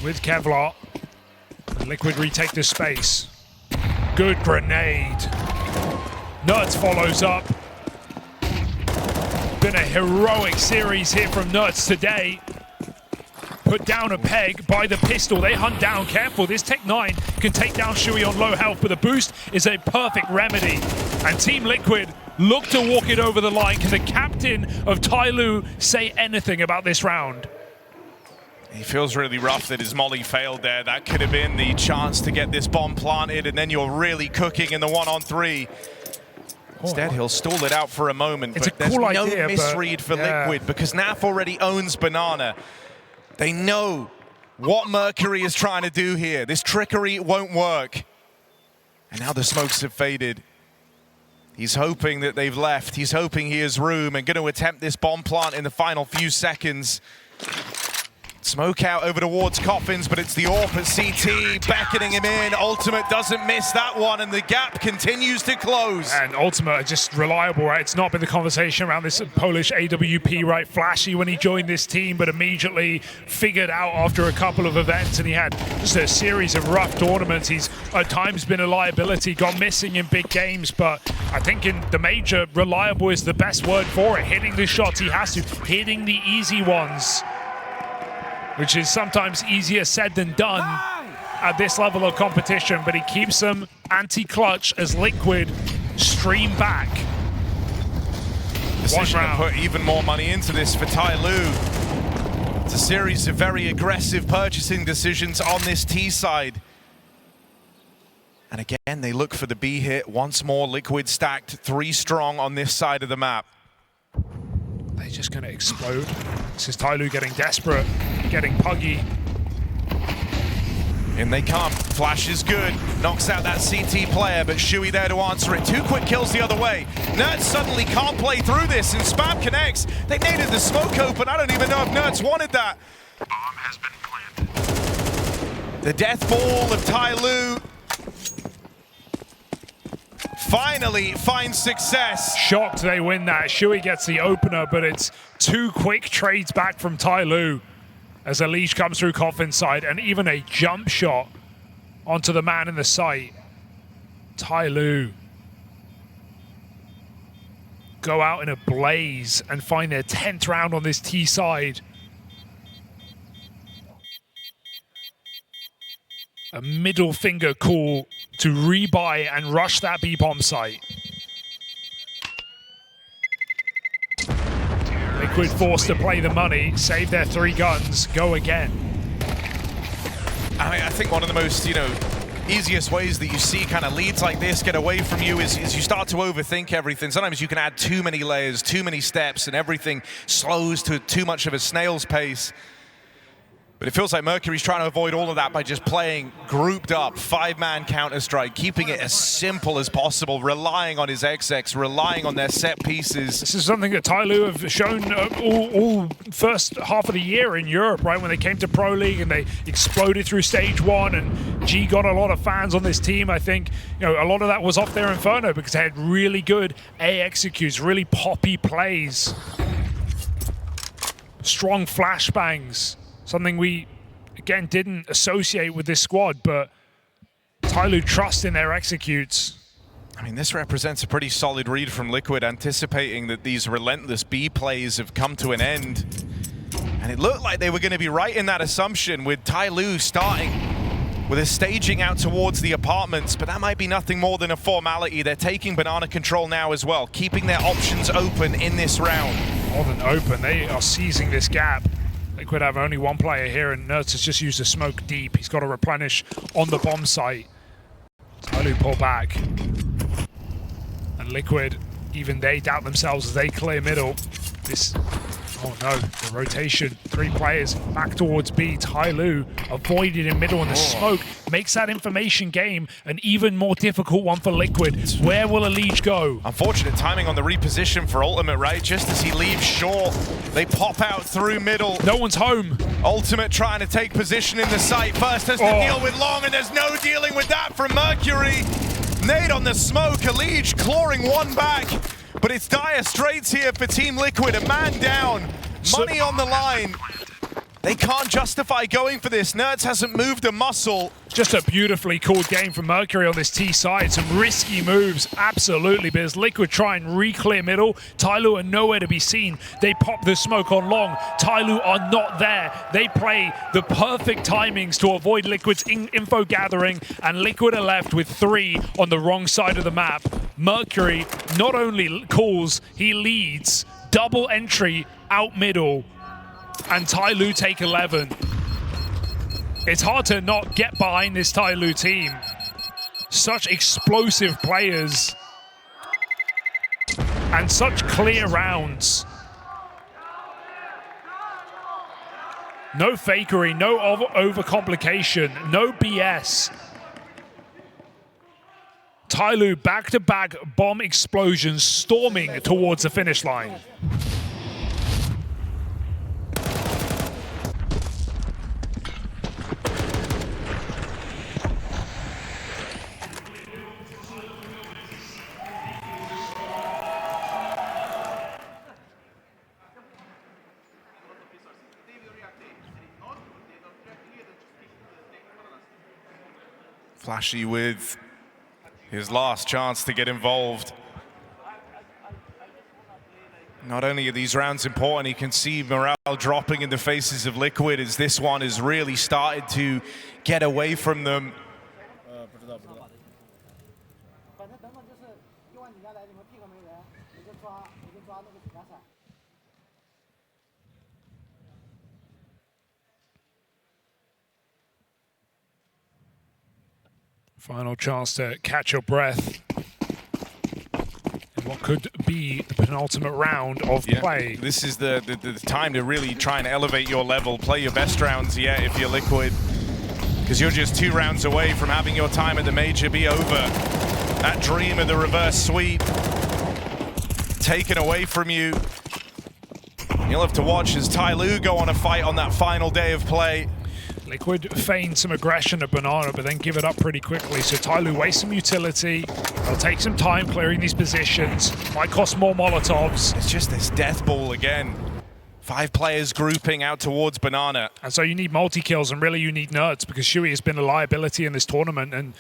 with Kevlar. And Liquid retake this space. Good grenade. Nerds follows up. Been a heroic series here from Nerds today. Put down a peg by the pistol. They hunt down. Careful, this Tech 9 can take down Shui on low health, but the boost is a perfect remedy. And Team Liquid look to walk it over the line. Can the captain of TYLOO say anything about this round? He feels really rough that his molly failed there. That could have been the chance to get this bomb planted, and then you're really cooking in the 1-on-3. Instead, he'll stall it out for a moment, it's but a cool there's no idea, misread for Liquid because Naf already owns Banana. They know what Mercury is trying to do here. This trickery won't work. And now the smokes have faded. He's hoping that they've left. He's hoping he has room and going to attempt this bomb plant in the final few seconds. Smoke out over towards Coffins, but it's the AWP at CT beckoning him in. Ultimate doesn't miss that one, and the gap continues to close. And Ultimate are just reliable, right? It's not been the conversation around this Polish AWP, right? Flashy when he joined this team, but immediately figured out after a couple of events, and he had just a series of rough tournaments. He's at times been a liability, gone missing in big games, but I think in the major, reliable is the best word for it. Hitting the shots he has to, hitting the easy ones, which is sometimes easier said than done at this level of competition, but he keeps them anti-clutch as Liquid stream back. Decision to put even more money into this for TYLOO. It's a series of very aggressive purchasing decisions on this T side. And again, they look for the B hit. Once more, Liquid stacked 3 strong on this side of the map. They're just going to explode. This is TYLOO getting desperate, getting puggy. In they come. Flash is good. Knocks out that CT player, but Shui there to answer it. 2 quick kills the other way. Nerds suddenly can't play through this, and Spam connects. They needed the smoke open. I don't even know if Nerds wanted that. Bomb has been planted. The death ball of TYLOO finally finds success. Shocked they win that. Shui gets the opener, but it's 2 quick trades back from TYLOO as Elige comes through Coffin's side, and even a jump shot onto the man in the site. TYLOO go out in a blaze and find their 10th round on this T side. A middle finger call to rebuy and rush that B-bomb site. Liquid forced to play the money, save their 3 guns, go again. I mean, I think one of the most, easiest ways that you see kind of leads like this get away from you is you start to overthink everything. Sometimes you can add too many layers, too many steps, and everything slows to too much of a snail's pace. But it feels like Mercury's trying to avoid all of that by just playing grouped up, 5-man Counter-Strike, keeping it as simple as possible, relying on his XX, relying on their set pieces. This is something that TYLOO have shown all first half of the year in Europe, right? When they came to Pro League and they exploded through stage 1, and G got a lot of fans on this team. I think a lot of that was off their Inferno because they had really good A executes, really poppy plays, strong flashbangs. Something we, again, didn't associate with this squad, but TYLOO trust in their executes. I mean, this represents a pretty solid read from Liquid, anticipating that these relentless B plays have come to an end. And it looked like they were going to be right in that assumption, with TYLOO starting with a staging out towards the apartments, but that might be nothing more than a formality. They're taking banana control now as well, keeping their options open in this round. More than open, they are seizing this gap. Liquid have only 1 player here, and Nerds has just used a smoke deep. He's got to replenish on the bomb site. TYLOO pull back. And Liquid, even they doubt themselves as they clear middle. This, oh no, the rotation. 3 players back towards B. TYLOO avoided in middle, and the smoke makes that information game an even more difficult one for Liquid. Where will Elige go? Unfortunate timing on the reposition for Ultimate, right? Just as he leaves short, they pop out through middle. No one's home. Ultimate trying to take position in the site. First has to deal with Long, and there's no dealing with that from Mercury. Nade on the smoke, Elige clawing 1 back. But it's dire straits here for Team Liquid, a man down, money on the line. They can't justify going for this. Nerds hasn't moved a muscle. Just a beautifully called game from Mercury on this T side. Some risky moves, absolutely, but as Liquid try and re-clear middle, TYLOO are nowhere to be seen. They pop the smoke on Long. TYLOO are not there. They play the perfect timings to avoid Liquid's info gathering, and Liquid are left with 3 on the wrong side of the map. Mercury not only calls, he leads. Double entry out middle, and TYLOO take 11. It's hard to not get behind this TYLOO team. Such explosive players and such clear rounds. No fakery, no overcomplication, no BS. TYLOO back-to-back bomb explosions storming towards the finish line. Flashy with his last chance to get involved. Not only are these rounds important, you can see morale dropping in the faces of Liquid as this one has really started to get away from them. Final chance to catch your breath in what could be the penultimate round of play. This is the time to really try and elevate your level, play your best rounds yet if you're Liquid, because you're just 2 rounds away from having your time at the Major be over. That dream of the reverse sweep taken away from you. You'll have to watch as TYLOO go on a fight on that final day of play. Liquid feign some aggression at Banana, but then give it up pretty quickly. So TYLOO wastes some utility. They'll take some time clearing these positions. Might cost more Molotovs. It's just this death ball again. 5 players grouping out towards Banana. And so you need multi-kills, and really you need Nerds, because Shuey has been a liability in this tournament, and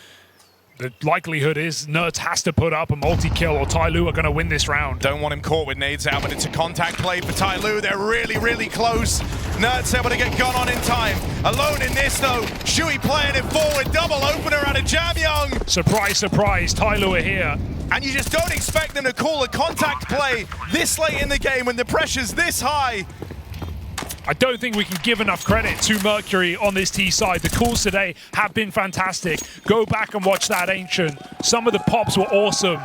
the likelihood is Nerds has to put up a multi-kill or TYLOO are going to win this round. Don't want him caught with nades out, but it's a contact play for TYLOO. They're really, really close. Nerds able to get gone on in time. Alone in this though. Shuey playing it forward. Double opener out of Jamyoung. Surprise, surprise. TYLOO are here. And you just don't expect them to call a contact play this late in the game when the pressure's this high. I don't think we can give enough credit to Mercury on this T side. The calls today have been fantastic. Go back and watch that Ancient. Some of the pops were awesome.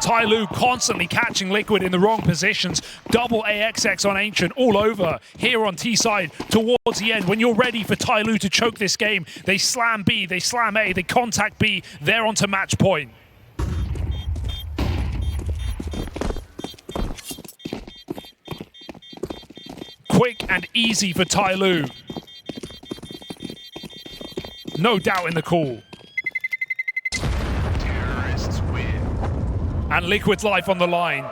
TYLOO constantly catching Liquid in the wrong positions. Double AXX on Ancient all over here on T side towards the end. When you're ready for TYLOO to choke this game, they slam B, they slam A, they contact B, they're onto match point. Quick and easy for TYLOO. No doubt in the call. Terrorists win. And Liquid's life on the line.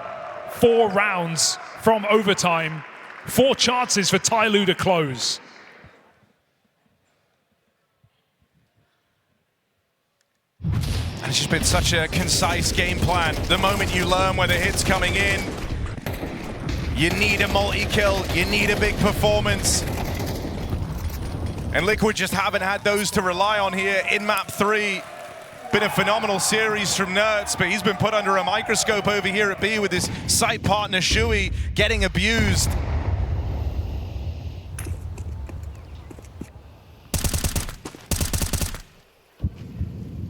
4 rounds from overtime. 4 chances for TYLOO to close. And it's just been such a concise game plan. The moment you learn where the hit's coming in, you need a multi-kill, you need a big performance. And Liquid just haven't had those to rely on here in map 3. Been a phenomenal series from Nerds, but he's been put under a microscope over here at B with his site partner Shui getting abused.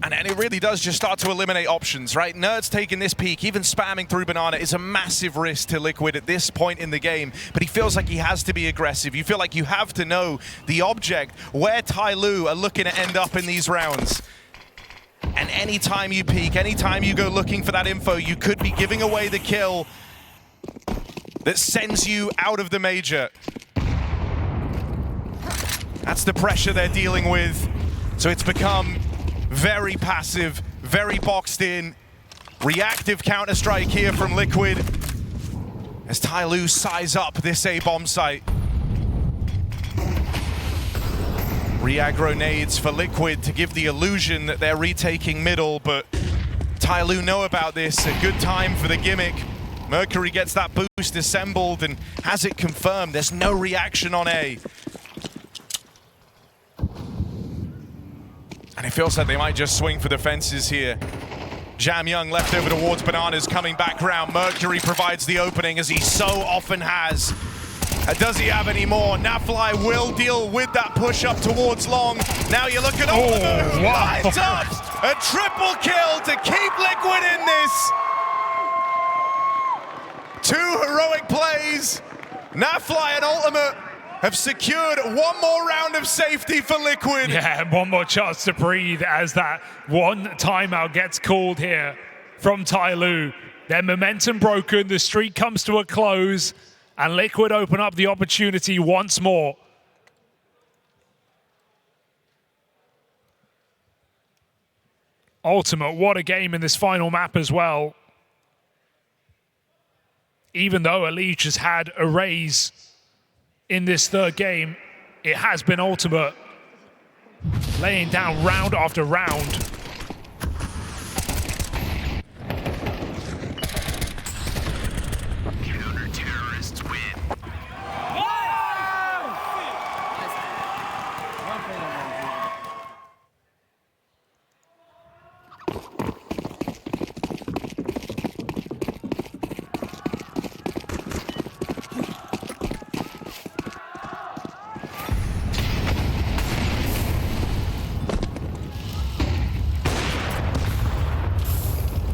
And it really does just start to eliminate options, right? Nerds taking this peek, even spamming through Banana is a massive risk to Liquid at this point in the game, but he feels like he has to be aggressive. You feel like you have to know the object, where TYLOO are looking to end up in these rounds. And anytime you peek, anytime you go looking for that info, you could be giving away the kill that sends you out of the major. That's the pressure they're dealing with. So it's become very passive, very boxed in. Reactive Counter-Strike here from Liquid as TYLOO size up this A bomb site. Re-aggro nades for Liquid to give the illusion that they're retaking middle, but TYLOO know about this. A good time for the gimmick. Mercury gets that boost assembled and has it confirmed. There's no reaction on A. And it feels like they might just swing for the fences here. Jam Young left over towards Bananas, coming back round. Mercury provides the opening as he so often has. Does he have any more? Nafly will deal with that push up towards long. Now you look at Ultimate, wow. lights up. A triple kill to keep Liquid in this. 2 heroic plays. Nafly and Ultimate have secured one more round of safety for Liquid. Yeah, one more chance to breathe as that one timeout gets called here from TYLOO. Their momentum broken, the streak comes to a close, and Liquid open up the opportunity once more. Ultimate, what a game in this final map as well. Even though Elite has had a raise in this 3rd game, it has been Ultimate laying down round after round. Counter-terrorists win.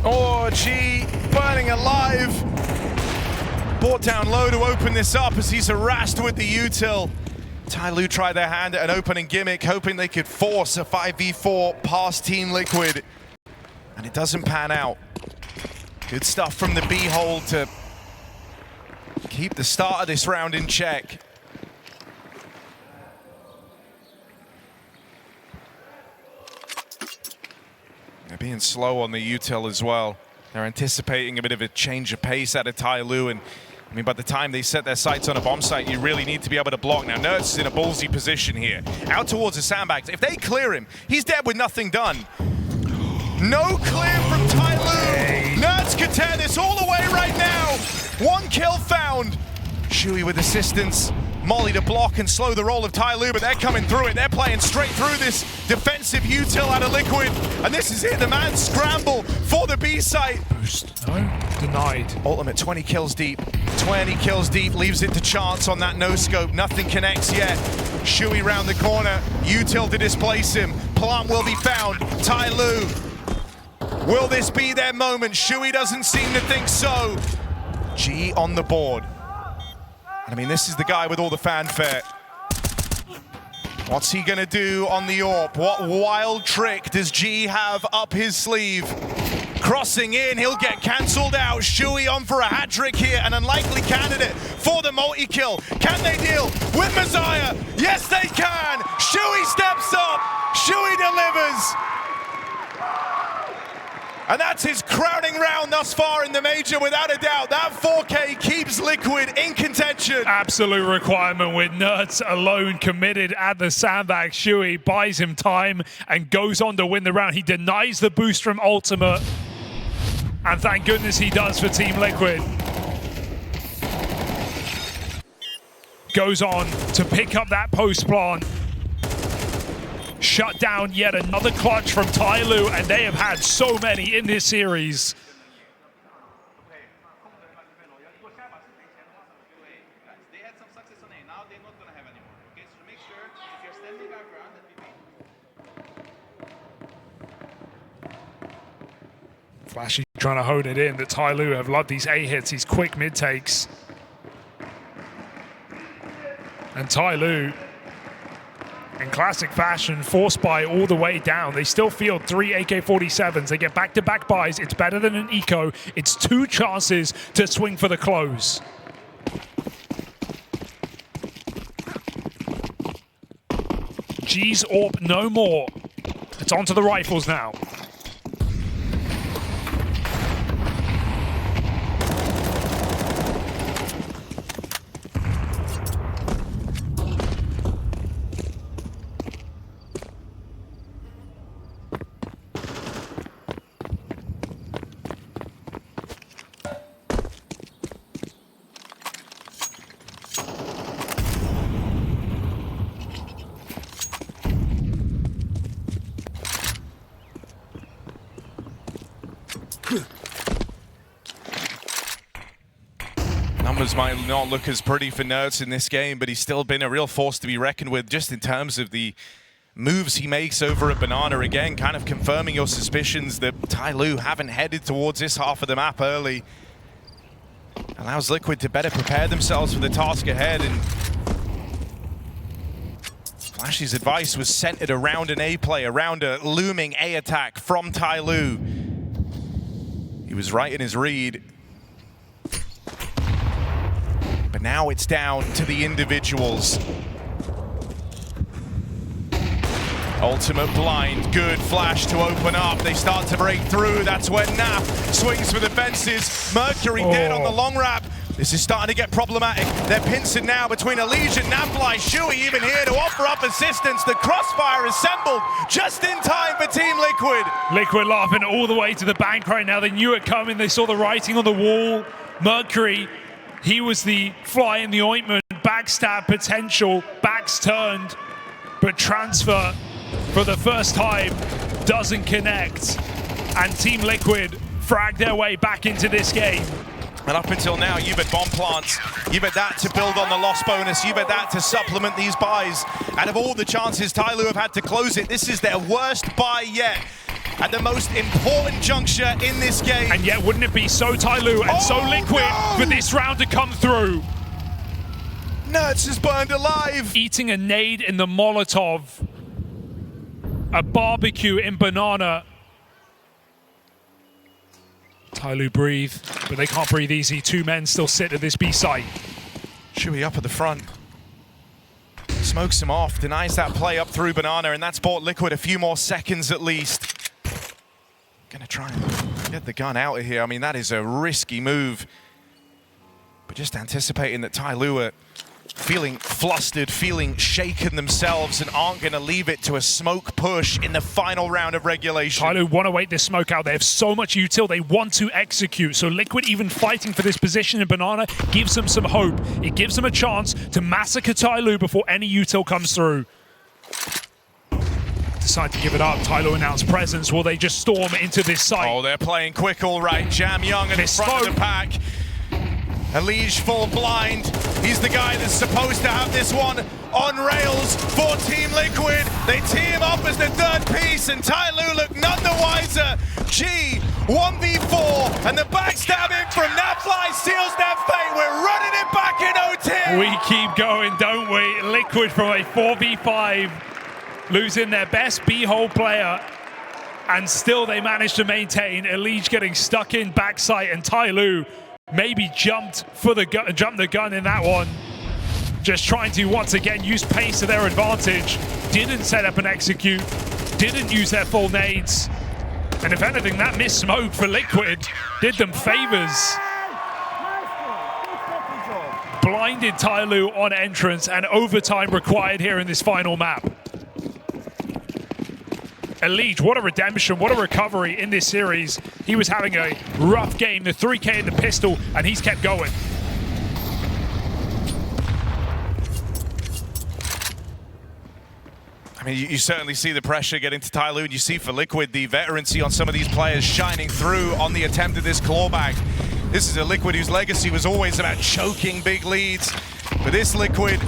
Oh, G burning alive. Brought down low to open this up as he's harassed with the util. TYLOO tried their hand at an opening gimmick, hoping they could force a 5v4 past Team Liquid. And it doesn't pan out. Good stuff from the B hole to keep the start of this round in check. They're being slow on the util as well. They're anticipating a bit of a change of pace out of TYLOO, and I mean, by the time they set their sights on a bomb site, you really need to be able to block. Now, Nerds is in a ballsy position here. Out towards the sandbags. If they clear him, he's dead with nothing done. No clear from TYLOO. Nerds could tear this all away right now. 1 kill found. Shui with assistance molly to block and slow the roll of TYLOO, but they're coming through it. They're playing straight through this defensive util out of Liquid, and this is it. The man scramble for the B site. Boost. No, denied. Ultimate 20 kills deep. 20 kills deep, leaves it to chance on that no-scope. Nothing connects yet. Shui round the corner. Util to displace him. Plant will be found. TYLOO. Will this be their moment? Shui doesn't seem to think so. G on the board. I mean, this is the guy with all the fanfare. What's he gonna do on the AWP? What wild trick does G have up his sleeve? Crossing in, he'll get cancelled out. Shui on for a hat trick here, an unlikely candidate for the multi-kill. Can they deal with Messiah? Yes, they can. Shui steps up. Shui delivers. And that's his crowning round thus far in the Major, without a doubt. That 4K keeps Liquid in contention. Absolute requirement with Nerds alone committed at the sandbag. Shui buys him time and goes on to win the round. He denies the boost from Ultimate. And thank goodness he does for Team Liquid. Goes on to pick up that post plant. Shut down yet another clutch from TYLOO, and they have had so many in this series. They had some success on A, now they're not going to have anymore. Okay, so make sure if you're standing our ground that we beat. Flashy trying to hone it in, that TYLOO have loved these A hits, these quick mid takes. And TYLOO, in classic fashion, force buy all the way down. They still field 3 AK-47s. They get back-to-back buys. It's better than an eco. It's 2 chances to swing for the close. G's AWP no more. It's onto the rifles now. Numbers might not look as pretty for Nerds in this game, but he's still been a real force to be reckoned with just in terms of the moves he makes over at Banana. Again, kind of confirming your suspicions that TYLOO haven't headed towards this half of the map early. Allows Liquid to better prepare themselves for the task ahead, and Flashy's advice was centered around an A play, around a looming A attack from TYLOO. He was right in his read. But now it's down to the individuals. Ultimate blind, good flash to open up. They start to break through. That's when Nap swings for the fences. Mercury dead on the long wrap. This is starting to get problematic. They're pincing now between Elysian, Naplai, Shui even here to offer up assistance. The crossfire assembled just in time for Team Liquid. Liquid laughing all the way to the bank right now. They knew it coming. They saw the writing on the wall. Mercury, he was the fly in the ointment. Backstab potential, backs turned, but transfer for the first time doesn't connect. And Team Liquid frag their way back into this game. And up until now, you've had bomb plants, you've had that to build on the loss bonus, you've had that to supplement these buys. Out of all the chances TYLOO have had to close it, this is their worst buy yet. At the most important juncture in this game. And yet, wouldn't it be so TYLOO and so Liquid for this round to come through? Nerds is burned alive. Eating a nade in the Molotov. A barbecue in Banana. TYLOO breathe, but they can't breathe easy. 2 men still sit at this B site. Shui up at the front. Smokes him off, denies that play up through Banana, and that's bought Liquid a few more seconds at least. Gonna try and get the gun out of here. I mean, that is a risky move. But just anticipating that TYLOO are feeling flustered, feeling shaken themselves, and aren't going to leave it to a smoke push in the final round of regulation. TYLOO want to wait this smoke out. They have so much util. They want to execute. So Liquid even fighting for this position in Banana gives them some hope. It gives them a chance to massacre TYLOO before any util comes through. Decide to give it up. TYLOO announced presence. Will they just storm into this site? Oh, they're playing quick all right. Jam Young in front of the pack. Elige full blind. He's the guy that's supposed to have this one on rails for Team Liquid. They team up as the third piece, and TYLOO look none the wiser. G, 1v4, and the backstabbing from Nafly seals their fate. We're running it back in OT. We keep going, don't we? Liquid from a 4v5, losing their best B-hole player, and still they managed to maintain. Elige getting stuck in backside, and TYLOO maybe jumped the gun in that one. Just trying to once again use pace to their advantage. Didn't set up and execute. Didn't use their full nades. And if anything, that missed smoke for Liquid did them favors. Blinded TYLOO on entrance, and overtime required here in this final map. Elige, what a redemption, what a recovery in this series. He was having a rough game, the 3K in the pistol, and he's kept going. I mean, you certainly see the pressure getting to TYLOO, and you see for Liquid the veterancy on some of these players shining through on the attempt of this clawback. This is a Liquid whose legacy was always about choking big leads, but this Liquid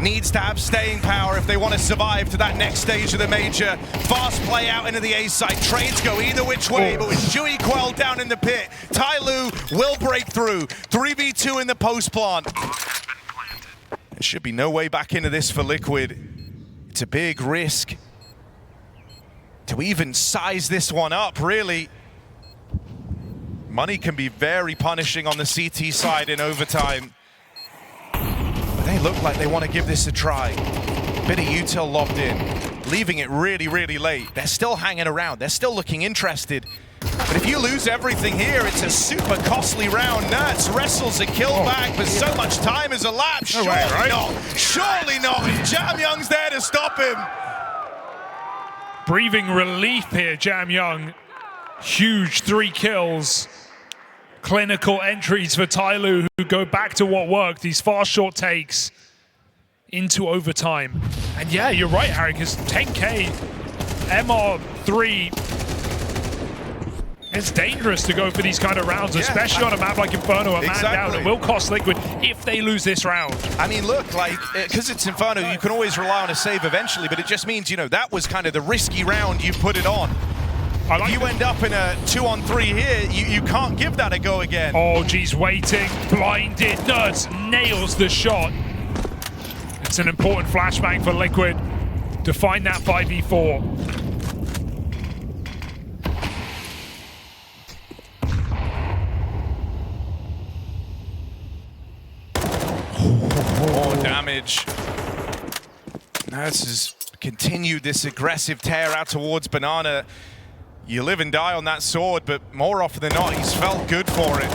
needs to have staying power if they want to survive to that next stage of the major. Fast play out into the A side. Trades go either which way, but with Shui Quell down in the pit, TYLOO will break through. 3v2 in the post plant. There should be no way back into this for Liquid. It's a big risk to even size this one up, really. Money can be very punishing on the CT side in overtime. They look like they want to give this a try. Bit of util lobbed in, leaving it really, really late. They're still hanging around. They're still looking interested. But if you lose everything here, it's a super costly round. Nertz wrestles a kill back, but so much time has elapsed. Surely not. Surely not. Jam Young's there to stop him. Breathing relief here, Jam Young. Huge 3 kills. Clinical entries for TYLOO, who go back to what worked, these fast short takes into overtime. And yeah, you're right, Harry, because 10K, MR3, it's dangerous to go for these kind of rounds, especially on a map like Inferno, a man down. It will cost Liquid if they lose this round. I mean, look, like, because it's Inferno, you can always rely on a save eventually, but it just means, you know, that was kind of the risky round you put it on. If you end up in a 2-on-3 here, you can't give that a go again. Oh, geez, waiting, blinded, Nertz nails the shot. It's an important flashbang for Liquid to find that 5v4. More damage. Nertz has continued this aggressive tear out towards Banana. You live and die on that sword, but more often than not, he's felt good for it.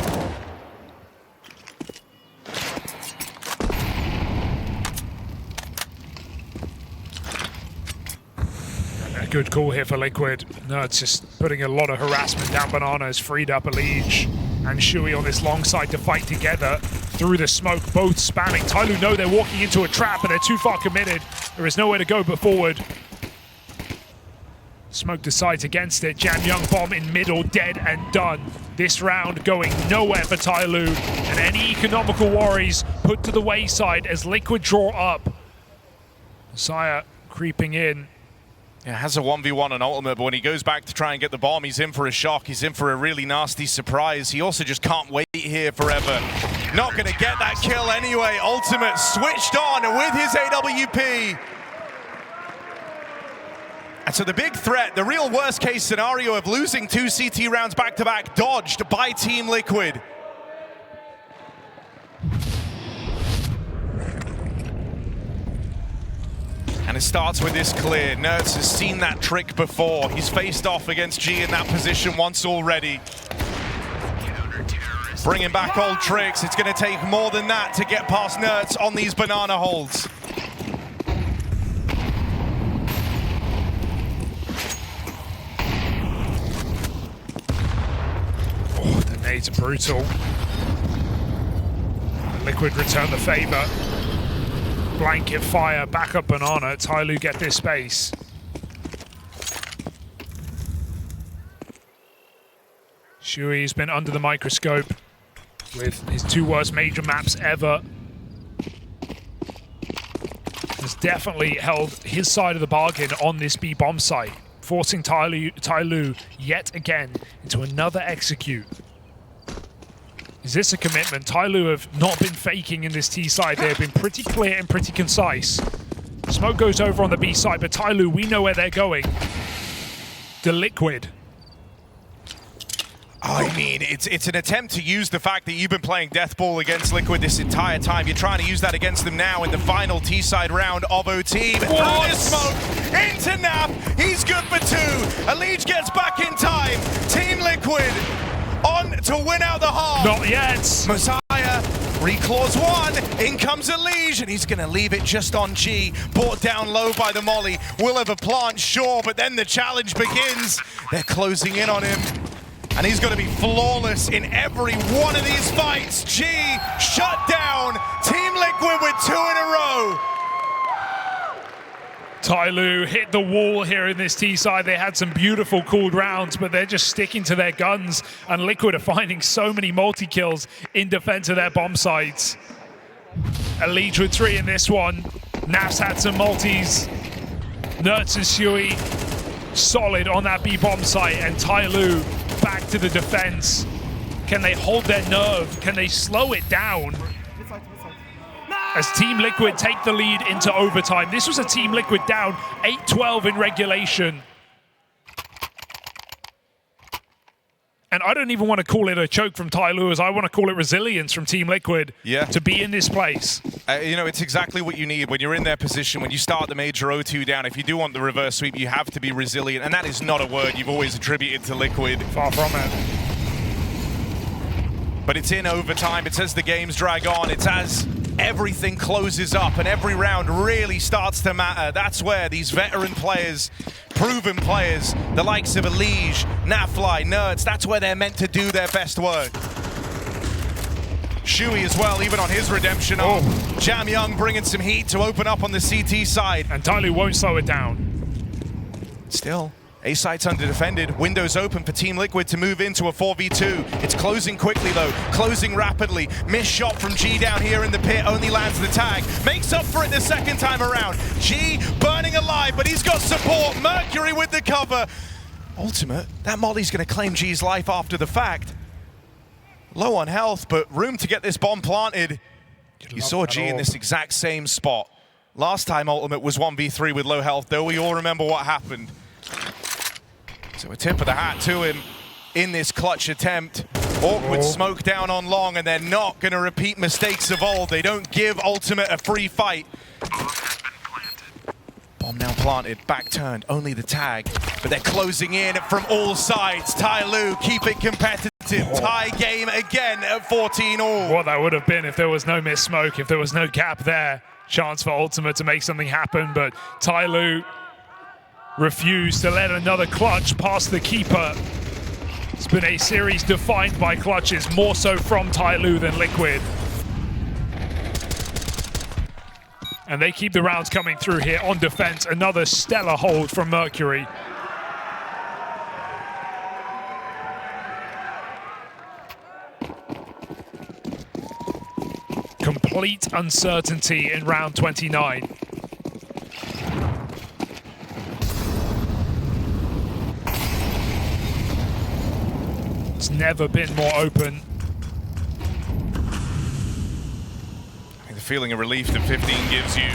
A good call here for Liquid. No, it's just putting a lot of harassment down. Banana has freed up Elige and Shui on this long side to fight together through the smoke, both spamming. TYLOO know they're walking into a trap, but they're too far committed. There is nowhere to go but forward. Smoke decides against it. Jam Young bomb in middle, dead and done. This round going nowhere for TYLOO, and any economical worries put to the wayside as Liquid draw up. Messiah creeping in. Yeah, has a 1v1 on ultimate, but when he goes back to try and get the bomb, he's in for a shock. He's in for a really nasty surprise. He also just can't wait here forever. Not going to get that kill anyway. Ultimate switched on with his AWP. And so the big threat, the real worst case scenario of losing 2 CT rounds back-to-back, dodged by Team Liquid. And it starts with this clear. Nertz has seen that trick before. He's faced off against G in that position once already. Bringing back old tricks. It's going to take more than that to get past Nerds on these banana holds. Oh, the nades are brutal. Liquid return the favor. Blanket fire, back up banana. TYLOO get this space. Shui's been under the microscope with his 2 worst major maps ever. Has definitely held his side of the bargain on this B bomb site, forcing TYLOO yet again into another execute. Is this a commitment? TYLOO have not been faking in this T side. They have been pretty clear and pretty concise. Smoke goes over on the B side, but TYLOO, we know where they're going. The Liquid. I mean, it's an attempt to use the fact that you've been playing Deathball against Liquid this entire time. You're trying to use that against them now in the final T-side round of O-Team. Smoke into Nap. He's good for 2. Elige gets back in time. Team Liquid on to win out the half. Not yet. Messiah reclaws 1. In comes Elige, and he's going to leave it just on G. Brought down low by the molly. Will have a plant, sure, but then the challenge begins. They're closing in on him. And he's going to be flawless in every one of these fights. G shut down. Team Liquid with 2 in a row. TYLOO hit the wall here in this T-side. They had some beautiful cooled rounds, but they're just sticking to their guns. And Liquid are finding so many multi-kills in defense of their bomb sites. Elige with 3 in this one. Naf's had some multis. Nerds and Shui solid on that B bomb site, and TYLOO back to the defense. Can they hold their nerve? Can they slow it down? As Team Liquid take the lead into overtime. This was a Team Liquid down 8-12 in regulation. And I don't even want to call it a choke from TYLOO, as I want to call it resilience from Team Liquid to be in this place. You know, it's exactly what you need when you're in their position, when you start the major 0-2 down. If you do want the reverse sweep, you have to be resilient. And that is not a word you've always attributed to Liquid. Far from it. But it's in overtime. It's as the games drag on. It's as everything closes up and every round really starts to matter. That's where these veteran players, proven players, the likes of Elige, Nafly, Nerds, that's where they're meant to do their best work. Shui as well, even on his redemption arc. Jam Young bringing some heat to open up on the CT side. And TYLOO won't slow it down. Still, A site's under-defended. Windows open for Team Liquid to move into a 4v2. It's closing quickly though, closing rapidly. Missed shot from G down here in the pit, only lands the tag. Makes up for it the second time around. G burning alive, but he's got support. Mercury with the cover. Ultimate, that molly's gonna claim G's life after the fact. Low on health, but room to get this bomb planted. You saw G in this exact same spot. Last time Ultimate was 1v3 with low health, though we all remember what happened. So a tip of the hat to him in this clutch attempt. Awkward smoke down on long, and they're not going to repeat mistakes of old. They don't give Ultimate a free fight. Bomb now planted, back turned, only the tag. But they're closing in from all sides. TYLOO keep it competitive. Tie game again at 14-all. What that would have been if there was no missed smoke, if there was no gap there. Chance for Ultimate to make something happen, but TYLOO refused to let another clutch past the keeper. It's been a series defined by clutches, more so from TYLOO than Liquid. And they keep the rounds coming through here on defense. Another stellar hold from Mercury. Complete uncertainty in round 29. It's never been more open. The feeling of relief that 15 gives you.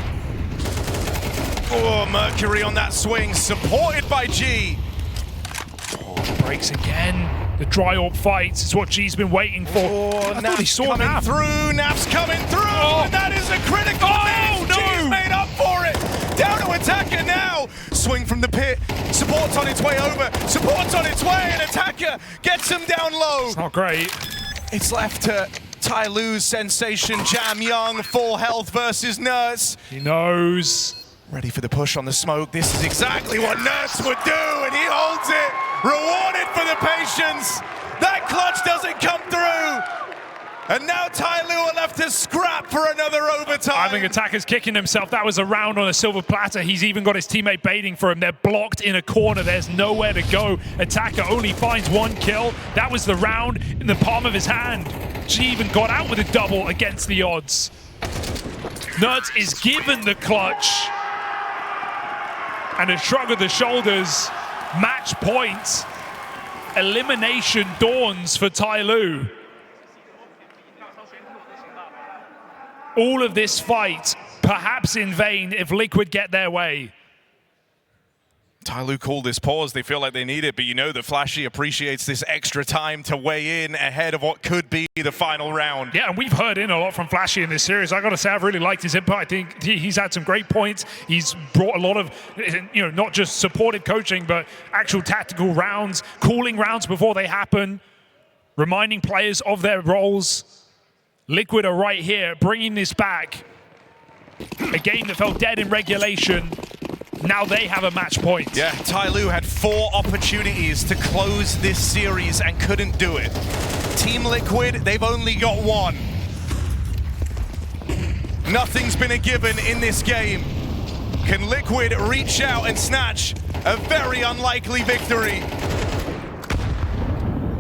Oh, Mercury on that swing, supported by G. Breaks again. The dry orb fight is what G's been waiting for. I thought he saw Naf. Naf's coming through, and that is a critical miss. G's made up for it. Down to Attacker now. Swing from the pit. Support's on its way over. Support's on its way, and Attacker gets him down low. It's not great. It's left to TYLOO's sensation, Jam Young, full health versus Nerds. He knows. Ready for the push on the smoke. This is exactly what Nerds would do, and he holds it. Rewarded for the patience. That clutch doesn't come through. And now TYLOO are left to scrap for another overtime. I think Attacker's kicking himself. That was a round on a silver platter. He's even got his teammate baiting for him. They're blocked in a corner. There's nowhere to go. Attacker only finds one kill. That was the round in the palm of his hand. She even got out with a double against the odds. Nerds is given the clutch. And a shrug of the shoulders. Match point. Elimination dawns for TYLOO. All of this fight, perhaps in vain, if Liquid get their way. TYLOO called this pause. They feel like they need it, but you know that Flashy appreciates this extra time to weigh in ahead of what could be the final round. Yeah, and we've heard in a lot from Flashy in this series. I got to say, I've really liked his input. I think he's had some great points. He's brought a lot of, not just supportive coaching, but actual tactical rounds, calling rounds before they happen, reminding players of their roles. Liquid are right here, bringing this back. A game that felt dead in regulation. Now they have a match point. Yeah, TYLOO had 4 opportunities to close this series and couldn't do it. Team Liquid, they've only got 1. Nothing's been a given in this game. Can Liquid reach out and snatch a very unlikely victory?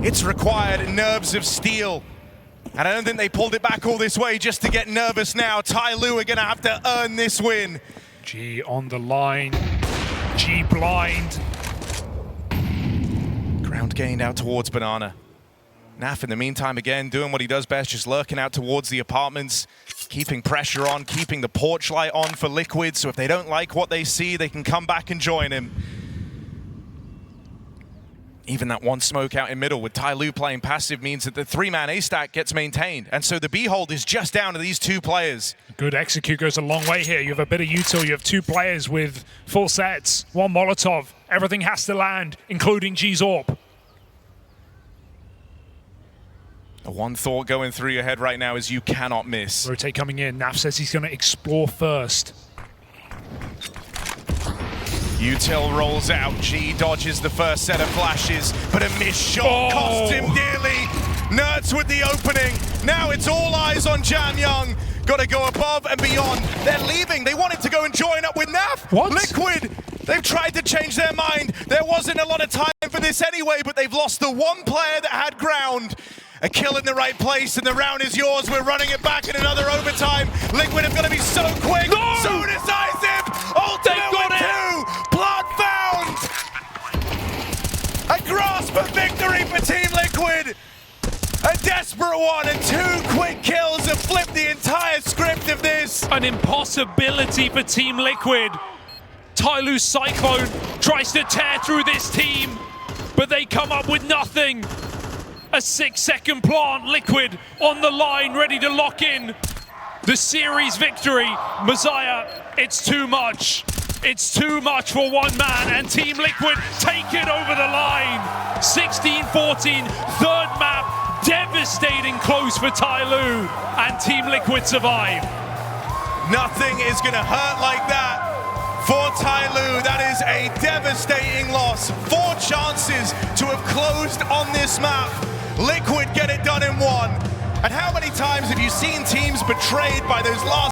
It's required nerves of steel. And I don't think they pulled it back all this way just to get nervous now. TYLOO are going to have to earn this win. G on the line. G blind. Ground gained out towards Banana. Naf in the meantime again doing what he does best, just lurking out towards the apartments, keeping pressure on, keeping the porch light on for Liquid, so if they don't like what they see, they can come back and join him. Even that one smoke out in middle with TYLOO playing passive means that the 3-man A stack gets maintained. And so the B hold is just down to these 2 players. Good execute goes a long way here. You have a bit of util. You have 2 players with full sets. 1 Molotov. Everything has to land, including G's AWP. The one thought going through your head right now is you cannot miss. Rotate coming in. Naf says he's going to explore first. Util rolls out, G dodges the first set of flashes, but a missed shot cost him dearly. Nerds with the opening. Now it's all eyes on Jam Young. Got to go above and beyond. They're leaving. They wanted to go and join up with Naf. What? Liquid, they've tried to change their mind. There wasn't a lot of time for this anyway, but they've lost the one player that had ground. A kill in the right place, and the round is yours. We're running it back in another overtime. Liquid have got to be so quick, so decisive. Ultimate with 2. Blood found. A grasp of victory for Team Liquid. A desperate one, and 2 quick kills have flipped the entire script of this. An impossibility for Team Liquid. TYLOO Cyclone tries to tear through this team, but they come up with nothing. A 6-second plant, Liquid on the line, ready to lock in the series victory. Messiah, it's too much. It's too much for one man, and Team Liquid take it over the line. 16-14, 3rd map, devastating close for TYLOO, and Team Liquid survive. Nothing is going to hurt like that for TYLOO. That is a devastating loss. 4 chances to have closed on this map. Liquid get it done in 1. And how many times have you seen teams betrayed by those last